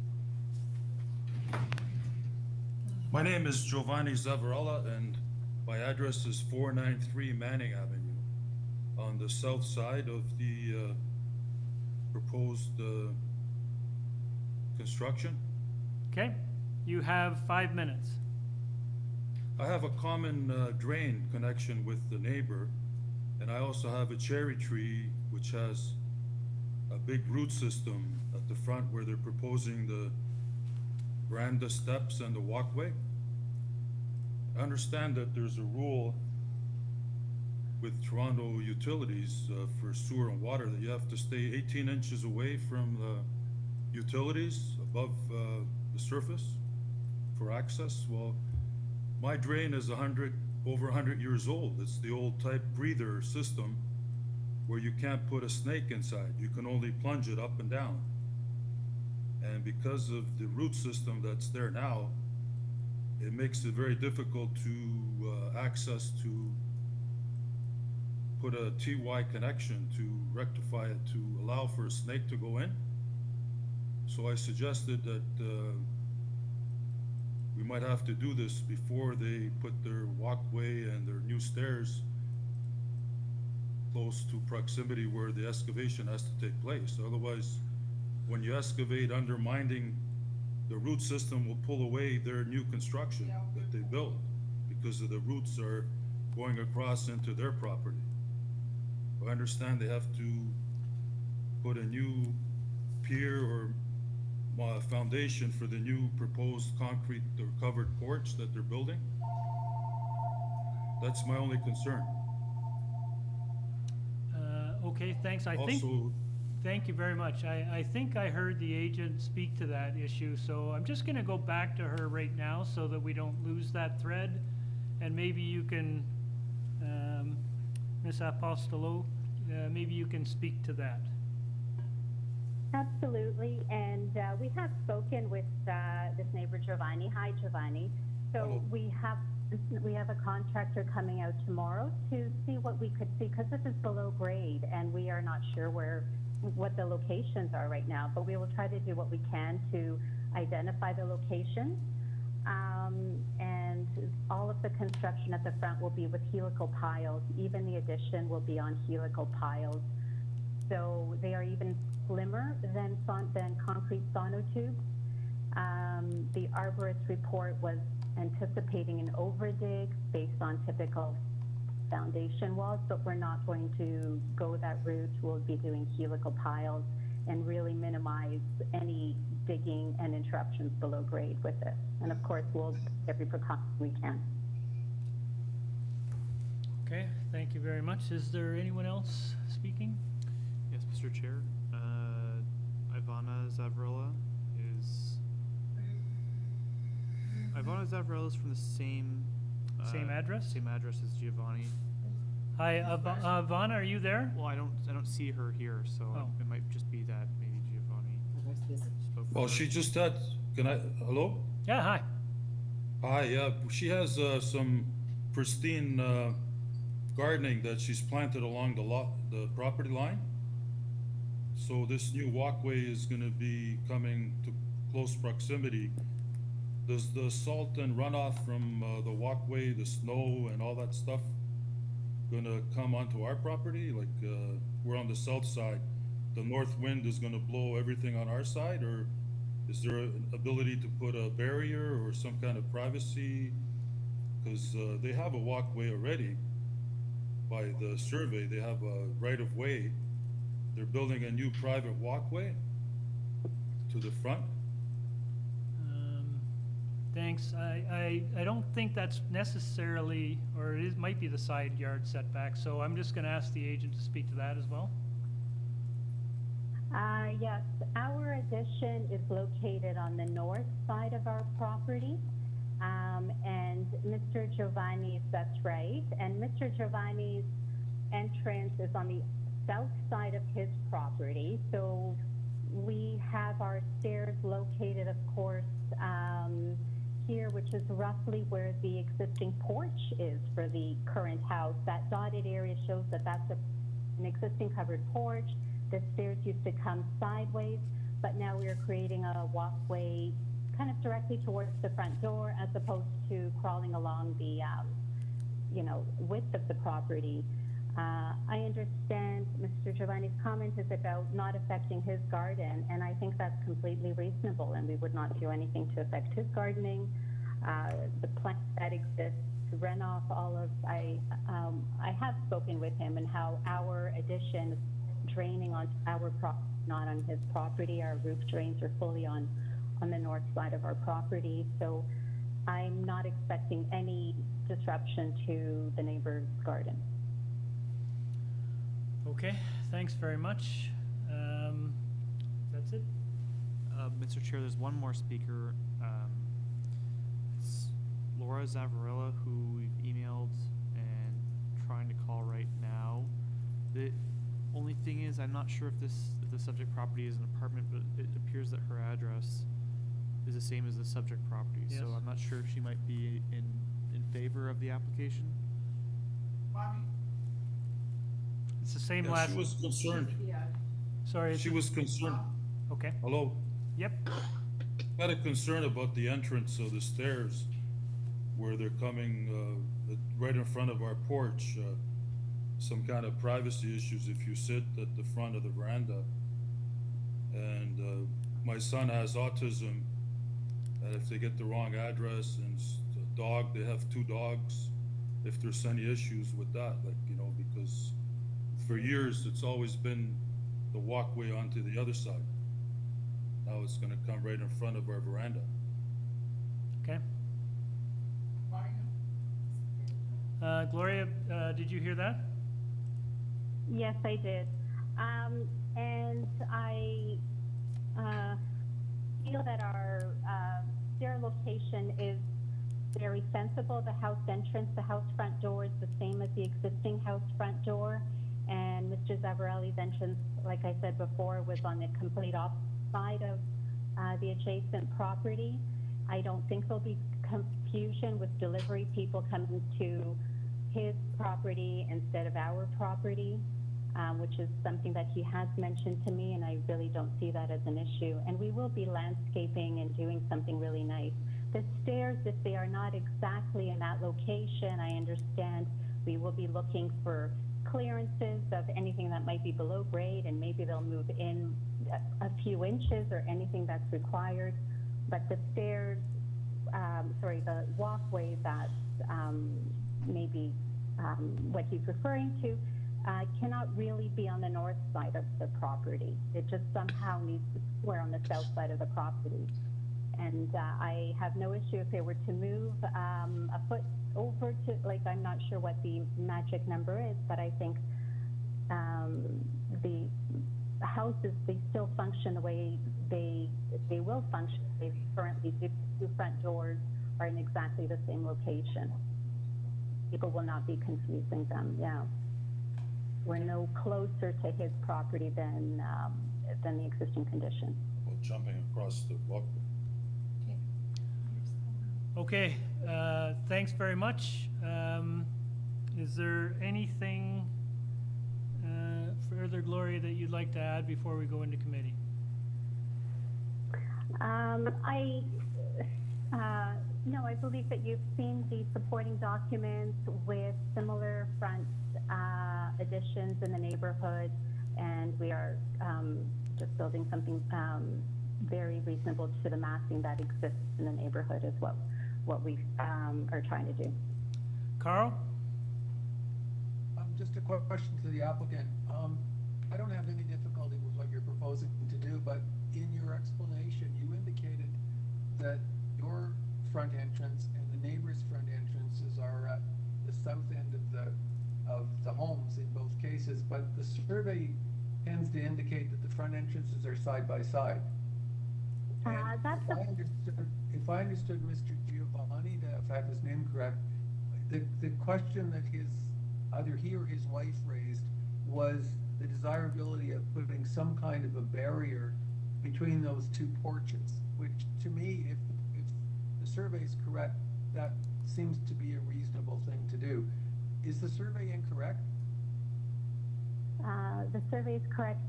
[SPEAKER 19] My name is Giovanni Zavarella, and my address is 493 Manning Avenue on the south side of the proposed construction.
[SPEAKER 1] Okay, you have 5 minutes.
[SPEAKER 19] I have a common drain connection with the neighbor, and I also have a cherry tree which has a big root system at the front where they're proposing the veranda steps and the walkway. I understand that there's a rule with Toronto Utilities for sewer and water that you have to stay 18 inches away from the utilities above the surface for access. Well, my drain is over 100 years old. It's the old type breather system where you can't put a snake inside. You can only plunge it up and down. And because of the root system that's there now, it makes it very difficult to access to put a TY connection to rectify it, to allow for a snake to go in. So I suggested that we might have to do this before they put their walkway and their new stairs close to proximity where the excavation has to take place. Otherwise, when you excavate undermining, the root system will pull away their new construction that they built because of the roots are going across into their property. I understand they have to put a new pier or foundation for the new proposed concrete or covered porch that they're building. That's my only concern.
[SPEAKER 1] Okay, thanks. Thank you very much. I think I heard the agent speak to that issue, so I'm just going to go back to her right now so that we don't lose that thread, and maybe you can, Ms. Apostolo, maybe you can speak to that.
[SPEAKER 13] Absolutely, and we have spoken with this neighbor Giovanni. Hi, Giovanni. So
[SPEAKER 19] hello.
[SPEAKER 13] We have a contractor coming out tomorrow to see what we could see, because this is below grade and we are not sure what the locations are right now, but we will try to do what we can to identify the location. And all of the construction at the front will be with helical piles. Even the addition will be on helical piles. So they are even slimmer than concrete sonotubes. The arborist report was anticipating an overdig based on typical
[SPEAKER 17] foundation walls, but we're not going to go that route. We'll be doing helical piles and really minimize any digging and interruptions below grade with this. And of course, we'll take every precaution we can.
[SPEAKER 1] Okay, thank you very much. Is there anyone else speaking?
[SPEAKER 6] Yes, Mr. Chair. Ivana Zavarella is from the same
[SPEAKER 1] Same address?
[SPEAKER 6] Same address as Giovanni.
[SPEAKER 1] Hi, Ivana, are you there?
[SPEAKER 6] Well, I don't see her here, so
[SPEAKER 1] Oh.
[SPEAKER 6] it might just be that maybe Giovanni spoke.
[SPEAKER 19] Well,
[SPEAKER 6] with her.
[SPEAKER 19] she just had, hello?
[SPEAKER 1] Yeah, hi.
[SPEAKER 19] Hi, yeah, she has some pristine gardening that she's planted along the property line. So this new walkway is gonna be coming to close proximity. Does the salt and runoff from the walkway, the snow and all that stuff gonna come onto our property? Like, we're on the south side. The north wind is gonna blow everything on our side, or is there an ability to put a barrier or some kind of privacy? Because they have a walkway already by the survey. They have a right of way. They're building a new private walkway to the front.
[SPEAKER 1] Thanks. I don't think that's necessarily, or it might be the side yard setback, so I'm just gonna ask the agent to speak to that as well.
[SPEAKER 17] Yes, our addition is located on the north side of our property. And Mr. Giovanni's, that's right. And Mr. Giovanni's entrance is on the south side of his property. So we have our stairs located, of course, here, which is roughly where the existing porch is for the current house. That dotted area shows that that's an existing covered porch. The stairs used to come sideways, but now we are creating a walkway kind of directly towards the front door, as opposed to crawling along the, width of the property. I understand Mr. Giovanni's comment is about not affecting his garden, and I think that's completely reasonable, and we would not do anything to affect his gardening. The plants that exist to run off all of, I have spoken with him and how our addition is draining onto our property, not on his property. Our roof drains are fully on the north side of our property, so I'm not expecting any disruption to the neighbor's garden.
[SPEAKER 1] Okay, thanks very much. That's it.
[SPEAKER 6] Mr. Chair, there's one more speaker. It's Laura Zavarella, who we've emailed and trying to call right now. The only thing is, I'm not sure if the subject property is an apartment, but it appears that her address is the same as the subject property.
[SPEAKER 1] Yes.
[SPEAKER 6] So I'm not sure if she might be in favor of the application.
[SPEAKER 1] It's the same
[SPEAKER 19] Yeah,
[SPEAKER 1] last.
[SPEAKER 19] she was concerned.
[SPEAKER 1] Sorry.
[SPEAKER 19] She was concerned.
[SPEAKER 1] Okay.
[SPEAKER 19] Hello?
[SPEAKER 1] Yep.
[SPEAKER 19] Had a concern about the entrance of the stairs where they're coming right in front of our porch. Some kind of privacy issues if you sit at the front of the veranda. And my son has autism, and if they get the wrong address and a dog, they have 2 dogs, if there's any issues with that, because for years it's always been the walkway onto the other side. Now it's gonna come right in front of our veranda.
[SPEAKER 1] Okay. Gloria, did you hear that?
[SPEAKER 17] Yes, I did. And I feel that our stair location is very sensible. The house entrance, the house front door is the same as the existing house front door. And Mr. Zavarelli's entrance, like I said before, was on the complete opposite side of the adjacent property. I don't think there'll be confusion with delivery people coming to his property instead of our property, which is something that he has mentioned to me, and I really don't see that as an issue. And we will be landscaping and doing something really nice. The stairs, if they are not exactly in that location, I understand we will be looking for clearances of anything that might be below grade, and maybe they'll move in a few inches or anything that's required. But the stairs, the walkway that's maybe what he's referring to, cannot really be on the north side of the property. It just somehow needs to square on the south side of the property. And I have no issue if they were to move a foot over to, like, I'm not sure what the magic number is, but I think the houses, they still function the way they will function. They currently do. Two front doors are in exactly the same location. People will not be confusing them, yeah. We're no closer to his property than the existing condition.
[SPEAKER 19] Well, jumping across the walkway.
[SPEAKER 1] Okay, thanks very much. Is there anything further, Gloria, that you'd like to add before we go into committee?
[SPEAKER 17] No, I believe that you've seen the supporting documents with similar front additions in the neighborhood, and we are just building something very reasonable to the massing that exists in the neighborhood is what we are trying to do.
[SPEAKER 1] Carl?
[SPEAKER 5] Just a quick question to the applicant. I don't have any difficulty with what you're proposing to do, but in your explanation, you indicated that your front entrance and the neighbor's front entrances are at the south end of the homes in both cases, but the survey tends to indicate that the front entrances are side by side. If I understood Mr. Giovanni, if I have his name correct, the question that either he or his wife raised was the desirability of putting some kind of a barrier between those two porches, which to me, if the survey is correct, that seems to be a reasonable thing to do. Is the survey incorrect?
[SPEAKER 17] The survey is correct,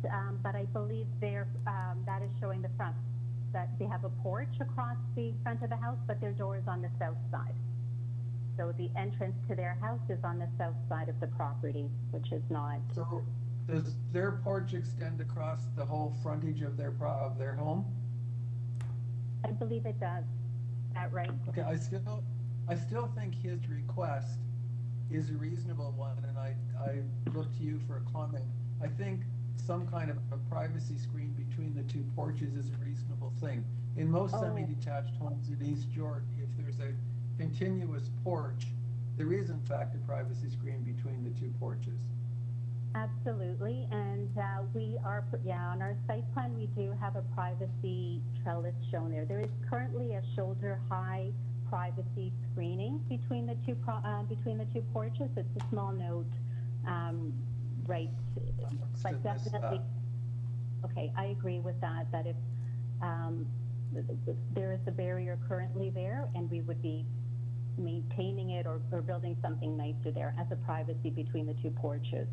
[SPEAKER 17] but I believe that is showing the front, that they have a porch across the front of the house, but their door is on the south side. So the entrance to their house is on the south side of the property, which is not.
[SPEAKER 5] So does their porch extend across the whole frontage of their home?
[SPEAKER 17] I believe it does. Is that right?
[SPEAKER 5] Okay, I still think his request is a reasonable one, and I look to you for a comment. I think some kind of a privacy screen between the two porches is a reasonable thing. In most semi-detached homes in East York, if there's a continuous porch, there is in fact a privacy screen between the two porches.
[SPEAKER 17] Absolutely, and we are, on our site plan, we do have a privacy trellis shown there. There is currently a shoulder-high privacy screening between the two porches. It's a small note, right? But definitely, okay, I agree with that. That if there is a barrier currently there, and we would be maintaining it or building something nicer there as a privacy between the two porches.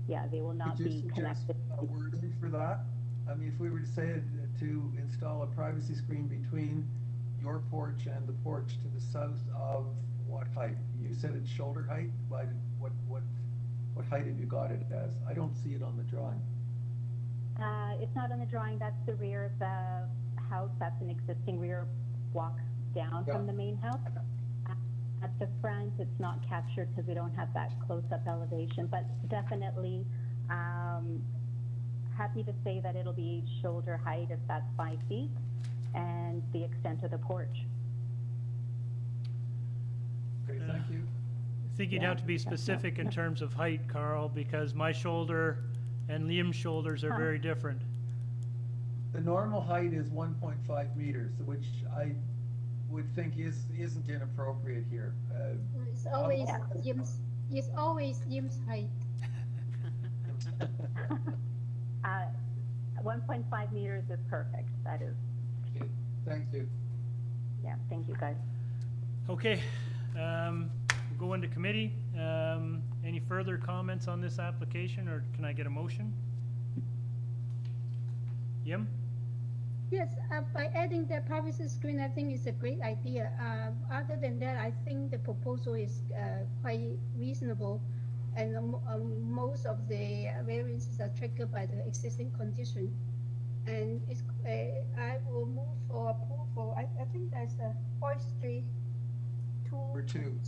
[SPEAKER 17] Yeah, they will not be connected.
[SPEAKER 5] A wording for that? I mean, if we were to say to install a privacy screen between your porch and the porch to the south of what height? You said it's shoulder height. What height have you got it as? I don't see it on the drawing.
[SPEAKER 17] It's not on the drawing. That's the rear of the house. That's an existing rear walk down from the main house. At the front, it's not captured because we don't have that close-up elevation, but definitely happy to say that it'll be shoulder height if that's 5 feet and the extent of the porch.
[SPEAKER 5] Okay, thank you.
[SPEAKER 1] I think you'd have to be specific in terms of height, Carl, because my shoulder and Liam's shoulders are very different.
[SPEAKER 5] The normal height is 1.5 meters, which I would think isn't inappropriate here.
[SPEAKER 10] It's always Yim's height.
[SPEAKER 17] 1.5 meters is perfect. That is.
[SPEAKER 5] Okay, thank you.
[SPEAKER 17] Yeah, thank you, guys.
[SPEAKER 1] Okay, we'll go into committee. Any further comments on this application, or can I get a motion? Yim?
[SPEAKER 10] Yes, by adding the privacy screen, I think it's a great idea. Other than that, I think the proposal is quite reasonable, and most of the variances are triggered by the existing condition. And I will move for approval. I think that's a forestry 2.
[SPEAKER 5] Number 2.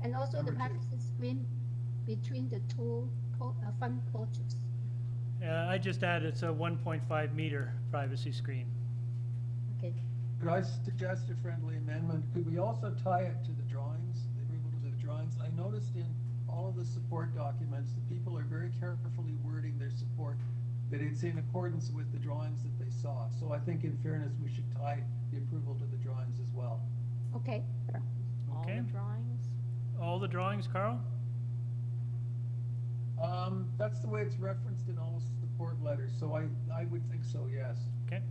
[SPEAKER 10] And also
[SPEAKER 5] Number
[SPEAKER 10] the
[SPEAKER 5] 2.
[SPEAKER 10] privacy screen between the two front porches.
[SPEAKER 1] I just added it's a 1.5 meter privacy screen.
[SPEAKER 10] Okay.
[SPEAKER 5] Could I suggest a friendly amendment? Could we also tie it to the drawings, the agreement to the drawings? I noticed in all of the support documents, the people are very carefully wording their support, that it's in accordance with the drawings that they saw. So I think in fairness, we should tie the approval to the drawings as well.
[SPEAKER 10] Okay.
[SPEAKER 15] All
[SPEAKER 1] Okay.
[SPEAKER 15] the drawings?
[SPEAKER 1] All the drawings, Carl?
[SPEAKER 5] That's the way it's referenced in all support letters, so I would think so, yes.
[SPEAKER 1] Okay.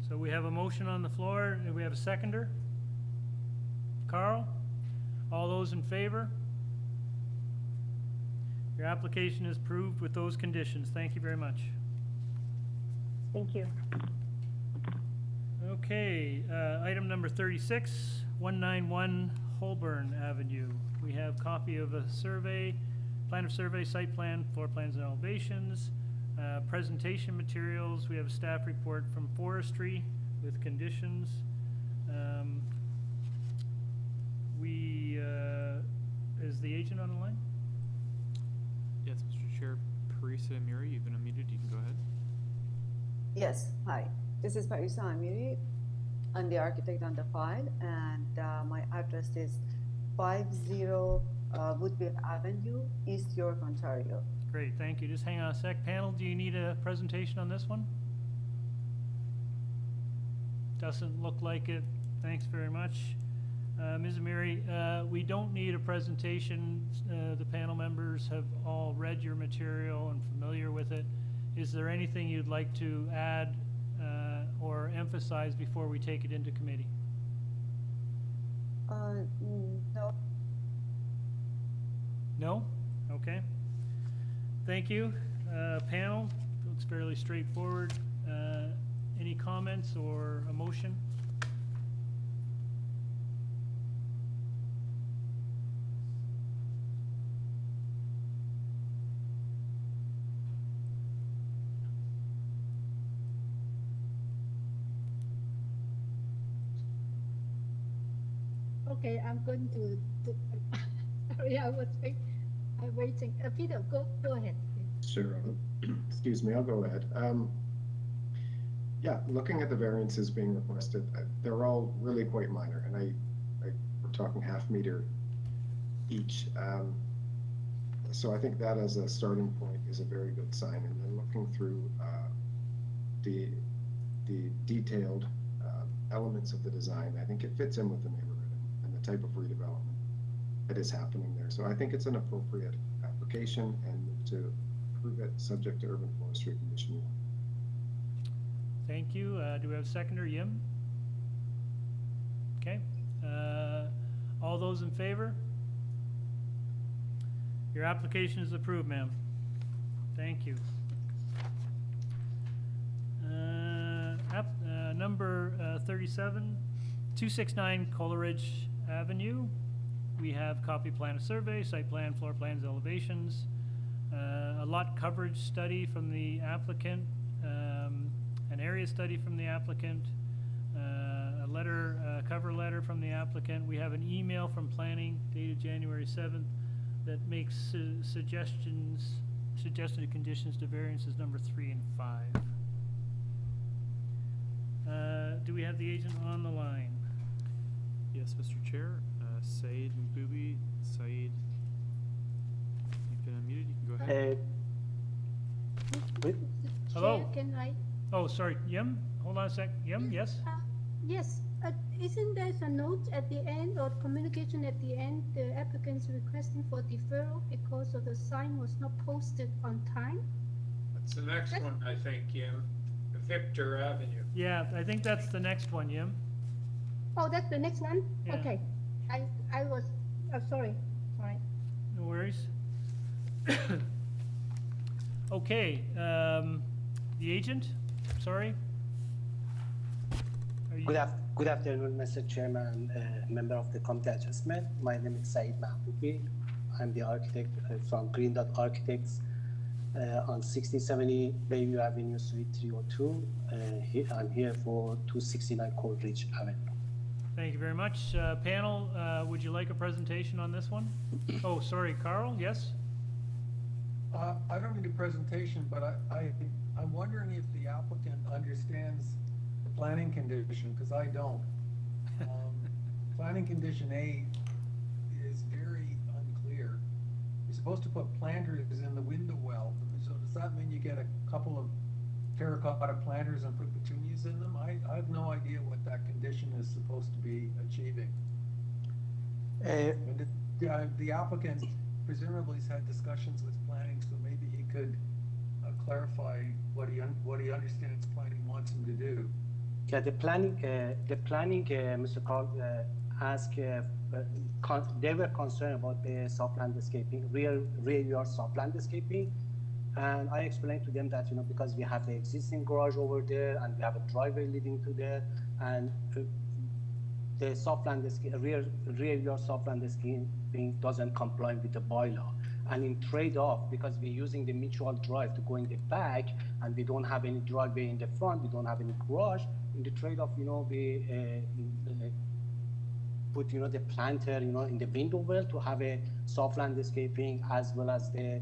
[SPEAKER 1] So we have a motion on the floor, and we have a seconder. Carl? All those in favor? Your application is approved with those conditions. Thank you very much.
[SPEAKER 17] Thank you.
[SPEAKER 1] Okay, item number 36, 191 Holborne Avenue. We have copy of a survey, plan of survey, site plan, floor plans and elevations, presentation materials. We have a staff report from forestry with conditions. Is the agent on the line?
[SPEAKER 6] Yes, Mr. Chair, Parisa Amiri, you've been unmuted. You can go ahead.
[SPEAKER 11] Yes, hi. This is Parisa Amiri. I'm the architect on the file, and my address is 50 Woodville Avenue, East York, Ontario.
[SPEAKER 1] Great, thank you. Just hang on a sec. Panel, do you need a presentation on this one? Doesn't look like it. Thanks very much. Ms. Amiri, we don't need a presentation. The panel members have all read your material and familiar with it. Is there anything you'd like to add or emphasize before we take it into committee?
[SPEAKER 11] No.
[SPEAKER 1] No? Okay. Thank you. Panel, looks fairly straightforward. Any comments or a motion?
[SPEAKER 10] Okay, I'm going to sorry, I'm waiting. Peter, go ahead.
[SPEAKER 4] Sure. Excuse me, I'll go ahead. Yeah, looking at the variances being requested, they're all really quite minor, and we're talking half meter each. So I think that as a starting point is a very good sign. And then looking through the detailed elements of the design, I think it fits in with the neighborhood and the type of redevelopment that is happening there. So I think it's an appropriate application and move to approve it subject to urban forestry condition 1.
[SPEAKER 1] Thank you. Do we have a seconder? Yim? Okay. All those in favor? Your application is approved, ma'am. Thank you. Number 37, 269 Coleridge Avenue. We have copy plan of survey, site plan, floor plans, elevations, a lot coverage study from the applicant, an area study from the applicant, a cover letter from the applicant. We have an email from planning dated January 7th that makes suggested conditions to variances number 3 and 5. Do we have the agent on the line?
[SPEAKER 6] Yes, Mr. Chair. Said Mbubi. Said, you've been unmuted. You can go ahead.
[SPEAKER 1] Hello?
[SPEAKER 10] Chair, can I?
[SPEAKER 1] Oh, sorry, Yim? Hold on a sec. Yim, yes?
[SPEAKER 10] Yes. Isn't there a note at the end or communication at the end, the applicant's requesting for deferral because of the sign was not posted on time?
[SPEAKER 9] That's the next one, I think, Jim. Victor Avenue.
[SPEAKER 1] Yeah, I think that's the next one, Yim.
[SPEAKER 10] Oh, that's the next one?
[SPEAKER 1] Yeah.
[SPEAKER 10] Okay. I was, sorry.
[SPEAKER 1] No worries. Okay, the agent, sorry.
[SPEAKER 2] Good afternoon, Mr. Chairman, member of the committee adjustment. My name is Saeed Mahboubi. I'm the architect from Green Dot Architects on 1670 Bayview Avenue, Suite 302. I'm here for 269 Coleridge Avenue.
[SPEAKER 1] Thank you very much. Panel, would you like a presentation on this one? Oh, sorry, Carl, yes?
[SPEAKER 5] I don't need a presentation, but I'm wondering if the applicant understands the planning condition, because I don't. Planning condition A is very unclear. You're supposed to put planters in the window well, so does that mean you get a couple of terracotta planters and put petunias in them? I have no idea what that condition is supposed to be achieving. And the applicant presumably has had discussions with planning, so maybe he could clarify what he understands planning wants him to do.
[SPEAKER 2] Yeah, the planning, Mr. Carl asked, they were concerned about the soft landscaping, rear yard soft landscaping. And I explained to them that, because we have the existing garage over there and we have a driveway leading to there, and the soft landscape, rear yard soft landscaping doesn't comply with the bylaw. And in trade-off, because we're using the mutual drive to go in the back, and we don't have any driveway in the front, we don't have any garage, in the trade-off, we put, the planter, in the window well to have a soft landscaping as well as the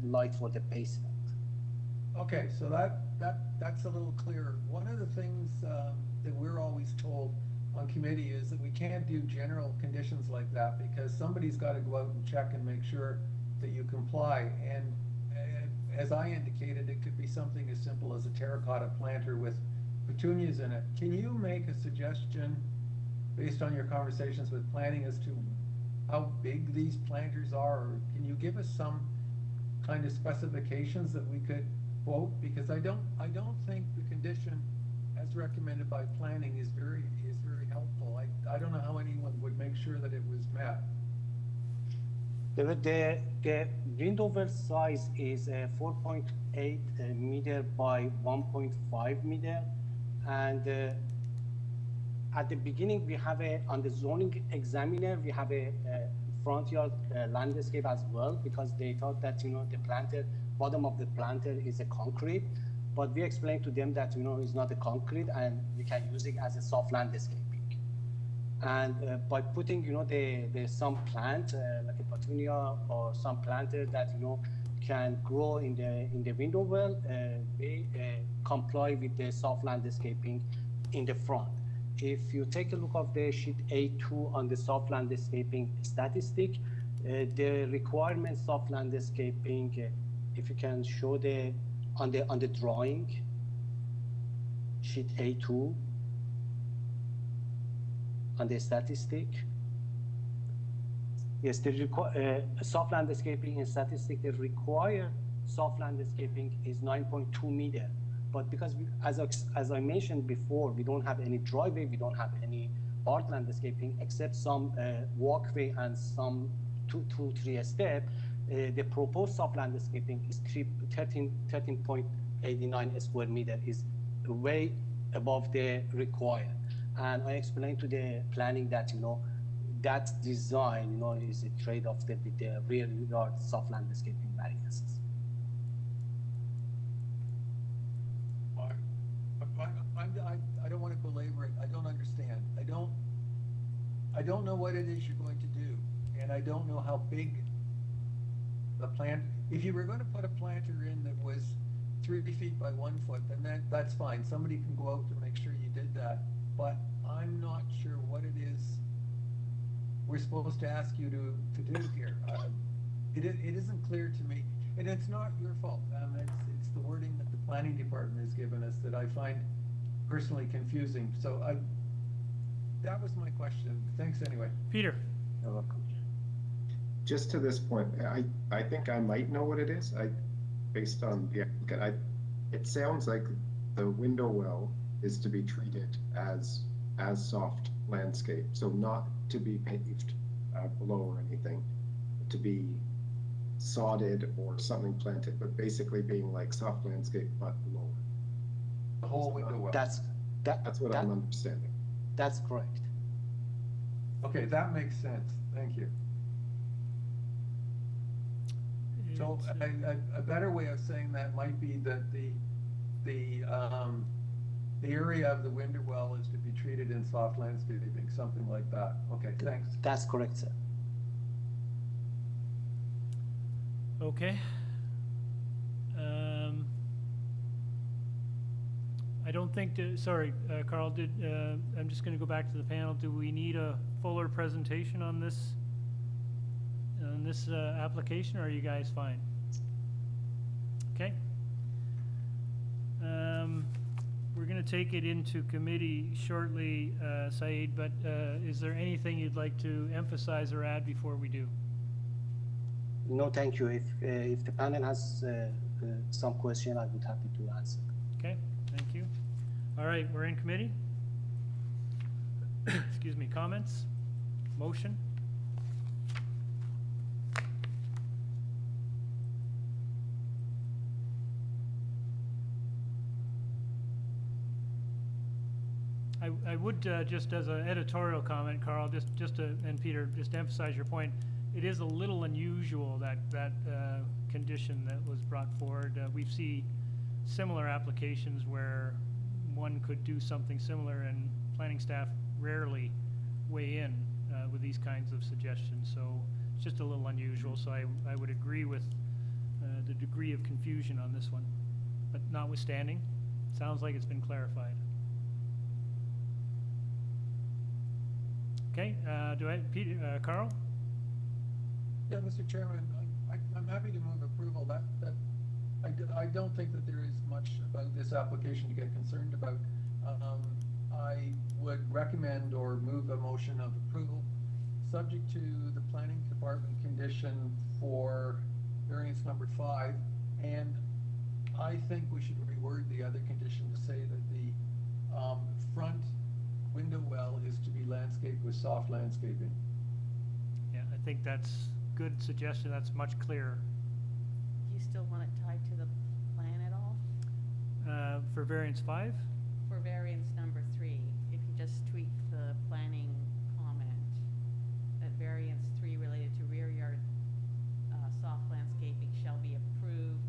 [SPEAKER 2] light for the basement.
[SPEAKER 5] Okay, so that's a little clearer. One of the things that we're always told on committee is that we can't do general conditions like that because somebody's got to go out and check and make sure that you comply. And as I indicated, it could be something as simple as a terracotta planter with petunias in it. Can you make a suggestion based on your conversations with planning as to how big these planters are? Or can you give us some kind of specifications that we could quote? Because I don't think the condition as recommended by planning is very helpful. I don't know how anyone would make sure that it was met.
[SPEAKER 2] The window well size is 4.8 meter by 1.5 meter, and at the beginning we have on the zoning examiner we have a front yard landscape as well, because they thought that the planter, bottom of the planter is a concrete, but we explained to them that it's not a concrete and we can use it as a soft landscaping. And by putting the some plant like a petunia or some planter that can grow in the window well, they comply with the soft landscaping in the front. If you take a look of the sheet A2 on the soft landscaping statistic, the requirement soft landscaping, if you can show on the drawing, sheet A2 on the statistic. Yes, the soft landscaping in statistic, the required soft landscaping is 9.2 meter. But because as I mentioned before, we don't have any driveway, we don't have any art landscaping except some walkway and some 2-3 step. The proposed soft landscaping is 13.89 square meter, is way above the required. And I explained to the planning that that design is a trade-off with the rear yard soft landscaping variances.
[SPEAKER 5] I don't want to belabor it. I don't understand. I don't know what it is you're going to do, and I don't know how big the plant. If you were going to put a planter in that was 3 feet by 1 foot, then that's fine. Somebody can go out to make sure you did that. But I'm not sure what it is we're supposed to ask you to do here. It isn't clear to me, and it's not your fault. It's the wording that the planning department has given us that I find personally confusing. So that was my question. Thanks anyway.
[SPEAKER 1] Peter.
[SPEAKER 2] You're welcome.
[SPEAKER 4] Just to this point, I think I might know what it is. Based on the applicant, it sounds like the window well is to be treated as soft landscape, so not to be paved below or anything, to be sodded or something planted, but basically being like soft landscape but lower.
[SPEAKER 5] The whole window well.
[SPEAKER 4] That's what I'm understanding.
[SPEAKER 2] That's correct.
[SPEAKER 5] Okay, that makes sense. Thank you. So a better way of saying that might be that the the area of the window well is to be treated in soft landscaping, something like that. Okay, thanks.
[SPEAKER 2] That's correct, sir.
[SPEAKER 1] Okay. I don't think, sorry, Carl, I'm just gonna go back to the panel. Do we need a fuller presentation on this application, or are you guys fine? Okay. We're gonna take it into committee shortly, Saeed, but is there anything you'd like to emphasize or add before we do?
[SPEAKER 2] No, thank you. If the panel has some question, I would happy to answer.
[SPEAKER 1] Okay, thank you. All right, we're in committee. Excuse me, comments? Motion? I would, just as an editorial comment, Carl, and Peter, just to emphasize your point, it is a little unusual that condition that was brought forward. We see similar applications where one could do something similar, and planning staff rarely weigh in with these kinds of suggestions. So it's just a little unusual. So I would agree with the degree of confusion on this one. But notwithstanding, sounds like it's been clarified. Okay, Peter, Carl?
[SPEAKER 5] Yeah, Mr. Chairman, I'm happy to move approval. I don't think that there is much about this application to get concerned about. I would recommend or move a motion of approval, subject to the planning department condition for variance number 5. And I think we should reword the other condition to say that the front window well is to be landscaped with soft landscaping.
[SPEAKER 1] Yeah, I think that's good suggestion. That's much clearer.
[SPEAKER 15] Do you still want it tied to the plan at all?
[SPEAKER 1] For variance 5?
[SPEAKER 15] For variance number 3, if you just tweak the planning comment, that variance 3 related to rear yard soft landscaping shall be approved,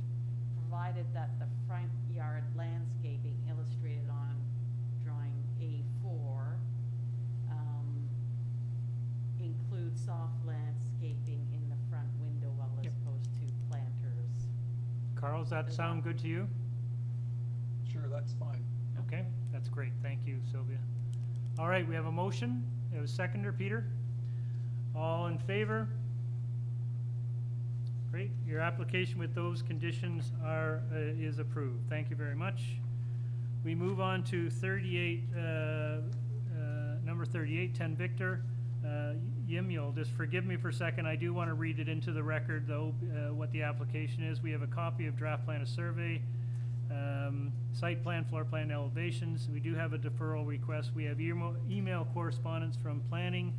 [SPEAKER 15] provided that the front yard landscaping illustrated on drawing A4 includes soft landscaping in the front window well as opposed to planters.
[SPEAKER 1] Carl, does that sound good to you?
[SPEAKER 5] Sure, that's fine.
[SPEAKER 1] Okay, that's great. Thank you, Sylvia. All right, we have a motion. We have a seconder, Peter. All in favor? Great. Your application with those conditions is approved. Thank you very much. We move on to 38, number 38, 10 Victor. Yim, you'll just forgive me for a second. I do want to read it into the record, though, what the application is. We have a copy of draft plan of survey, site plan, floor plan elevations. We do have a deferral request. We have email correspondence from planning,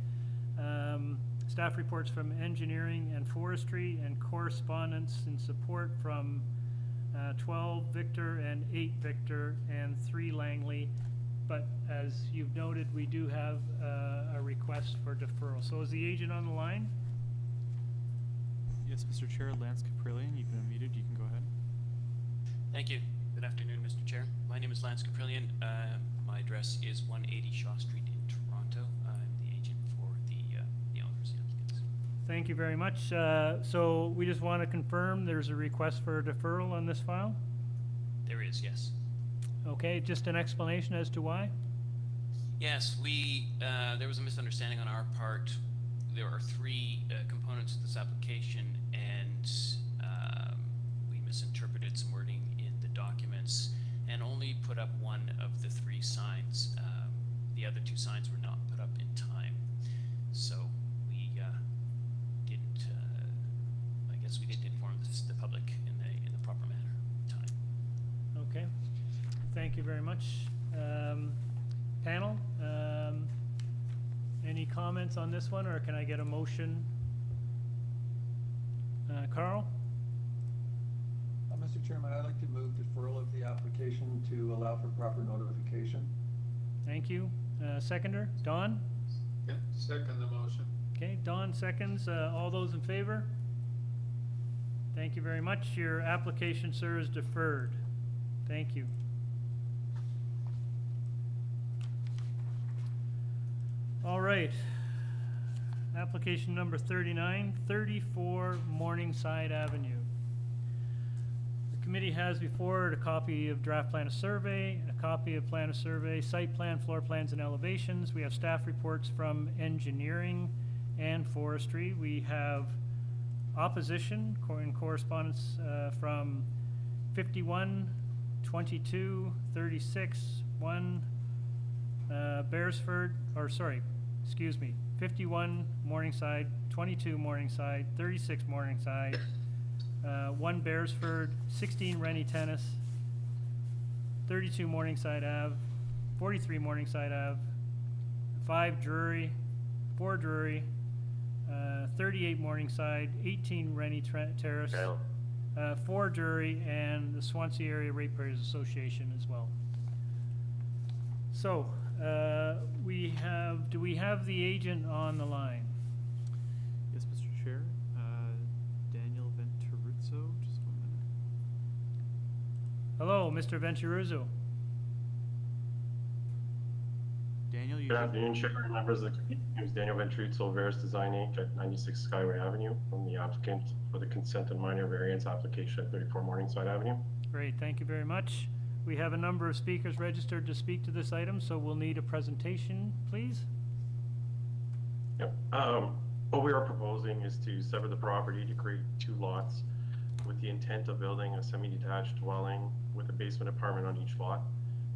[SPEAKER 1] staff reports from engineering and forestry, and correspondence in support from 12 Victor and 8 Victor and 3 Langley. But as you've noted, we do have a request for deferral. So is the agent on the line?
[SPEAKER 6] Yes, Mr. Chair, Lance Caprillion, you've been unmuted. You can go ahead.
[SPEAKER 3] Thank you. Good afternoon, Mr. Chair. My name is Lance Caprillion. My address is 180 Shaw Street in Toronto. I'm the agent for the owners, the applicants.
[SPEAKER 1] Thank you very much. So we just want to confirm there's a request for a deferral on this file?
[SPEAKER 3] There is, yes.
[SPEAKER 1] Okay, just an explanation as to why?
[SPEAKER 3] Yes, there was a misunderstanding on our part. There are 3 components to this application, and we misinterpreted some wording in the documents and only put up one of the 3 signs. The other 2 signs were not put up in time. So we didn't, I guess we didn't inform the public in the proper manner in time.
[SPEAKER 1] Okay, thank you very much. Panel, any comments on this one, or can I get a motion? Carl?
[SPEAKER 5] Mr. Chairman, I'd like to move deferral of the application to allow for proper notification.
[SPEAKER 1] Thank you. Seconder, Don?
[SPEAKER 9] Yeah, second the motion.
[SPEAKER 1] Okay, Don seconds. All those in favor? Thank you very much. Your application, sir, is deferred. Thank you. All right. Application number 39, 34 Morningside Avenue. The committee has before it a copy of draft plan of survey, a copy of plan of survey, site plan, floor plans, and elevations. We have staff reports from engineering and forestry. We have opposition in correspondence from 51, 22, 36, 1, Beresford, or sorry, excuse me, 51 Morningside, 22 Morningside, 36 Morningside, 1 Beresford, 16 Rennie Tennis, 32 Morningside Ave, 43 Morningside Ave, 5 Drury, 4 Drury, 38 Morningside, 18 Rennie Terrace, 4 Drury, and the Swansea Area Ratepayers Association as well. So, do we have the agent on the line?
[SPEAKER 6] Yes, Mr. Chair. Daniel Venturuzzo, just 1 minute.
[SPEAKER 1] Hello, Mr. Venturuzzo.
[SPEAKER 6] Daniel, you
[SPEAKER 20] Good afternoon, Chair and members of the committee. My name is Daniel Venturuzzo, Veris Design Inc. at 96 Skyway Avenue. I'm the applicant for the consent and minor variance application at 34 Morningside Avenue.
[SPEAKER 1] Great, thank you very much. We have a number of speakers registered to speak to this item, so we'll need a presentation, please.
[SPEAKER 20] Yep. What we are proposing is to sever the property to create 2 lots with the intent of building a semi-detached dwelling with a basement apartment on each lot.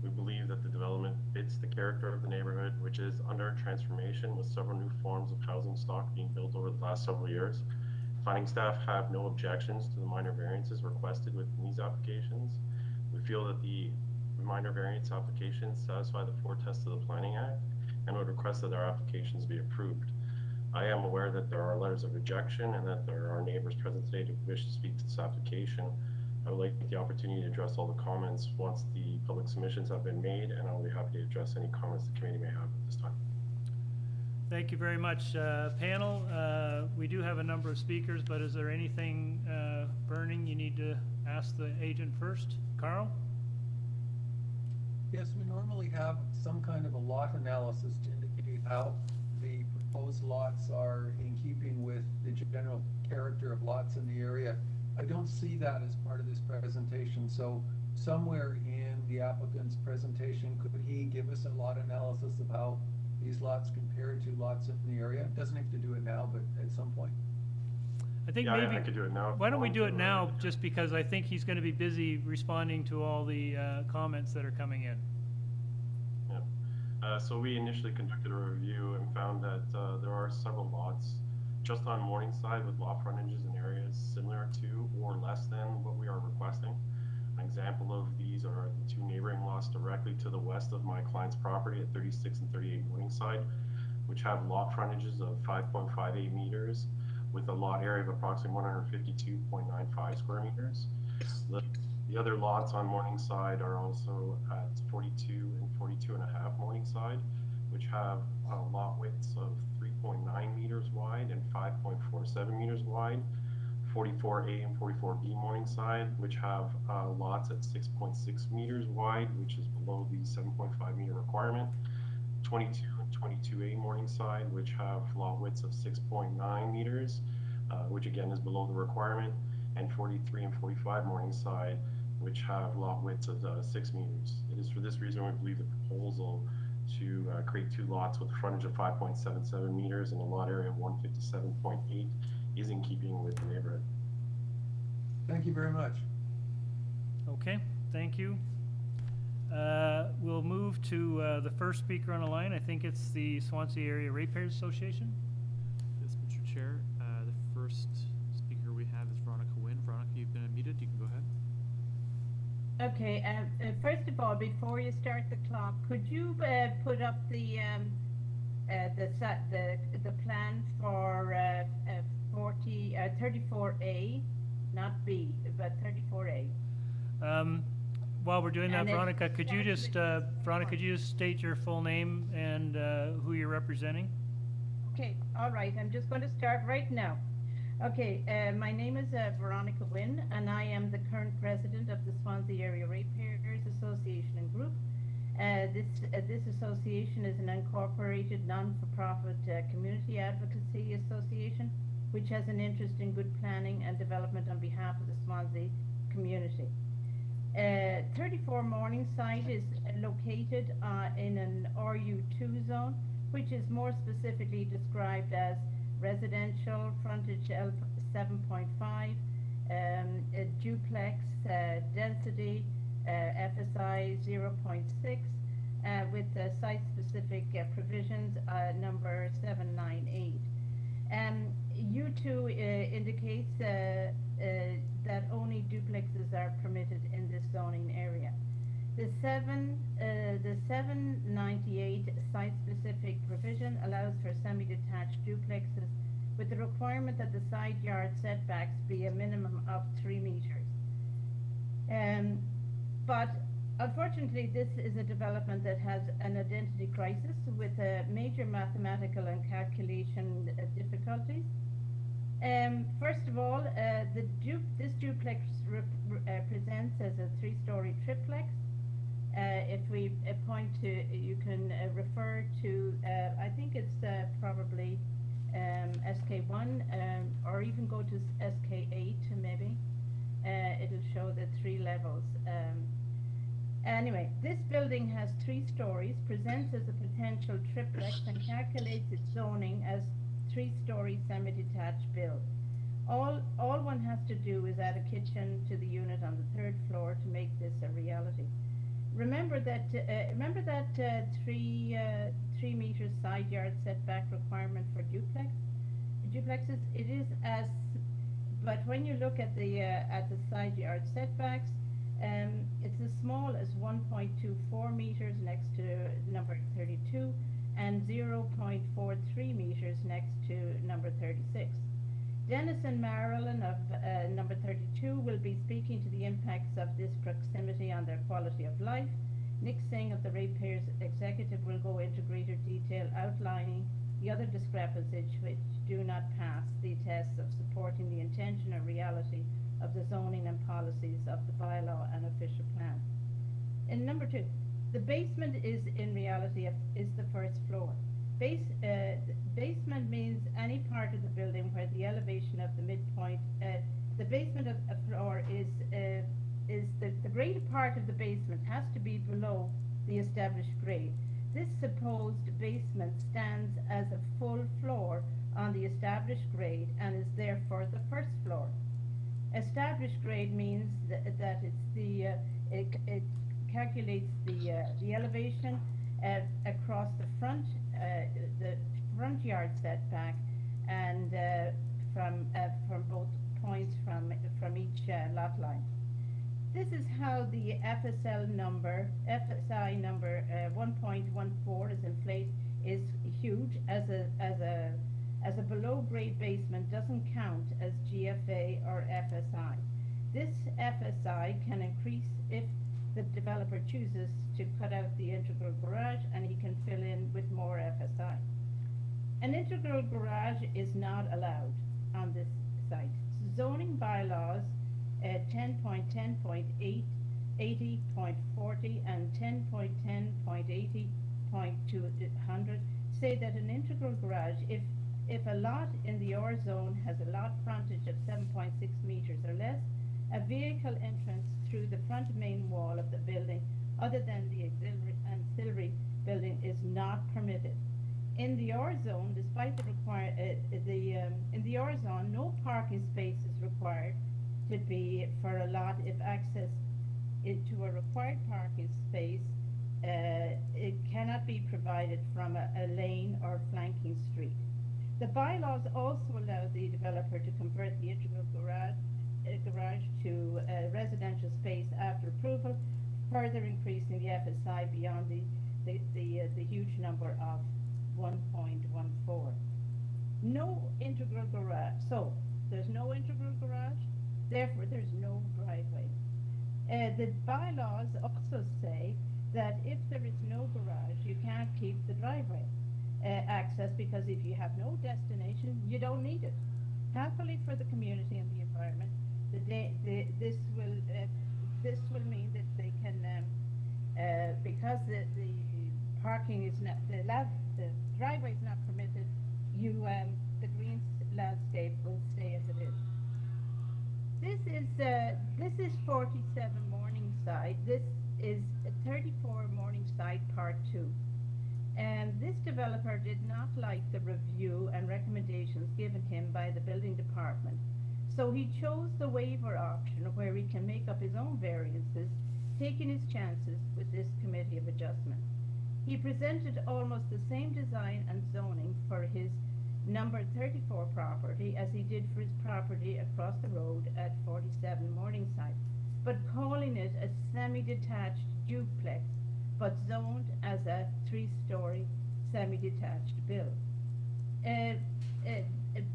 [SPEAKER 20] We believe that the development fits the character of the neighborhood, which is under transformation with several new forms of housing stock being built over the last several years. Planning staff have no objections to the minor variances requested within these applications. We feel that the minor variance applications satisfy the 4 tests of the Planning Act and would request that our applications be approved. I am aware that there are letters of rejection and that there are neighbors present today who wish to speak to this application. I would like the opportunity to address all the comments once the public submissions have been made, and I'll be happy to address any comments the committee may have at this time.
[SPEAKER 1] Thank you very much, panel. We do have a number of speakers, but is there anything burning you need to ask the agent first? Carl?
[SPEAKER 5] Yes, we normally have some kind of a lot analysis to indicate how the proposed lots are in keeping with the general character of lots in the area. I don't see that as part of this presentation, so somewhere in the applicant's presentation, could he give us a lot analysis of how these lots compare to lots in the area? Doesn't have to do it now, but at some point.
[SPEAKER 1] I think
[SPEAKER 20] Yeah,
[SPEAKER 1] maybe
[SPEAKER 20] I could do it now.
[SPEAKER 1] Why don't we do it now, just because I think he's going to be busy responding to all the comments that are coming in.
[SPEAKER 20] Yeah. So we initially conducted a review and found that there are several lots just on Morningside with lot frontages in areas similar to or less than what we are requesting. An example of these are the 2 neighboring lots directly to the west of my client's property at 36 and 38 Morningside, which have lot frontages of 5.58 meters with a lot area of approximately 152.95 square meters. The other lots on Morningside are also at 42 and 42 and a half Morningside, which have lot widths of 3.9 meters wide and 5.47 meters wide. 44A and 44B Morningside, which have lots at 6.6 meters wide, which is below the 7.5 meter requirement. 22 and 22A Morningside, which have lot widths of 6.9 meters, which again is below the requirement. And 43 and 45 Morningside, which have lot widths of 6 meters. It is for this reason we believe the proposal to create 2 lots with a frontage of 5.77 meters and a lot area of 157.8 is in keeping with the neighborhood.
[SPEAKER 5] Thank you very much.
[SPEAKER 1] Okay, thank you. We'll move to the first speaker on the line. I think it's the Swansea Area Ratepayers Association.
[SPEAKER 6] Yes, Mr. Chair. The first speaker we have is Veronica Wynn. Veronica, you've been unmuted. You can go ahead.
[SPEAKER 21] Okay, first of all, before you start the clock, could you put up the plan for 34A, not B, but 34A?
[SPEAKER 1] While we're doing that,
[SPEAKER 21] And then-
[SPEAKER 1] Veronica, could you just state your full name and who you're representing?
[SPEAKER 21] Okay, all right, I'm just going to start right now. Okay, my name is Veronica Wynn, and I am the current president of the Swansea Area Ratepayers Association and Group. This association is an incorporated non-for-profit community advocacy association, which has an interest in good planning and development on behalf of the Swansea community. 34 Morningside is located in an RU2 zone, which is more specifically described as residential, frontage L7.5, a duplex, density FSI 0.6, with site-specific provisions number 798. U2 indicates that only duplexes are permitted in this zoning area. The 798 site-specific provision allows for semi-detached duplexes with the requirement that the side yard setbacks be a minimum of 3 meters. But unfortunately, this is a development that has an identity crisis with major mathematical and calculation difficulties. First of all, this duplex presents as a 3-story triplex. If we point to, you can refer to, I think it's probably SK1, or even go to SK8 maybe. It'll show the 3 levels. Anyway, this building has 3 stories, presents as a potential triplex, and calculates its zoning as 3-story semi-detached build. All one has to do is add a kitchen to the unit on the 3rd floor to make this a reality. Remember that 3 meters side yard setback requirement for duplexes. It is as, but when you look at the side yard setbacks, it's as small as 1.24 meters next to number 32 and 0.43 meters next to number 36. Dennis and Marilyn of number 32 will be speaking to the impacts of this proximity on their quality of life. Nick Singh of the Ratepayers Executive will go into greater detail outlining the other discrepancies which do not pass the tests of supporting the intention or reality of the zoning and policies of the bylaw and official plan. In number 2, the basement is in reality is the 1st floor. Basement means any part of the building where the elevation of the midpoint, the basement of a floor is the greater part of the basement has to be below the established grade. This supposed basement stands as a full floor on the established grade and is therefore the 1st floor. Established grade means that it's it calculates the elevation across the front yard setback and from both points from each lot line. This is how the FSI number 1.14 is inflated, is huge as a below grade basement doesn't count as GFA or FSI. This FSI can increase if the developer chooses to cut out the integral garage and he can fill in with more FSI. An integral garage is not allowed on this site. Zoning bylaws 10.10.8, 80.40 and 10.10.80.200 say that an integral garage, if a lot in the R zone has a lot frontage of 7.6 meters or less, a vehicle entrance through the front main wall of the building other than the ancillary building is not permitted. In the R zone, despite the in the R zone, no parking space is required to be for a lot if access to a required parking space it cannot be provided from a lane or flanking street. The bylaws also allow the developer to convert the integral garage to a residential space after approval, further increasing the FSI beyond the huge number of 1.14. No integral garage. So there's no integral garage, therefore there's no driveway. The bylaws also say that if there is no garage, you can't keep the driveway access, because if you have no destination, you don't need it. Happily for the community and the environment, this will mean that they can Because the parking is not, the driveway is not permitted, the green landscape will stay as it is. This is 47 Morningside. This is 34 Morningside Part 2. And this developer did not like the review and recommendations given him by the building department. So he chose the waiver option where he can make up his own variances, taking his chances with this committee of adjustment. He presented almost the same design and zoning for his number 34 property as he did for his property across the road at 47 Morningside, but calling it a semi-detached duplex, but zoned as a 3-story semi-detached build.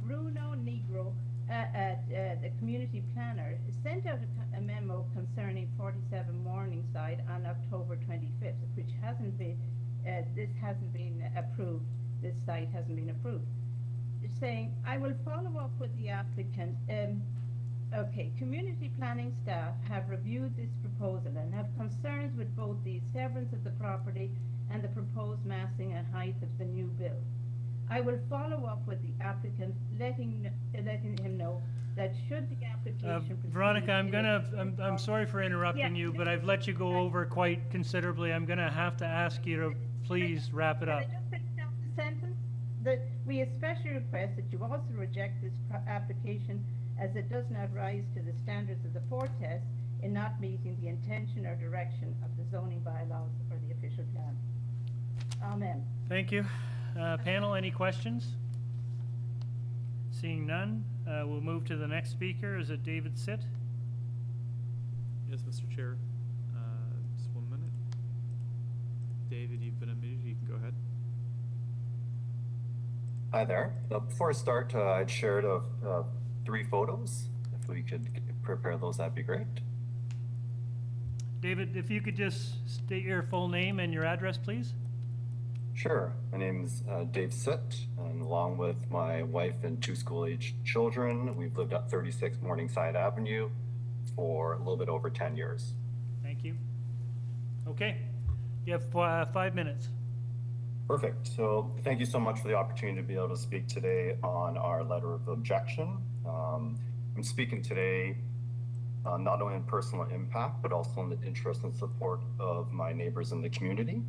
[SPEAKER 21] Bruno Negro, the community planner, sent out a memo concerning 47 Morningside on October 25th, which hasn't been, this hasn't been approved, this site hasn't been approved, saying, I will follow up with the applicant. Okay, community planning staff have reviewed this proposal and have concerns with both the severance of the property and the proposed massing and height of the new build. I will follow up with the applicant, letting him know that should the application proceed.
[SPEAKER 1] Veronica, I'm sorry for interrupting you, but I've let you go over quite considerably. I'm gonna have to ask you to please wrap it up.
[SPEAKER 21] Can I just finish out the sentence? That we especially request that you also reject this application as it does not rise to the standards of the 4 test in not meeting the intention or direction of the zoning bylaws or the official plan. Amen.
[SPEAKER 1] Thank you. Panel, any questions? Seeing none, we'll move to the next speaker. Is it David Sitt?
[SPEAKER 6] Yes, Mr. Chair. Just 1 minute. David, you've been unmuted. You can go ahead.
[SPEAKER 7] Hi there. Before I start, I'd shared 3 photos. If we could prepare those, that'd be great.
[SPEAKER 1] David, if you could just state your full name and your address, please.
[SPEAKER 7] Sure. My name is Dave Sitt, and along with my wife and 2 school-aged children, we've lived at 36 Morningside Avenue for a little bit over 10 years.
[SPEAKER 1] Thank you. Okay, you have 5 minutes.
[SPEAKER 7] Perfect. So thank you so much for the opportunity to be able to speak today on our letter of objection. I'm speaking today not only in personal impact, but also in the interest and support of my neighbors in the community.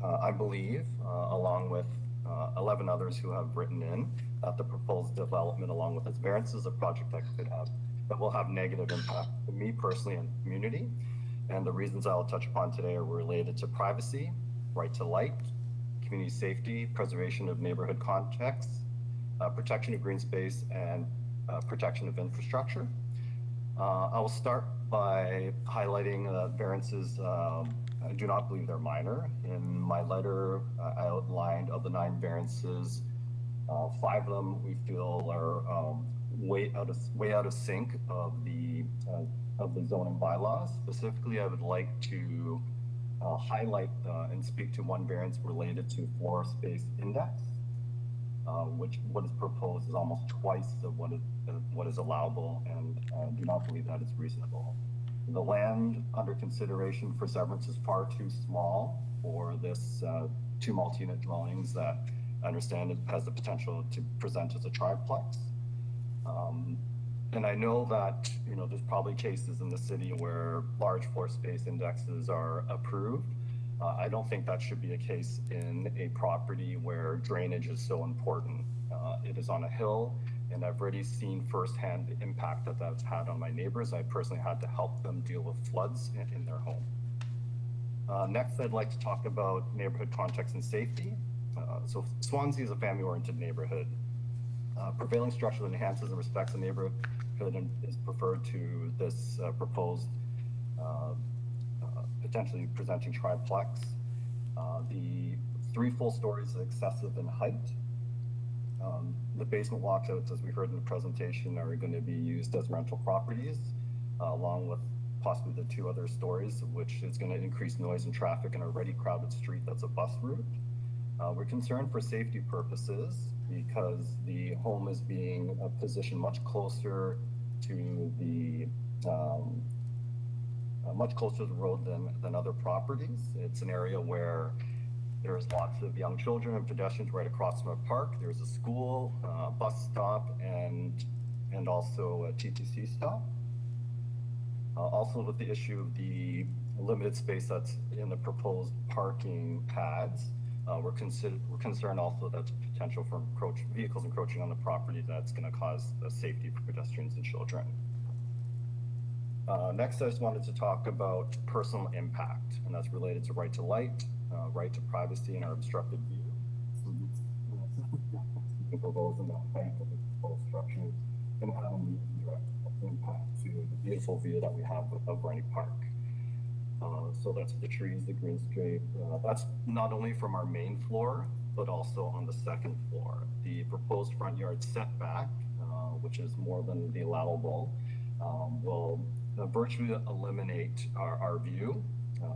[SPEAKER 7] I believe, along with 11 others who have written in, that the proposed development, along with its variances, is a project that will have negative impact to me personally and the community. And the reasons I'll touch upon today are related to privacy, right to light, community safety, preservation of neighborhood contexts, protection of green space, and protection of infrastructure. I will start by highlighting variances. I do not believe they're minor. In my letter, I outlined of the 9 variances, 5 of them we feel are way out of sync of the zoning bylaws. Specifically, I would like to highlight and speak to 1 variance related to floor space index, which what is proposed is almost twice of what is allowable, and do not believe that is reasonable. The land under consideration for severance is far too small for this 2 multi-unit dwellings that I understand it has the potential to present as a triplex. And I know that, you know, there's probably cases in the city where large floor space indexes are approved. I don't think that should be a case in a property where drainage is so important. It is on a hill, and I've already seen firsthand the impact that that's had on my neighbors. I personally had to help them deal with floods in their home. Next, I'd like to talk about neighborhood context and safety. So Swansea is a family-oriented neighborhood. Prevailing structure that enhances and respects the neighborhood is preferred to this proposed potentially presenting triplex. The 3 full stories is excessive in height. The basement walkouts, as we heard in the presentation, are going to be used as rental properties, along with possibly the 2 other stories, which is going to increase noise and traffic in an already crowded street that's a bus route. We're concerned for safety purposes because the home is being positioned much closer to the much closer to the road than other properties. It's an area where there's lots of young children and pedestrians right across from a park. There's a school, bus stop, and also a TTC stop. Also with the issue of the limited space that's in the proposed parking pads, we're concerned also that the potential for vehicles encroaching on the property that's going to cause safety for pedestrians and children. Next, I just wanted to talk about personal impact, and that's related to right to light, right to privacy, and our obstructed view. Proposed in that bank of the proposed structures and have a direct impact to the beautiful view that we have of Rennie Park. So that's the trees, the greenscape. That's not only from our main floor, but also on the second floor. The proposed front yard setback, which is more than the allowable, will virtually eliminate our view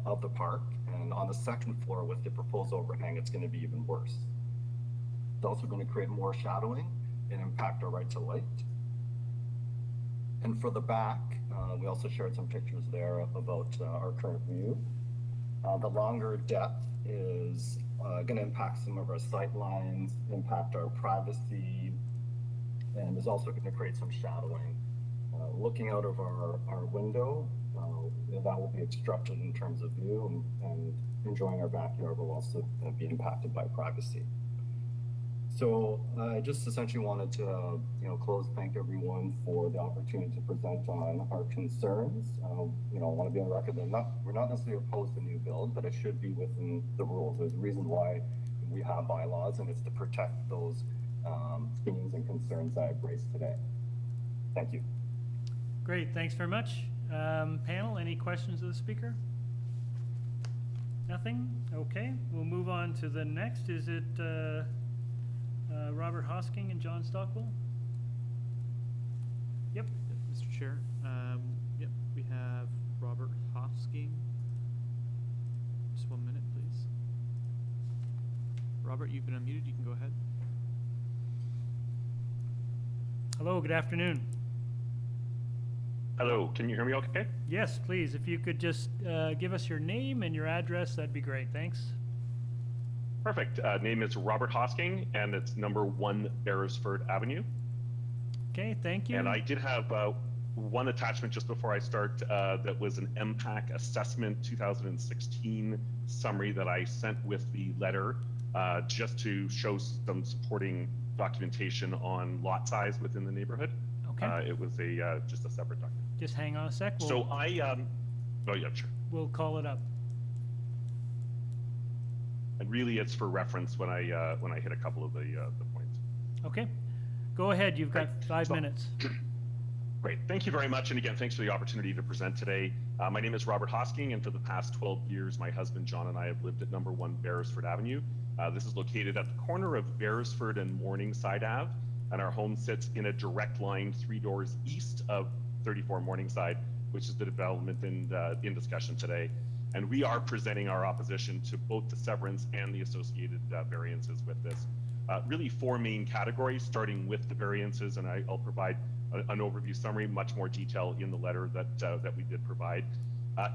[SPEAKER 7] of the park. And on the second floor with the proposed overhang, it's going to be even worse. It's also going to create more shadowing and impact our right to light. And for the back, we also shared some pictures there about our current view. The longer depth is going to impact some of our sight lines, impact our privacy, and is also going to create some shadowing. Looking out of our window, that will be obstructed in terms of view, and enjoying our backyard will also be impacted by privacy. So I just essentially wanted to, close, thank everyone for the opportunity to present on our concerns. I want to be on record that we're not necessarily opposed to new build, but it should be within the rules. There's a reason why we have bylaws, and it's to protect those themes and concerns I've raised today. Thank you.
[SPEAKER 1] Great, thanks very much. Panel, any questions of the speaker? Nothing? Okay, we'll move on to the next. Is it Robert Hosking and John Stockwell? Yep.
[SPEAKER 6] Mr. Chair, yep, we have Robert Hosking. Just 1 minute, please. Robert, you've been unmuted. You can go ahead.
[SPEAKER 1] Hello, good afternoon.
[SPEAKER 8] Hello, can you hear me okay?
[SPEAKER 1] Yes, please. If you could just give us your name and your address, that'd be great. Thanks.
[SPEAKER 8] Perfect. Name is Robert Hosking, and it's number 1 Beresford Avenue.
[SPEAKER 1] Okay, thank you.
[SPEAKER 8] And I did have one attachment just before I start that was an MPAC assessment 2016 summary that I sent with the letter just to show some supporting documentation on lot size within the neighborhood.
[SPEAKER 1] Okay.
[SPEAKER 8] It was just a separate document.
[SPEAKER 1] Just hang on a sec.
[SPEAKER 8] So oh yeah, sure.
[SPEAKER 1] We'll call it up.
[SPEAKER 8] And really, it's for reference when I hit a couple of the points.
[SPEAKER 1] Okay, go ahead. You've got 5 minutes.
[SPEAKER 8] Great. Thank you very much. And again, thanks for the opportunity to present today. My name is Robert Hosking, and for the past 12 years, my husband John and I have lived at number 1 Beresford Avenue. This is located at the corner of Beresford and Morningside Ave, and our home sits in a direct line 3 doors east of 34 Morningside, which is the development in discussion today. And we are presenting our opposition to both the severance and the associated variances with this. Really 4 main categories, starting with the variances, and I'll provide an overview summary, much more detail in the letter that we did provide.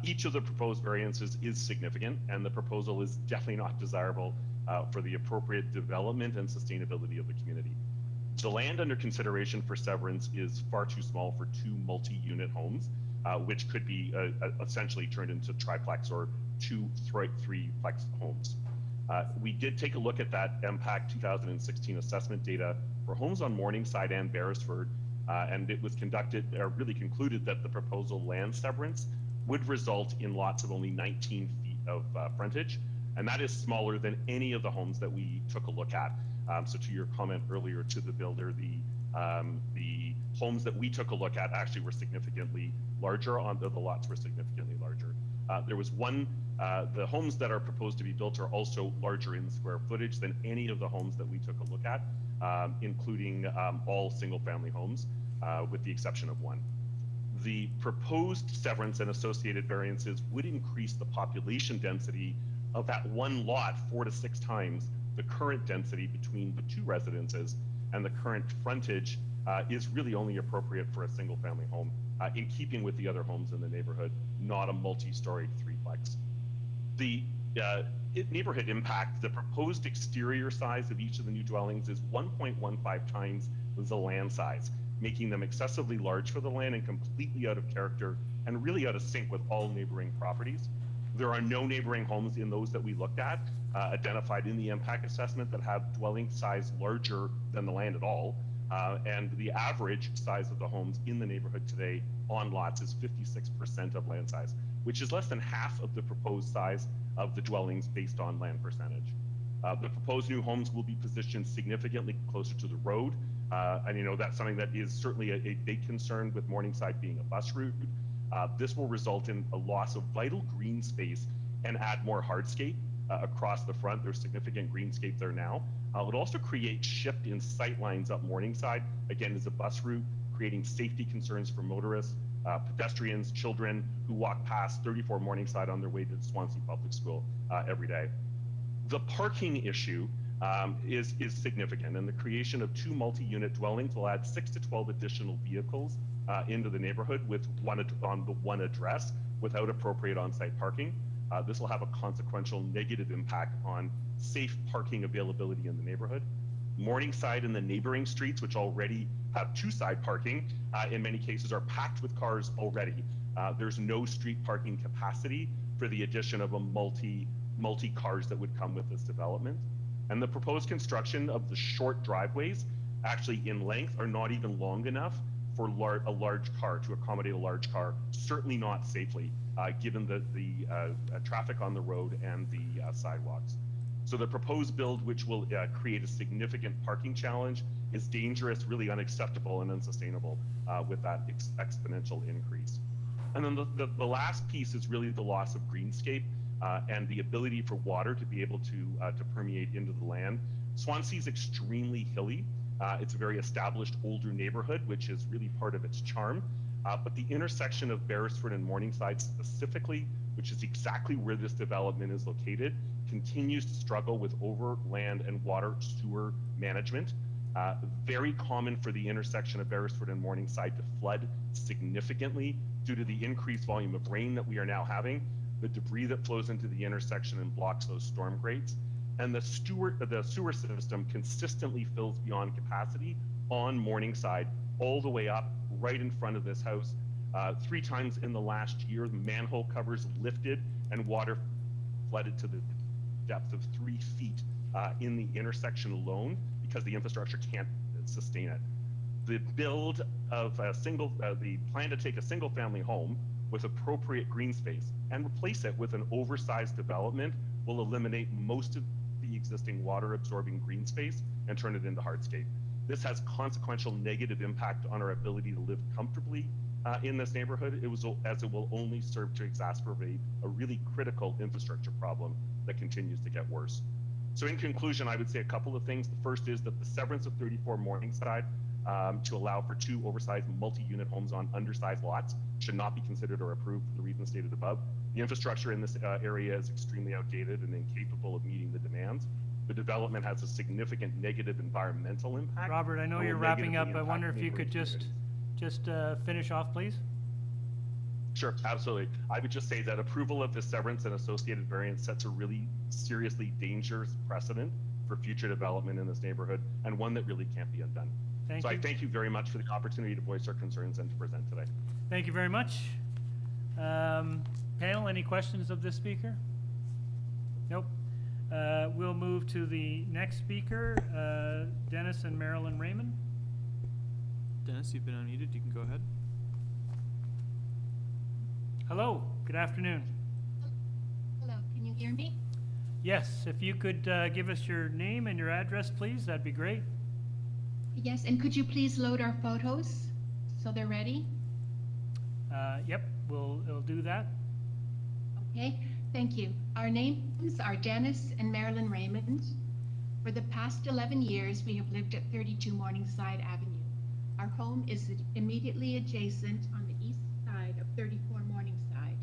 [SPEAKER 8] Each of the proposed variances is significant, and the proposal is definitely not desirable for the appropriate development and sustainability of the community. The land under consideration for severance is far too small for 2 multi-unit homes, which could be essentially turned into triplex or 2 3-plex homes. We did take a look at that MPAC 2016 assessment data for homes on Morningside and Beresford, and it was really concluded that the proposal land severance would result in lots of only 19 feet of frontage, and that is smaller than any of the homes that we took a look at. So to your comment earlier to the builder, the homes that we took a look at actually were significantly larger, the lots were significantly larger. There was the homes that are proposed to be built are also larger in square footage than any of the homes that we took a look at, including all single family homes, with the exception of 1. The proposed severance and associated variances would increase the population density of that 1 lot 4 to 6 times the current density between the 2 residences, and the current frontage is really only appropriate for a single family home. in keeping with the other homes in the neighborhood, not a multi-story threeplex. The neighborhood impact, the proposed exterior size of each of the new dwellings is 1.15 times the land size, making them excessively large for the land and completely out of character and really out of sync with all neighboring properties. There are no neighboring homes in those that we looked at, identified in the impact assessment, that have dwelling size larger than the land at all. And the average size of the homes in the neighborhood today on lots is 56% of land size, which is less than half of the proposed size of the dwellings based on land percentage. The proposed new homes will be positioned significantly closer to the road. And you know, that's something that is certainly a big concern with Morningside being a bus route. This will result in a loss of vital green space and add more hardscape across the front. There's significant greenscape there now. It would also create shift in sight lines up Morningside, again, as a bus route, creating safety concerns for motorists, pedestrians, children who walk past 34 Morningside on their way to Swansea Public School every day. The parking issue is significant, and the creation of 2 multi-unit dwellings will add 6 to 12 additional vehicles into the neighborhood with on the one address without appropriate on-site parking. This will have a consequential negative impact on safe parking availability in the neighborhood. Morningside and the neighboring streets, which already have 2-side parking, in many cases are packed with cars already. There's no street parking capacity for the addition of a multi-cars that would come with this development. And the proposed construction of the short driveways, actually in length, are not even long enough for a large car, to accommodate a large car, certainly not safely, given the traffic on the road and the sidewalks. So the proposed build, which will create a significant parking challenge, is dangerous, really unacceptable and unsustainable with that exponential increase. And then the last piece is really the loss of greenscape and the ability for water to be able to permeate into the land. Swansea is extremely hilly. It's a very established older neighborhood, which is really part of its charm. But the intersection of Beresford and Morningside specifically, which is exactly where this development is located, continues to struggle with overland and water sewer management. Very common for the intersection of Beresford and Morningside to flood significantly due to the increased volume of rain that we are now having, the debris that flows into the intersection and blocks those storm grates. And the sewer system consistently fills beyond capacity on Morningside, all the way up right in front of this house. 3 times in the last year, the manhole covers lifted and water flooded to the depth of 3 feet in the intersection alone because the infrastructure can't sustain it. The build of the plan to take a single family home with appropriate green space and replace it with an oversized development will eliminate most of the existing water absorbing green space and turn it into hardscape. This has consequential negative impact on our ability to live comfortably in this neighborhood, as it will only serve to exacerbate a really critical infrastructure problem that continues to get worse. So in conclusion, I would say a couple of things. The first is that the severance of 34 Morningside to allow for 2 oversized multi-unit homes on undersized lots should not be considered or approved for the reasons stated above. The infrastructure in this area is extremely outdated and incapable of meeting the demands. The development has a significant negative environmental impact.
[SPEAKER 1] Robert, I know you're wrapping up. I wonder if you could just finish off, please.
[SPEAKER 8] Sure, absolutely. I would just say that approval of this severance and associated variance sets a really seriously dangerous precedent for future development in this neighborhood, and one that really can't be undone.
[SPEAKER 1] Thank you.
[SPEAKER 8] I thank you very much for the opportunity to voice our concerns and to present today.
[SPEAKER 1] Thank you very much. Panel, any questions of this speaker? Nope. We'll move to the next speaker, Dennis and Marilyn Raymond.
[SPEAKER 6] Dennis, you've been unmuted. You can go ahead.
[SPEAKER 1] Hello, good afternoon.
[SPEAKER 12] Hello, can you hear me?
[SPEAKER 1] Yes, if you could give us your name and your address, please, that'd be great.
[SPEAKER 12] Yes, and could you please load our photos so they're ready?
[SPEAKER 1] Yep, we'll do that.
[SPEAKER 12] Okay, thank you. Our names are Dennis and Marilyn Raymond. For the past 11 years, we have lived at 32 Morningside Avenue. Our home is immediately adjacent on the east side of 34 Morningside.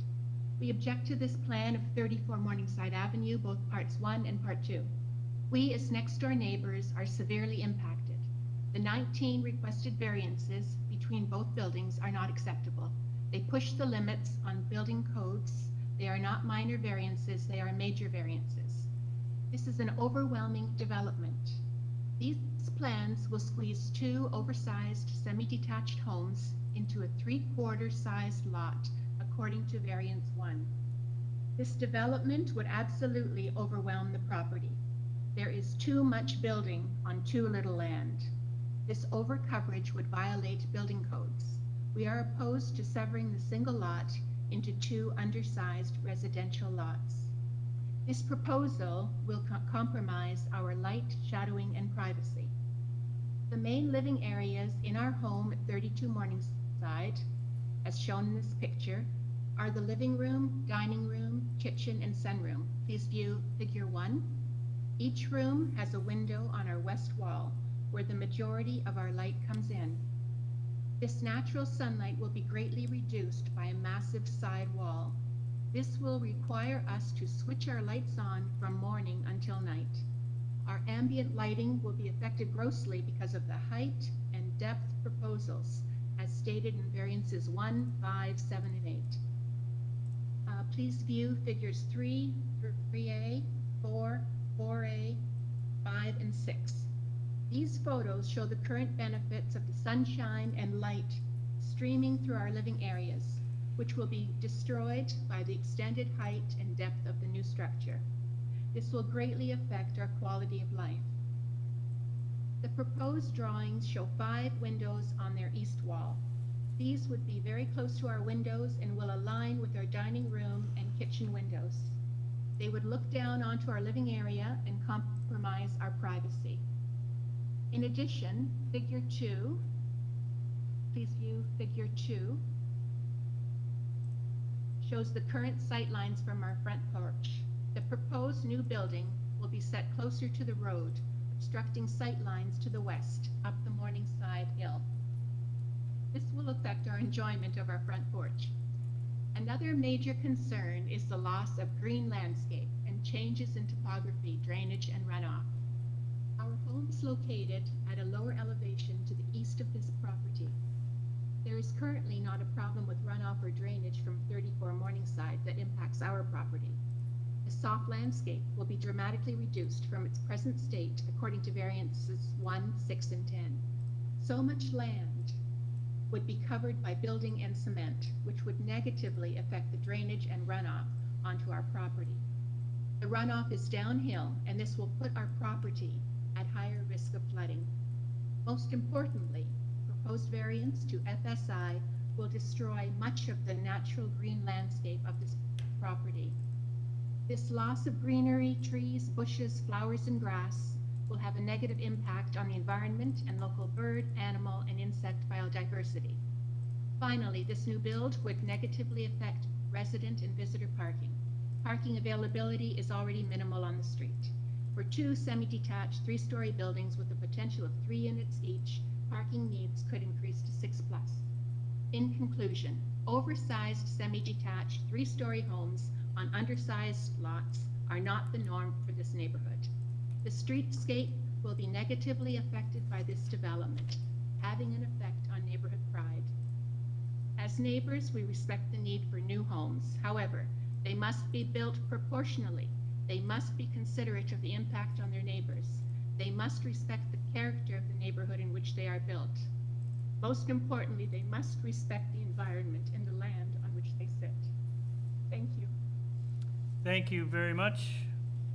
[SPEAKER 12] We object to this plan of 34 Morningside Avenue, both parts 1 and part 2. We, as next door neighbors, are severely impacted. The 19 requested variances between between both buildings are not acceptable. They push the limits on building codes. They are not minor variances, they are major variances. This is an overwhelming development. These plans will squeeze 2 oversized semi-detached homes into a 3/4 sized lot, according to variance 1. This development would absolutely overwhelm the property. There is too much building on too little land. This overcoverage would violate building codes. We are opposed to severing the single lot into 2 undersized residential lots. This proposal will compromise our light, shadowing, and privacy. The main living areas in our home at 32 Morningside, as shown in this picture, are the living room, dining room, kitchen, and sunroom. Please view figure 1. Each room has a window on our west wall where the majority of our light comes in. This natural sunlight will be greatly reduced by a massive side wall. This will require us to switch our lights on from morning until night. Our ambient lighting will be affected grossly because of the height and depth proposals, as stated in variances 1, 5, 7, and 8. Please view figures 3, 3A, 4, 4A, 5, and 6. These photos show the current benefits of the sunshine and light streaming through our living areas, which will be destroyed by the extended height and depth of the new structure. This will greatly affect our quality of life. The proposed drawings show 5 windows on their east wall. These would be very close to our windows and will align with our dining room and kitchen windows. They would look down onto our living area and compromise our privacy. In addition, figure 2, please view figure 2, shows the current sight lines from our front porch. The proposed new building will be set closer to the road, obstructing sight lines to the west, up the Morningside Hill. This will affect our enjoyment of our front porch. Another major concern is the loss of green landscape and changes in topography, drainage, and runoff. Our home is located at a lower elevation to the east of this property. There is currently not a problem with runoff or drainage from 34 Morningside that impacts our property. The soft landscape will be dramatically reduced from its present state according to variances 1, 6, and 10. So much land would be covered by building and cement, which would negatively affect the drainage and runoff onto our property. The runoff is downhill, and this will put our property at higher risk of flooding. Most importantly, the proposed variance to FSI will destroy much of the natural green landscape of this property. This loss of greenery, trees, bushes, flowers, and grass will have a negative impact on the environment and local bird, animal, and insect biodiversity. Finally, this new build would negatively affect resident and visitor parking. Parking availability is already minimal on the street. For 2 semi-detached 3-story buildings with the potential of 3 units each, parking needs could increase to 6+. In conclusion, oversized semi-detached 3-story homes on undersized lots are not the norm for this neighborhood. The streetscape will be negatively affected by this development, having an effect on neighborhood pride. As neighbors, we respect the need for new homes. However, they must be built proportionally. They must be considerate of the impact on their neighbors. They must respect the character of the neighborhood in which they are built. Most importantly, they must respect the environment and the land on which they sit. Thank you.
[SPEAKER 1] Thank you very much.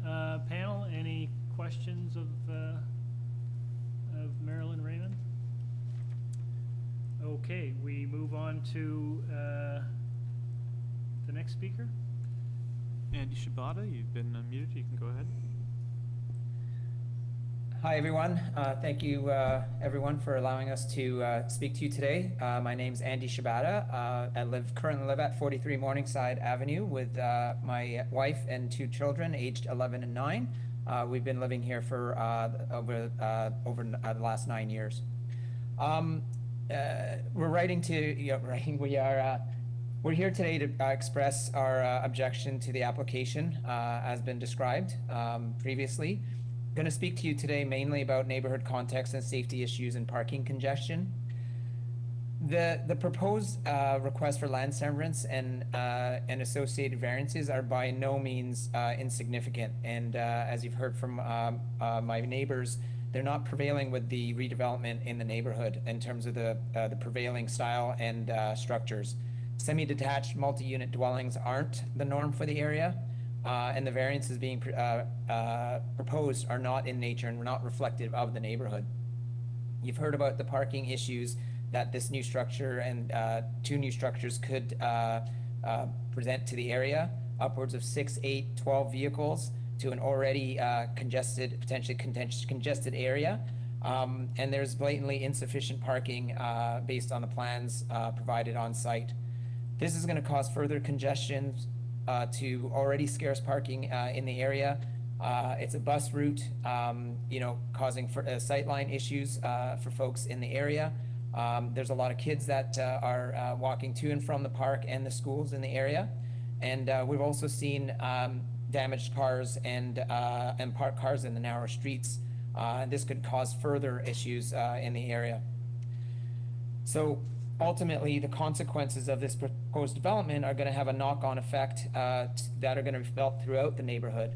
[SPEAKER 1] Panel, any questions of Marilyn Raymond? Okay, we move on to the next speaker.
[SPEAKER 6] Andy Shibata, you've been unmuted. You can go ahead.
[SPEAKER 16] Hi, everyone. Thank you, everyone, for allowing us to speak to you today. My name's Andy Shibata. I currently live at 43 Morningside Avenue with my wife and 2 children, aged 11 and 9. We've been living here for over the last 9 years. We're here today to express our objection to the application as been described previously. I'm going to speak to you today mainly about neighborhood context and safety issues and parking congestion. The proposed request for land severance and associated variances are by no means insignificant. And as you've heard from my neighbors, they're not prevailing with the redevelopment in the neighborhood in terms of the prevailing style and structures. Semi-detached multi-unit dwellings aren't the norm for the area, and the variances being proposed are not in nature and not reflective of the neighborhood. You've heard about the parking issues that this new structure and two new structures could present to the area, upwards of 6, 8, 12 vehicles to an already congested, potentially congested area. And there's blatantly insufficient parking based on the plans provided on site. This is going to cause further congestion to already scarce parking in the area. It's a bus route, causing sightline issues for folks in the area. There's a lot of kids that are walking to and from the park and the schools in the area. And we've also seen damaged cars and parked cars in the narrow streets. This could cause further issues in the area. So ultimately, the consequences of this proposed development are going to have a knock-on effect that are going to be felt throughout the neighborhood.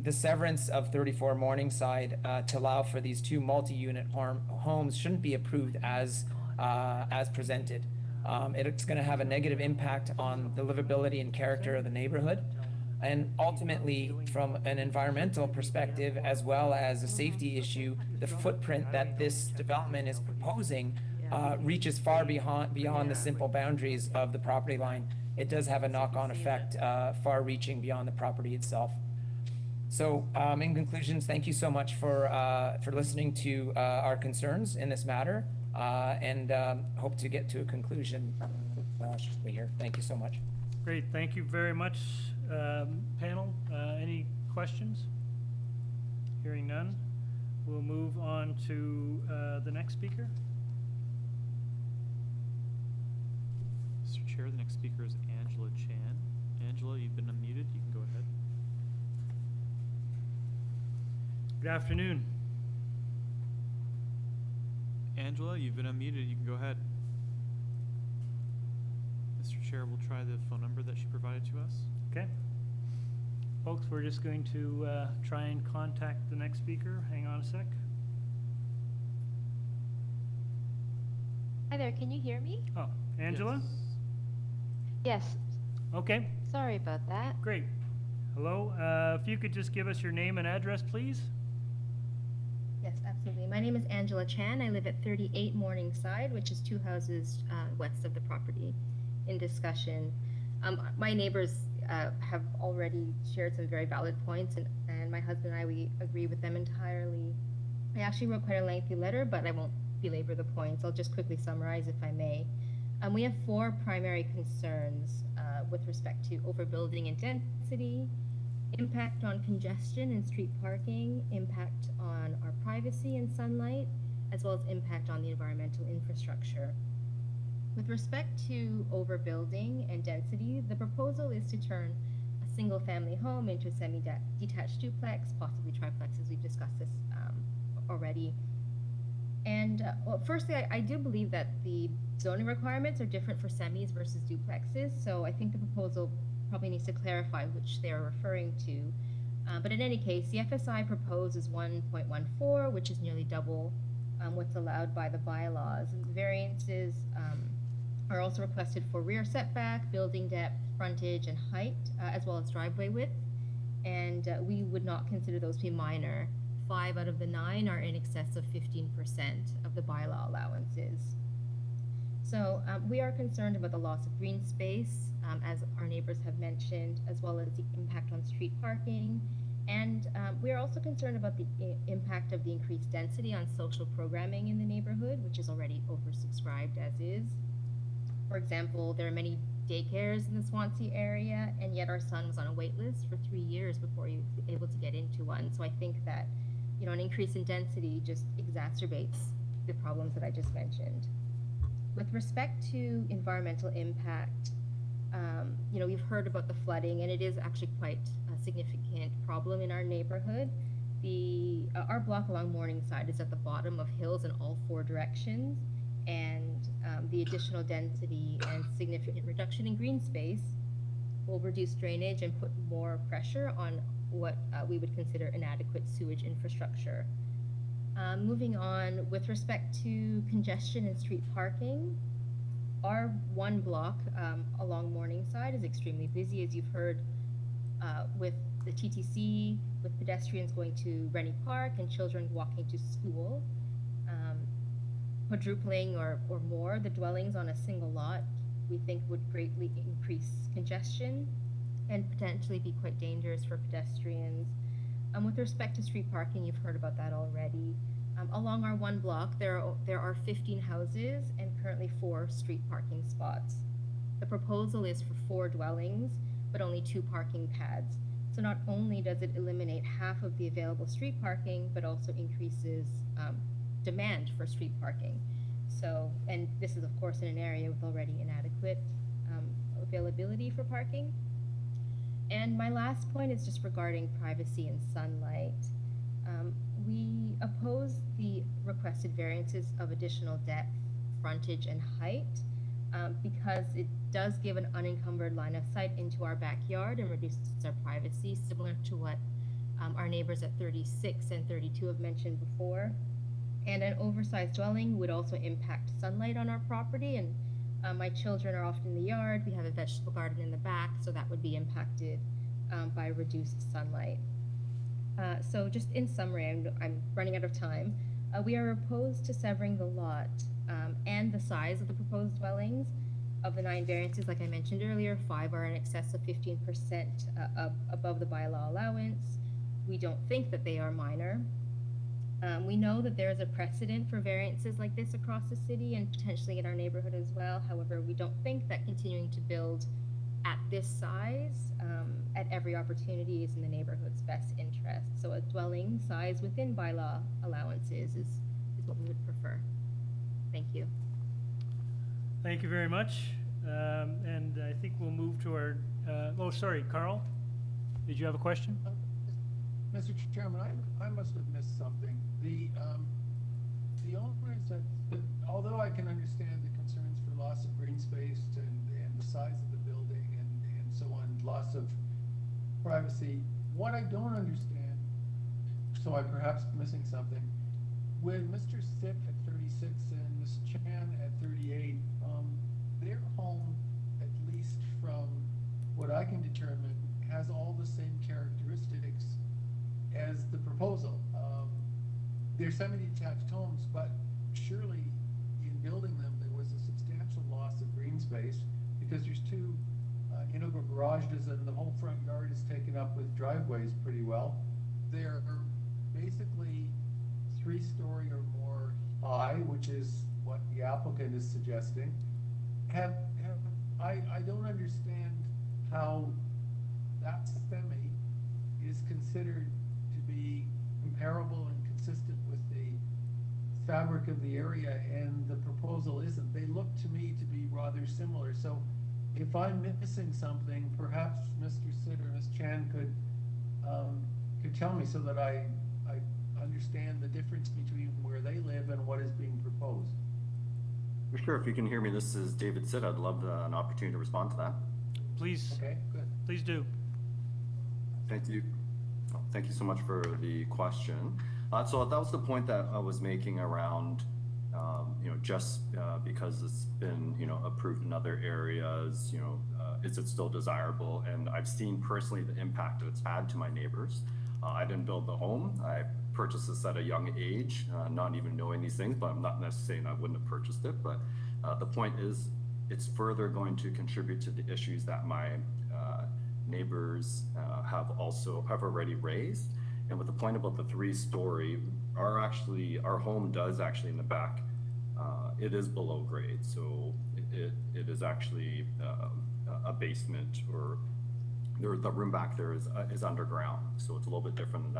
[SPEAKER 16] The severance of 34 Morningside to allow for these two multi-unit homes shouldn't be approved as presented. It's going to have a negative impact on the livability and character of the neighborhood. And ultimately, from an environmental perspective, as well as a safety issue, the footprint that this development is proposing reaches far beyond the simple boundaries of the property line. It does have a knock-on effect far-reaching beyond the property itself. So, in conclusions, thank you so much for listening to our concerns in this matter, and hope to get to a conclusion shortly here. Thank you so much.
[SPEAKER 1] Great, thank you very much, panel. Any questions? Hearing none, we'll move on to the next speaker.
[SPEAKER 6] Mr. Chair, the next speaker is Angela Chan. Angela, you've been unmuted. You can go ahead.
[SPEAKER 1] Good afternoon.
[SPEAKER 6] Angela, you've been unmuted. You can go ahead. Mr. Chair, we'll try the phone number that she provided to us.
[SPEAKER 1] Okay. Folks, we're just going to try and contact the next speaker. Hang on a sec.
[SPEAKER 14] Hi there, can you hear me?
[SPEAKER 1] Oh, Angela?
[SPEAKER 14] Yes.
[SPEAKER 1] Okay.
[SPEAKER 14] Sorry about that.
[SPEAKER 1] Great. Hello. If you could just give us your name and address, please.
[SPEAKER 14] Yes, absolutely. My name is Angela Chan. I live at 38 Morningside, which is 2 houses west of the property in discussion. My neighbors have already shared some very valid points, and my husband and I, we agree with them entirely. I actually wrote quite a lengthy letter, but I won't belabor the points. I'll just quickly summarize if I may. We have 4 primary concerns with respect to overbuilding and density, impact on congestion and street parking, impact on our privacy and sunlight, as well as impact on the environmental infrastructure. With respect to overbuilding and density, the proposal is to turn a single-family home into a semi-detached duplex, possibly triplex, as we've discussed this already. And well, firstly, I do believe that the zoning requirements are different for semis versus duplexes, so I think the proposal probably needs to clarify which they're referring to. But in any case, the FSI proposed is 1.14, which is nearly double what's allowed by the bylaws. And the variances are also requested for rear setback, building depth, frontage, and height, as well as driveway width. And we would not consider those to be minor. 5 out of the 9 are in excess of 15% of the bylaw allowances. So we are concerned about the loss of green space, as our neighbors have mentioned, as well as the impact on street parking. And we are also concerned about the impact of the increased density on social programming in the neighborhood, which is already oversubscribed as is. For example, there are many daycares in the Swansea area, and yet our son was on a wait list for 3 years before he was able to get into one. So I think that, you know, an increase in density just exacerbates the problems that I just mentioned. With respect to environmental impact, you know, we've heard about the flooding, and it is actually quite a significant problem in our neighborhood. Our block along Morningside is at the bottom of hills in all 4 directions, and the additional density and significant reduction in green space will reduce drainage and put more pressure on what we would consider inadequate sewage infrastructure. Moving on, with respect to congestion and street parking, our one block along Morningside is extremely busy, as you've heard, with the TTC, with pedestrians going to Rennie Park and children walking to school. Quadrupling or more the dwellings on a single lot, we think would greatly increase congestion and potentially be quite dangerous for pedestrians. With respect to street parking, you've heard about that already. Along our one block, there are 15 houses and currently 4 street parking spots. The proposal is for 4 dwellings, but only 2 parking pads. So not only does it eliminate half of the available street parking, but also increases demand for street parking. So, and this is of course in an area with already inadequate availability for parking. And my last point is just regarding privacy and sunlight. We oppose the requested variances of additional depth, frontage, and height because it does give an unencumbered line of sight into our backyard and reduces our privacy, similar to what our neighbors at 36 and 32 have mentioned before. And an oversized dwelling would also impact sunlight on our property, and my children are often in the yard. We have a vegetable garden in the back, so that would be impacted by reduced sunlight. So just in summary, I'm running out of time. We are opposed to severing the lot and the size of the proposed dwellings. Of the 9 variances, like I mentioned earlier, 5 are in excess of 15% above the bylaw allowance. We don't think that they are minor. We know that there is a precedent for variances like this across the city and potentially in our neighborhood as well. However, we don't think that continuing to build at this size at every opportunity is in the neighborhood's best interest. So a dwelling size within bylaw allowances is what we would prefer. Thank you.
[SPEAKER 1] Thank you very much. And I think we'll move to our, oh, sorry, Carl, did you have a question?
[SPEAKER 5] Mr. Chairman, I must have missed something. The owners that, although I can understand the concerns for loss of green space and the size of the building and so on, loss of privacy, what I don't understand, so I'm perhaps missing something, when Mr. Stick at 36 and Ms. Chan at 38, their home, at least from what I can determine, has all the same characteristics as the proposal. They're semi-detached homes, but surely in building them there was a substantial loss of green space because there's 2 integral garages and the whole front yard is taken up with driveways pretty well. They're basically 3-story or more high, which is what the applicant is suggesting. I don't understand how that semi is considered to be comparable and consistent with the fabric of the area, and the proposal isn't. They look to me to be rather similar. So if I'm missing something, perhaps Mr. Sid or Ms. Chan could tell me so that I understand the difference between where they live and what is being proposed.
[SPEAKER 7] Sure, if you can hear me, this is David Sid. I'd love an opportunity to respond to that.
[SPEAKER 1] Please.
[SPEAKER 5] Okay, good.
[SPEAKER 1] Please do.
[SPEAKER 7] Thank you. Thank you so much for the question. So that was the point that I was making around, just because it's been, approved in other areas, is it still desirable? And I've seen personally the impact that it's had to my neighbors. I didn't build the home. I purchased this at a young age, not even knowing these things, but I'm not necessarily saying I wouldn't have purchased it. But the point is, it's further going to contribute to the issues that my neighbors have already raised. And with the point about the 3-story, our home does actually in the back, it is below grade. So it is actually a basement, or the room back there is underground. So it's a little bit different in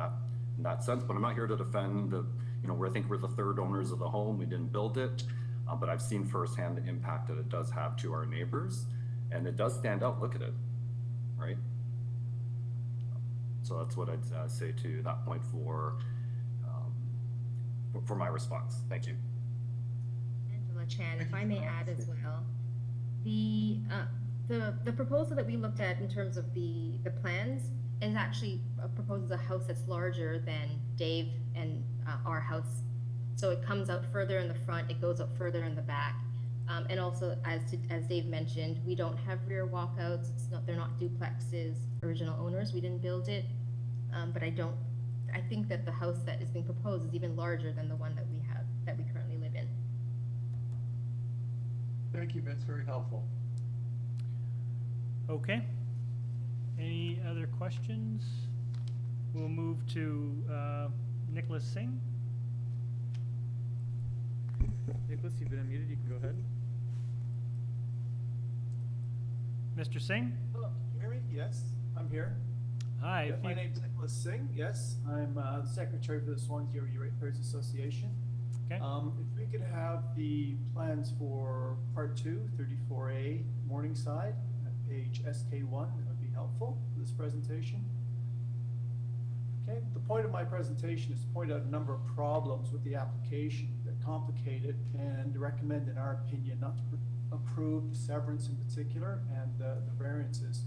[SPEAKER 7] that sense, but I'm not here to defend I think we're the 3rd owners of the home. We didn't build it, but I've seen firsthand the impact that it does have to our neighbors, and it does stand out. Look at it, right? So that's what I'd say to that point for my response. Thank you.
[SPEAKER 14] Angela Chan. If I may add as well, the proposal that we looked at in terms of the plans is actually proposes a house that's larger than Dave and our house. So it comes out further in the front, it goes out further in the back. And also, as Dave mentioned, we don't have rear walkouts. They're not duplexes. Original owners, we didn't build it. But I think that the house that is being proposed is even larger than the one that we currently live in.
[SPEAKER 5] Thank you, that's very helpful.
[SPEAKER 1] Okay. Any other questions? We'll move to Nicholas Singh.
[SPEAKER 6] Nicholas, you've been unmuted. You can go ahead.
[SPEAKER 1] Mr. Singh?
[SPEAKER 18] Hello, can you hear me? Yes, I'm here.
[SPEAKER 1] Hi.
[SPEAKER 18] Yeah, my name's Nicholas Singh. Yes, I'm the secretary for the Swansea Area Ratepayers Association.
[SPEAKER 1] Okay.
[SPEAKER 18] If we could have the plans for part 2, 34A, Morningside, at page SK1, that would be helpful for this presentation. Okay, the point of my presentation is to point out a number of problems with the application that complicate it and recommend, in our opinion, not to approve the severance in particular and the variances.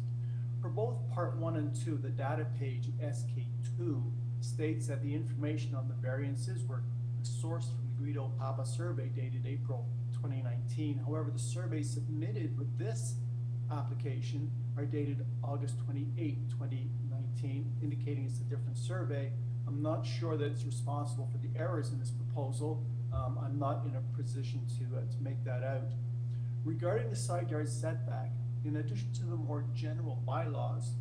[SPEAKER 18] For both part 1 and 2, the data page SK2 states that the information on the variances were sourced from the Guido Papa survey dated April 2019. However, the surveys submitted with this application are dated August 28, 2019, indicating it's a different survey. I'm not sure that it's responsible for the errors in this proposal. I'm not in a position to make that out. Regarding the side yard setback, in addition to the more general bylaws,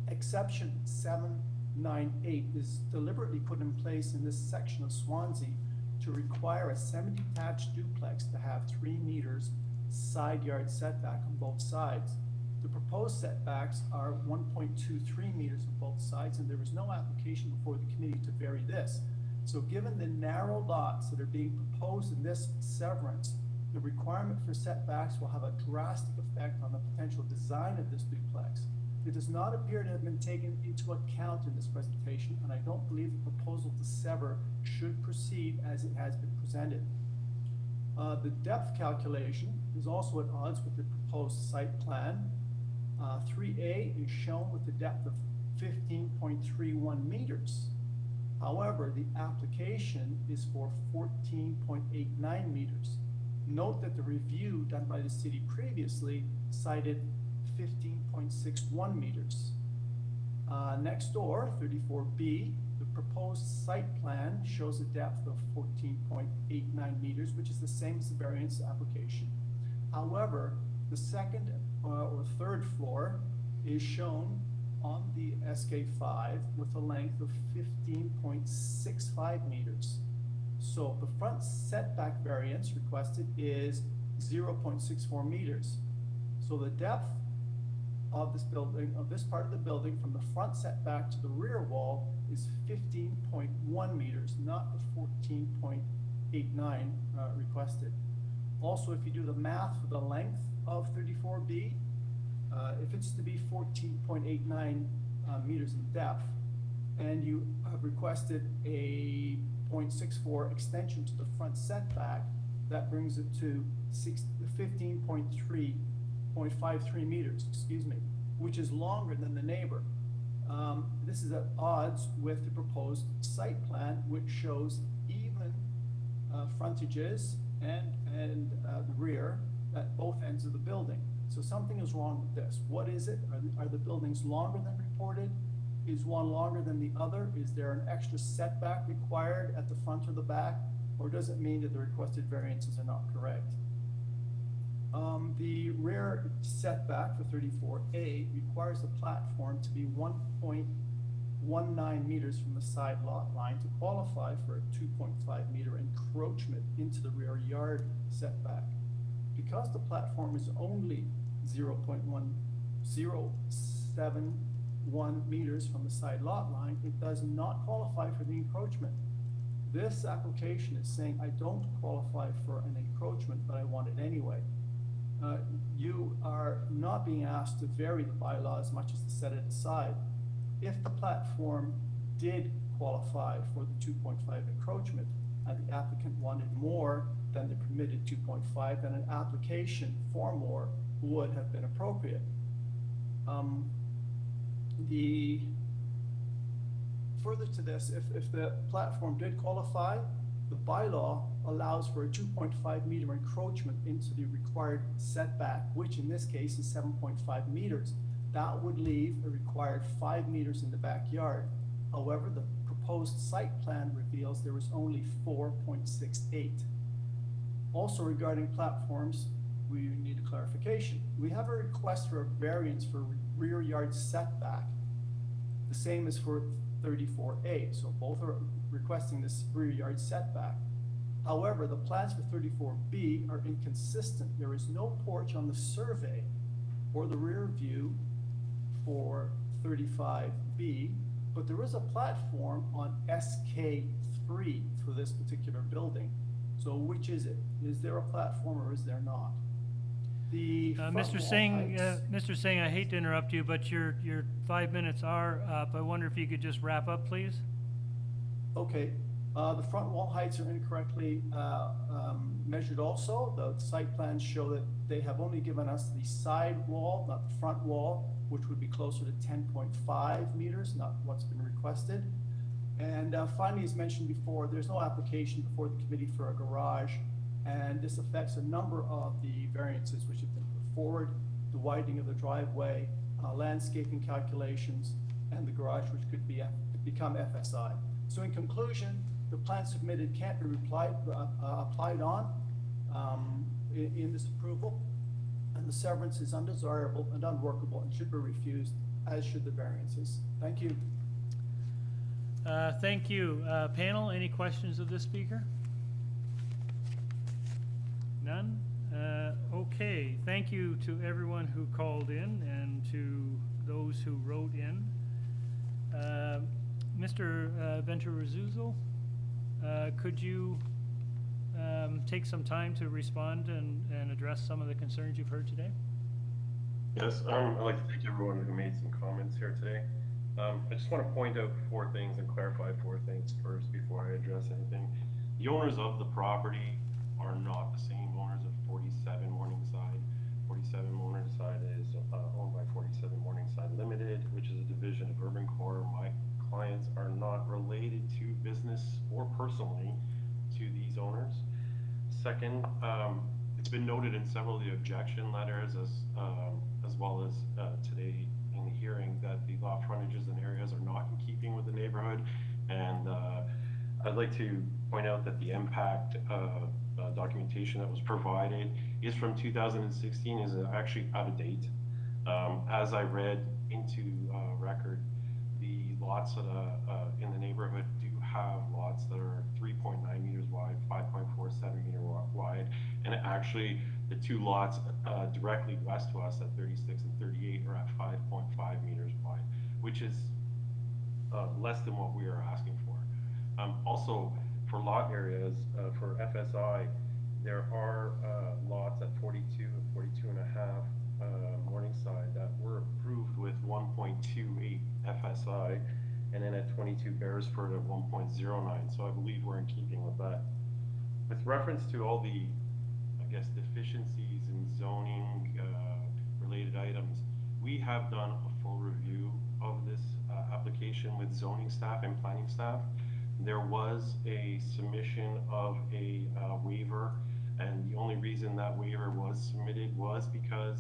[SPEAKER 18] exception 798 is deliberately put in place in this section of Swansea to require a semi-detached duplex to have 3 meters side yard setback on both sides. The proposed setbacks are 1.23 meters on both sides, and there was no application before the committee to vary this. So given the narrow lots that are being proposed in this severance, the requirement for setbacks will have a drastic effect on the potential design of this duplex. It does not appear to have been taken into account in this presentation, and I don't believe the proposal to sever should proceed as it has been presented. The depth calculation is also at odds with the proposed site plan. 3A is shown with the depth of 15.31 meters. However, the application is for 14.89 meters. Note that the review done by the city previously cited 15.61 meters. Next door, 34B, the proposed site plan shows a depth of 14.89 meters, which is the same as the variance application. However, the second or third floor is shown on the SK5 with a length of 15.65 meters. So the front setback variance requested is 0.64 meters. So the depth of this building, of this part of the building from the front setback to the rear wall is 15.1 meters, not the 14.89 requested. Also, if you do the math for the length of 34B, if it's to be 14.89 meters in depth, and you have requested a 0.64 extension to the front setback, that brings it to 15.53 meters, excuse me, which is longer than the neighbor. This is at odds with the proposed site plan, which shows even frontages and the rear at both ends of the building. So something is wrong with this. What is it? Are the buildings longer than reported? Is one longer than the other? Is there an extra setback required at the front or the back? Or does it mean that the requested variances are not correct? The rear setback for 34A requires the platform to be 1.19 meters from the side lot line to qualify for a 2.5 meter encroachment into the rear yard setback. Because the platform is only 0.1071 meters from the side lot line, it does not qualify for the encroachment. This application is saying I don't qualify for an encroachment, but I want it anyway. You are not being asked to vary the bylaw as much as to set it aside. If the platform did qualify for the 2.5 encroachment, and the applicant wanted more than the permitted 2.5, then an application for more would have been appropriate. The further to this, if the platform did qualify, the bylaw allows for a 2.5 meter encroachment into the required setback, which in this case is 7.5 meters. That would leave a required 5 meters in the backyard. However, the proposed site plan reveals there was only 4.68. Also regarding platforms, we need a clarification. We have a request for a variance for rear yard setback, the same as for 34A. So both are requesting this rear yard setback. However, the plans for 34B are inconsistent. There is no porch on the survey or the rear view for 35B, but there is a platform on SK3 for this particular building. So which is it? Is there a platform or is there not? The
[SPEAKER 1] Mr. Singh, I hate to interrupt you, but your 5 minutes are up. I wonder if you could just wrap up, please.
[SPEAKER 18] Okay, the front wall heights are incorrectly measured also. The site plans show that they have only given us the side wall, not the front wall, which would be closer to 10.5 meters, not what's been requested. And finally, as mentioned before, there's no application before the committee for a garage, and this affects a number of the variances which have been put forward: the widening of the driveway, landscaping calculations, and the garage, which could become FSI. So in conclusion, the plan submitted can't be applied on in this approval, and the severance is undesirable and unworkable and should be refused, as should the variances. Thank you.
[SPEAKER 1] Thank you. Panel, any questions of this speaker? None? Okay, thank you to everyone who called in and to those who wrote in. Mr. Venturazzuzo, could you take some time to respond and address some of the concerns you've heard today?
[SPEAKER 20] Yes, I'd like to thank everyone who made some comments here today. I just want to point out 4 things and clarify 4 things first before I address anything. The owners of the property are not the same owners of 47 Morningside. 47 Morningside is owned by 47 Morningside Limited, which is a division of Urban Core. My clients are not related to business or personally to these owners. Second, it's been noted in several of the objection letters as well as today in the hearing that the lot frontages and areas are not in keeping with the neighborhood, and I'd like to point out that the impact documentation that was provided is from 2016, is actually out of date. As I read into record, the lots that in the neighborhood do have lots that are 3.9 meters wide, 5.47 meter wide, and actually the 2 lots directly west to us at 36 and 38 are at 5.5 meters wide, which is less than what we are asking for. Also, for lot areas, for FSI, there are lots at 42 and 42 and a half Morningside that were approved with 1.28 FSI, and then at 22 Beresford at 1.09. So I believe we're in keeping with that. With reference to all the, I guess, deficiencies in zoning related items, we have done a full review of this application with zoning staff and planning staff. There was a submission of a waiver, and the only reason that waiver was submitted was because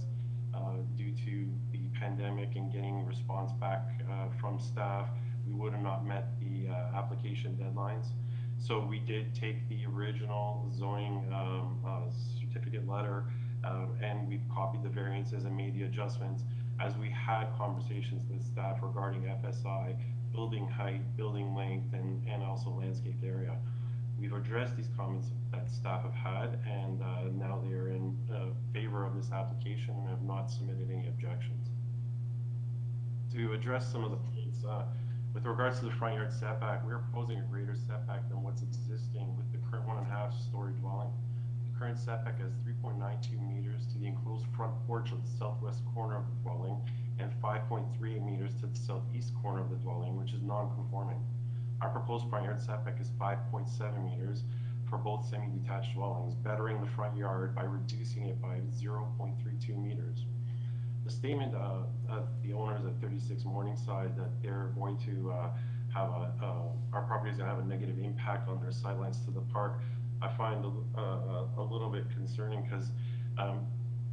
[SPEAKER 20] due to the pandemic and getting response back from staff, we would have not met the application deadlines. So we did take the original zoning certificate letter and we copied the variances and made the adjustments as we had conversations with staff regarding FSI, building height, building length, and also landscaped area. We've addressed these comments that staff have had, and now they are in favor of this application and have not submitted any objections. To address some of the points, with regards to the front yard setback, we're proposing a greater setback than what's existing with the current 1.5-story dwelling. The current setback is 3.92 meters to the enclosed front porch of the southwest corner of the dwelling, and 5.3 meters to the southeast corner of the dwelling, which is non-conforming. Our proposed front yard setback is 5.7 meters for both semi-detached dwellings, bettering the front yard by reducing it by 0.32 meters. The statement of the owners at 36 Morningside that they're going to have our property is going to have a negative impact on their sightlines to the park, I find a little bit concerning, because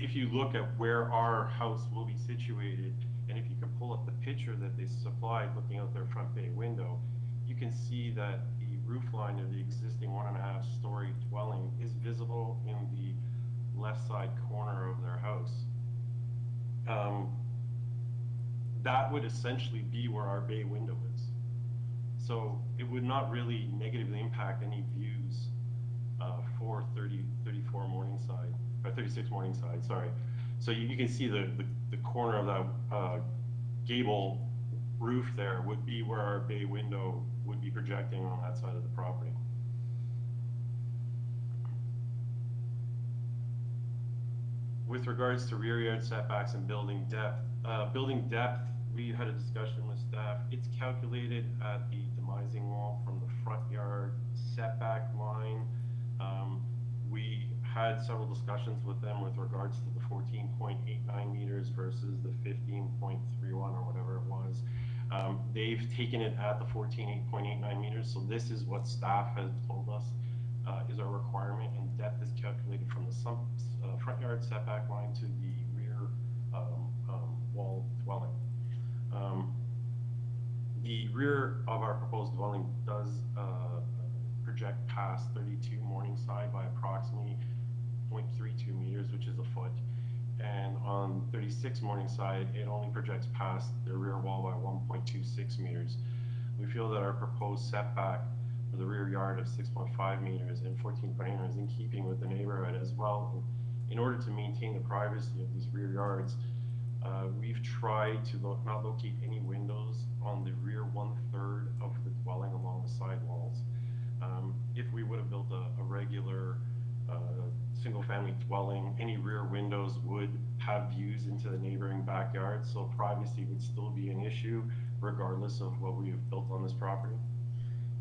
[SPEAKER 20] if you look at where our house will be situated, and if you can pull up the picture that they supplied looking out their front bay window, you can see that the roof line of the existing 1.5-story dwelling is visible in the left side corner of their house. That would essentially be where our bay window is. So it would not really negatively impact any views for 34 Morningside, or 36 Morningside, sorry. So you can see the corner of that gable roof there would be where our bay window would be projecting on that side of the property. With regards to rear yard setbacks and building depth, we had a discussion with staff. It's calculated at the demising wall from the front yard setback line. We had several discussions with them with regards to the 14.89 meters versus the 15.31 or whatever it was. They've taken it at the 14.89 meters, so this is what staff has told us is our requirement, and depth is calculated from the front yard setback line to the rear wall dwelling. The rear of our proposed dwelling does project past 32 Morningside by approximately 0.32 meters, which is a foot. And on 36 Morningside, it only projects past the rear wall by 1.26 meters. We feel that our proposed setback for the rear yard of 6.5 meters and 14.8 is in keeping with the neighborhood as well. In order to maintain the privacy of these rear yards, we've tried to not locate any windows on the rear 1/3 of the dwelling along the side walls. If we would have built a regular single-family dwelling, any rear windows would have views into the neighboring backyard, so privacy would still be an issue regardless of what we have built on this property.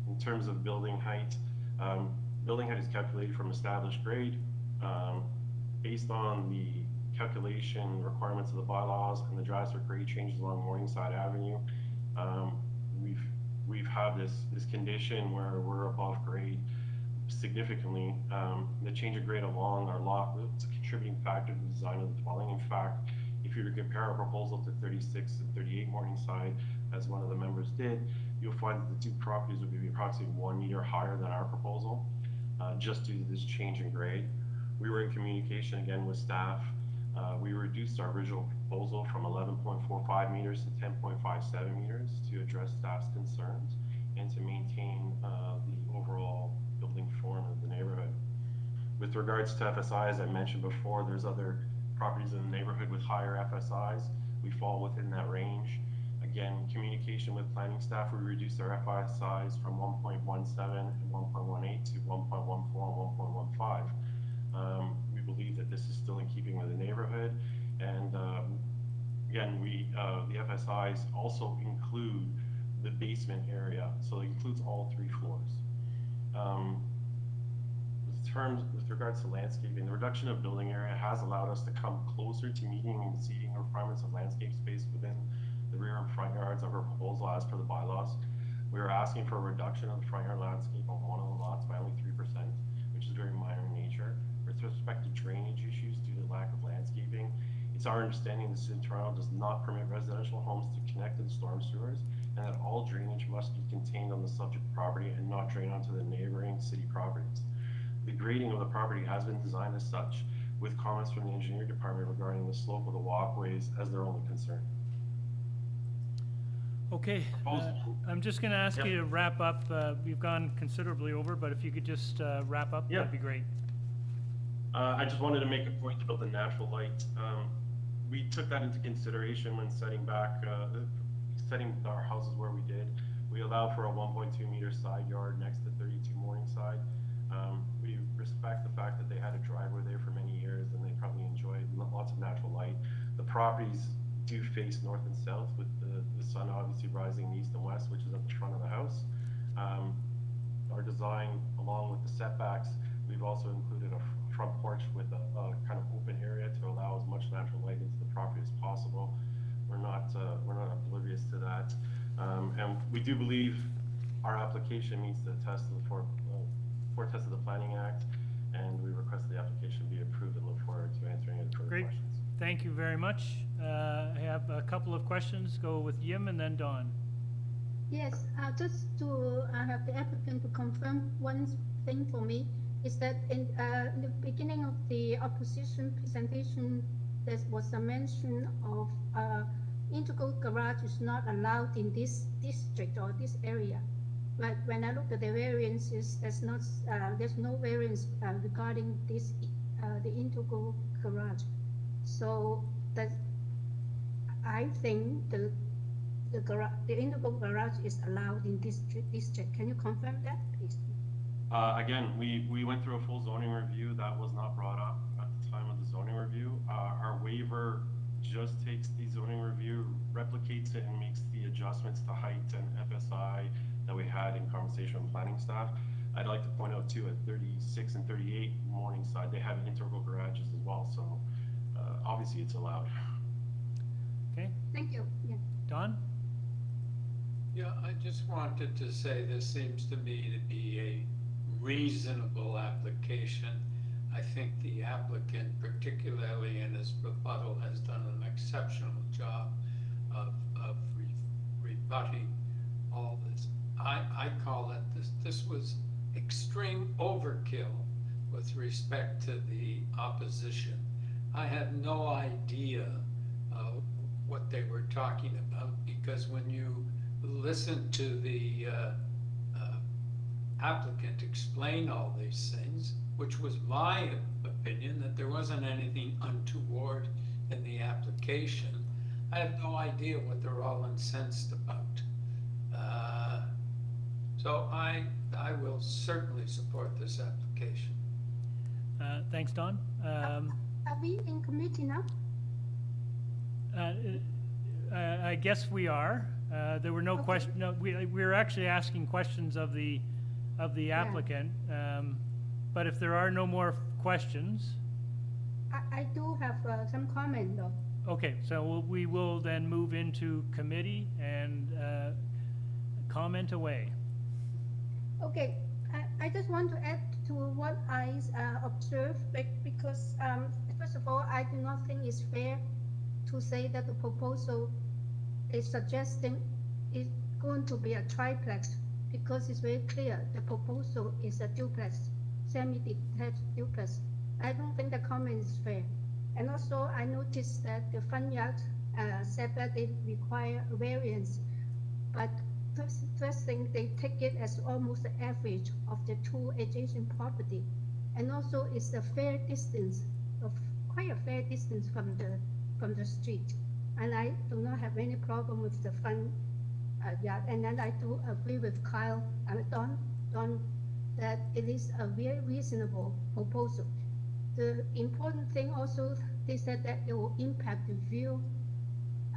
[SPEAKER 20] In terms of building height is calculated from established grade based on the calculation requirements of the bylaws and the drives for grade changes along Morningside Avenue. We've had this condition where we're above grade significantly. The change of grade along our lot is a contributing factor to the design of the dwelling. In fact, if you were to compare our proposal to 36 and 38 Morningside, as one of the members did, you'll find that the two properties would be approximately 1 meter higher than our proposal, just due to this change in grade. We were in communication again with staff. We reduced our original proposal from 11.45 meters to 10.57 meters to address staff's concerns and to maintain the overall building form of the neighborhood. With regards to FSI, as I mentioned before, there's other properties in the neighborhood with higher FSIs. We fall within that range. Again, communication with planning staff, we reduced our FSIs from 1.17 and 1.18 to 1.14 and 1.15. We believe that this is still in keeping with the neighborhood. And again, the FSIs also include the basement area, so it includes all 3 floors. With regards to landscaping, the reduction of building area has allowed us to come closer to meeting and exceeding requirements of landscape space within the rear and front yards of our proposal as per the bylaws. We are asking for a reduction of the front yard landscape on one of the lots by only 3%, which is very minor in nature. With respect to drainage issues due to lack of landscaping, it's our understanding the City of Toronto does not permit residential homes to connect to the storm sewers, and that all drainage must be contained on the subject property and not drain onto the neighboring city properties. The grading of the property has been designed as such, with comments from the engineering department regarding the slope of the walkways as their only concern.
[SPEAKER 1] Okay, I'm just going to ask you to wrap up. We've gone considerably over, but if you could just wrap up, that'd be great.
[SPEAKER 20] I just wanted to make a point about the natural light. We took that into consideration when setting our houses where we did. We allow for a 1.2 meter side yard next to 32 Morningside. We respect the fact that they had a driveway there for many years and they probably enjoyed lots of natural light. The properties do face north and south, with the sun obviously rising east and west, which is at the front of the house. Our design, along with the setbacks, we've also included a front porch with a kind of open area to allow as much natural light into the property as possible. We're not oblivious to that, and we do believe our application meets the test of the four tests of the Planning Act, and we request the application be approved and look forward to answering any further
[SPEAKER 1] Great.
[SPEAKER 20] questions.
[SPEAKER 1] Thank you very much. I have a couple of questions. Go with Yim and then Don.
[SPEAKER 10] Yes, just to have the applicant to confirm one thing for me is that in the beginning of the opposition presentation, there was a mention of integral garage is not allowed in this district or this area. But when I look at the variances, there's no variance regarding this the integral garage. So that I think the integral garage is allowed in this district. Can you confirm that, please?
[SPEAKER 20] Again, we went through a full zoning review. That was not brought up at the time of the zoning review. Our waiver just takes the zoning review, replicates it, and makes the adjustments to height and FSI that we had in conversation with planning staff. I'd like to point out too, at 36 and 38 Morningside, they have integral garages as well. So obviously it's allowed.
[SPEAKER 1] Okay.
[SPEAKER 10] Thank you. Yeah.
[SPEAKER 1] Don?
[SPEAKER 9] Yeah, I just wanted to say this seems to me to be a reasonable application. I think the applicant, particularly in his rebuttal, has done an exceptional job of rebutting all this. I call it this was extreme overkill with respect to the opposition. I had no idea what they were talking about, because when you listen to the applicant explain all these things, which was my opinion, that there wasn't anything untoward in the application, I have no idea what they're all incensed about. So I will certainly support this application.
[SPEAKER 1] Thanks, Don.
[SPEAKER 10] Are we in committee now?
[SPEAKER 1] I guess we are. There were no questions. No, we were actually asking questions of the applicant. But if there are no more questions.
[SPEAKER 10] I do have some comment though.
[SPEAKER 1] Okay, so we will then move into committee and comment away.
[SPEAKER 10] Okay, I just want to add to what I observed, because first of all, I do not think it's fair to say that the proposal is suggesting it's going to be a triplex, because it's very clear the proposal is a duplex, semi-detached duplex. I don't think the comment is fair. And also, I noticed that the front yard said that they require a variance, but first thing, they take it as almost the average of the two adjacent property, and also it's a fair distance, quite a fair distance from the street. And I do not have any problem with the front yard. And then I do agree with Kyle and Don that it is a very reasonable proposal. The important thing also, they said that it will impact the view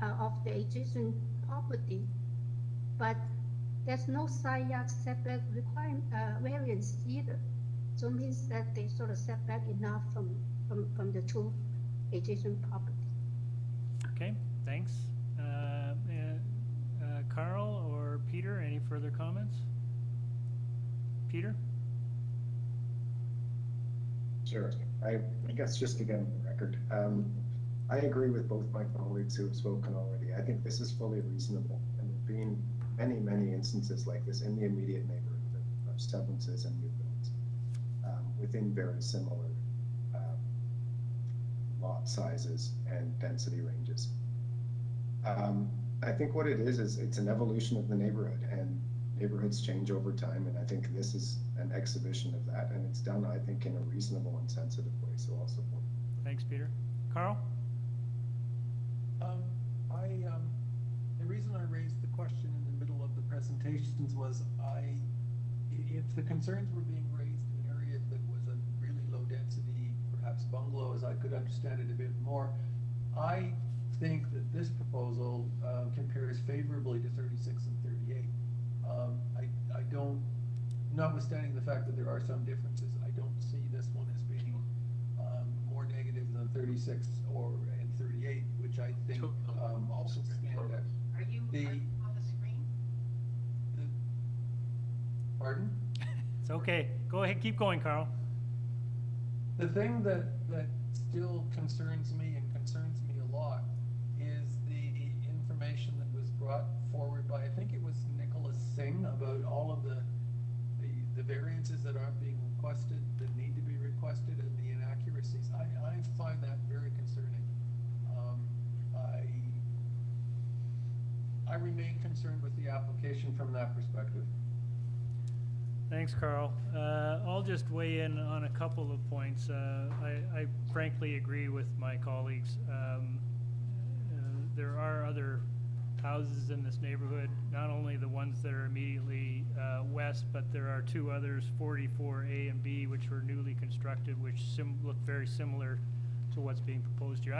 [SPEAKER 10] of the adjacent property, but there's no side yard setback variance either. So it means that they sort of set back enough from the two adjacent property.
[SPEAKER 1] Okay, thanks. Carl or Peter, any further comments? Peter?
[SPEAKER 4] Sure. I guess just to get on the record, I agree with both my colleagues who have spoken already. I think this is fully reasonable, and there have been many, many instances like this in the immediate neighborhood of substances and new builds within very similar lot sizes and density ranges. I think what it is it's an evolution of the neighborhood, and neighborhoods change over time, and I think this is an exhibition of that, and it's done, I think, in a reasonable and sensitive way, so I'll support it.
[SPEAKER 1] Thanks, Peter. Carl?
[SPEAKER 5] The reason I raised the question in the middle of the presentations was if the concerns were being raised in an area that was a really low density, perhaps bungalows, I could understand it a bit more. I think that this proposal compares favorably to 36 and 38. I don't notwithstanding the fact that there are some differences, I don't see this one as being more negative than 36 and 38, which I think also stand out.
[SPEAKER 12] Are you on the screen?
[SPEAKER 5] Pardon?
[SPEAKER 1] It's okay. Go ahead, keep going, Carl.
[SPEAKER 5] The thing that still concerns me and concerns me a lot is the information that was brought forward by, I think it was Nicholas Singh, about all of the variances that aren't being requested, that need to be requested, and the inaccuracies. I find that very concerning. I remain concerned with the application from that perspective.
[SPEAKER 1] Thanks, Carl. I'll just weigh in on a couple of points. I frankly agree with my colleagues. There are other houses in this neighborhood, not only the ones that are immediately west, but there are two others, 44A and B, which were newly constructed, which look very similar to what's being proposed here.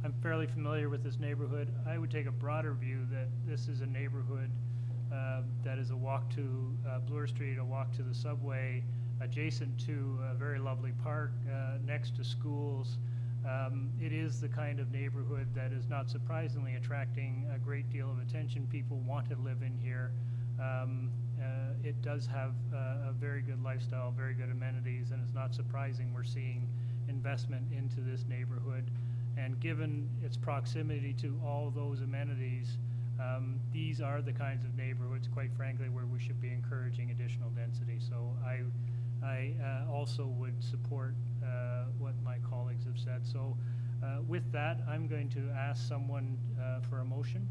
[SPEAKER 1] I'm fairly familiar with this neighborhood. I would take a broader view that this is a neighborhood that is a walk to Bloor Street, a walk to the subway, adjacent to a very lovely park, next to schools. It is the kind of neighborhood that is not surprisingly attracting a great deal of attention. People want to live in here. It does have a very good lifestyle, very good amenities, and it's not surprising we're seeing investment into this neighborhood. And given its proximity to all those amenities, these are the kinds of neighborhoods, quite frankly, where we should be encouraging additional density. So I also would support what my colleagues have said. So with that, I'm going to ask someone for a motion.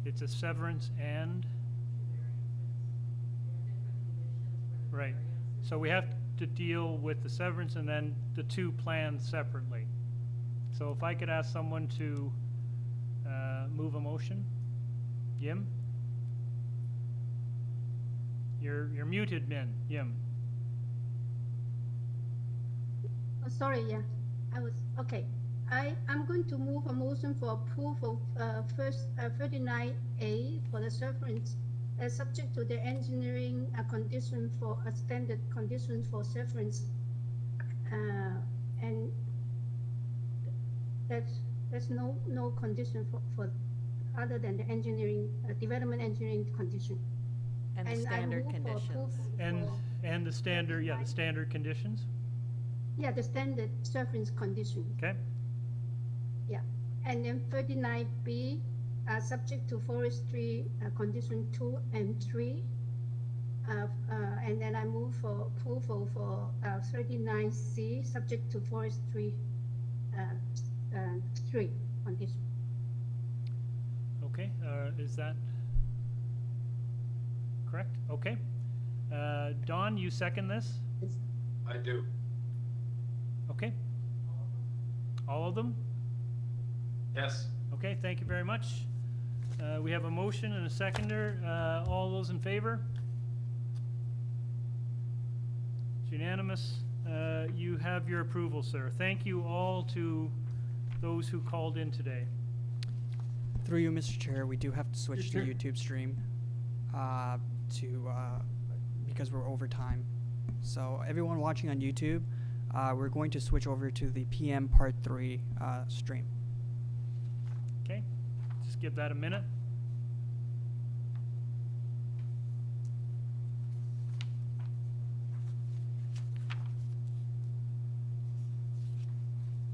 [SPEAKER 1] It's a severance and? Right. So we have to deal with the severance and then the two plans separately. So if I could ask someone to move a motion. Yim? You're muted, Min. Yim.
[SPEAKER 10] Oh, sorry, yeah, I was, okay. I'm going to move a motion for approval of 39A for the severance, subject to the engineering condition for a standard condition for severance. And there's no condition for other than the engineering, development engineering condition.
[SPEAKER 15] And the standard conditions.
[SPEAKER 1] And the standard, yeah, the standard conditions?
[SPEAKER 10] Yeah, the standard severance condition.
[SPEAKER 1] Okay.
[SPEAKER 10] Yeah, and then 39B, subject to forestry condition 2 and 3. And then I move for approval for 39C, subject to forestry 3 condition.
[SPEAKER 1] Okay, is that correct? Okay. Don, you second this?
[SPEAKER 9] I do.
[SPEAKER 1] Okay. All of them?
[SPEAKER 9] Yes.
[SPEAKER 1] Okay, thank you very much. We have a motion and a seconder. All those in favor? It's unanimous. You have your approval, sir. Thank you all to those who called in today.
[SPEAKER 13] Through you, Mr. Chair, we do have to switch to
[SPEAKER 1] Sure.
[SPEAKER 13] YouTube stream because we're over time. So everyone watching on YouTube, we're going to switch over to the PM Part 3 stream.
[SPEAKER 1] Okay, just give that a minute.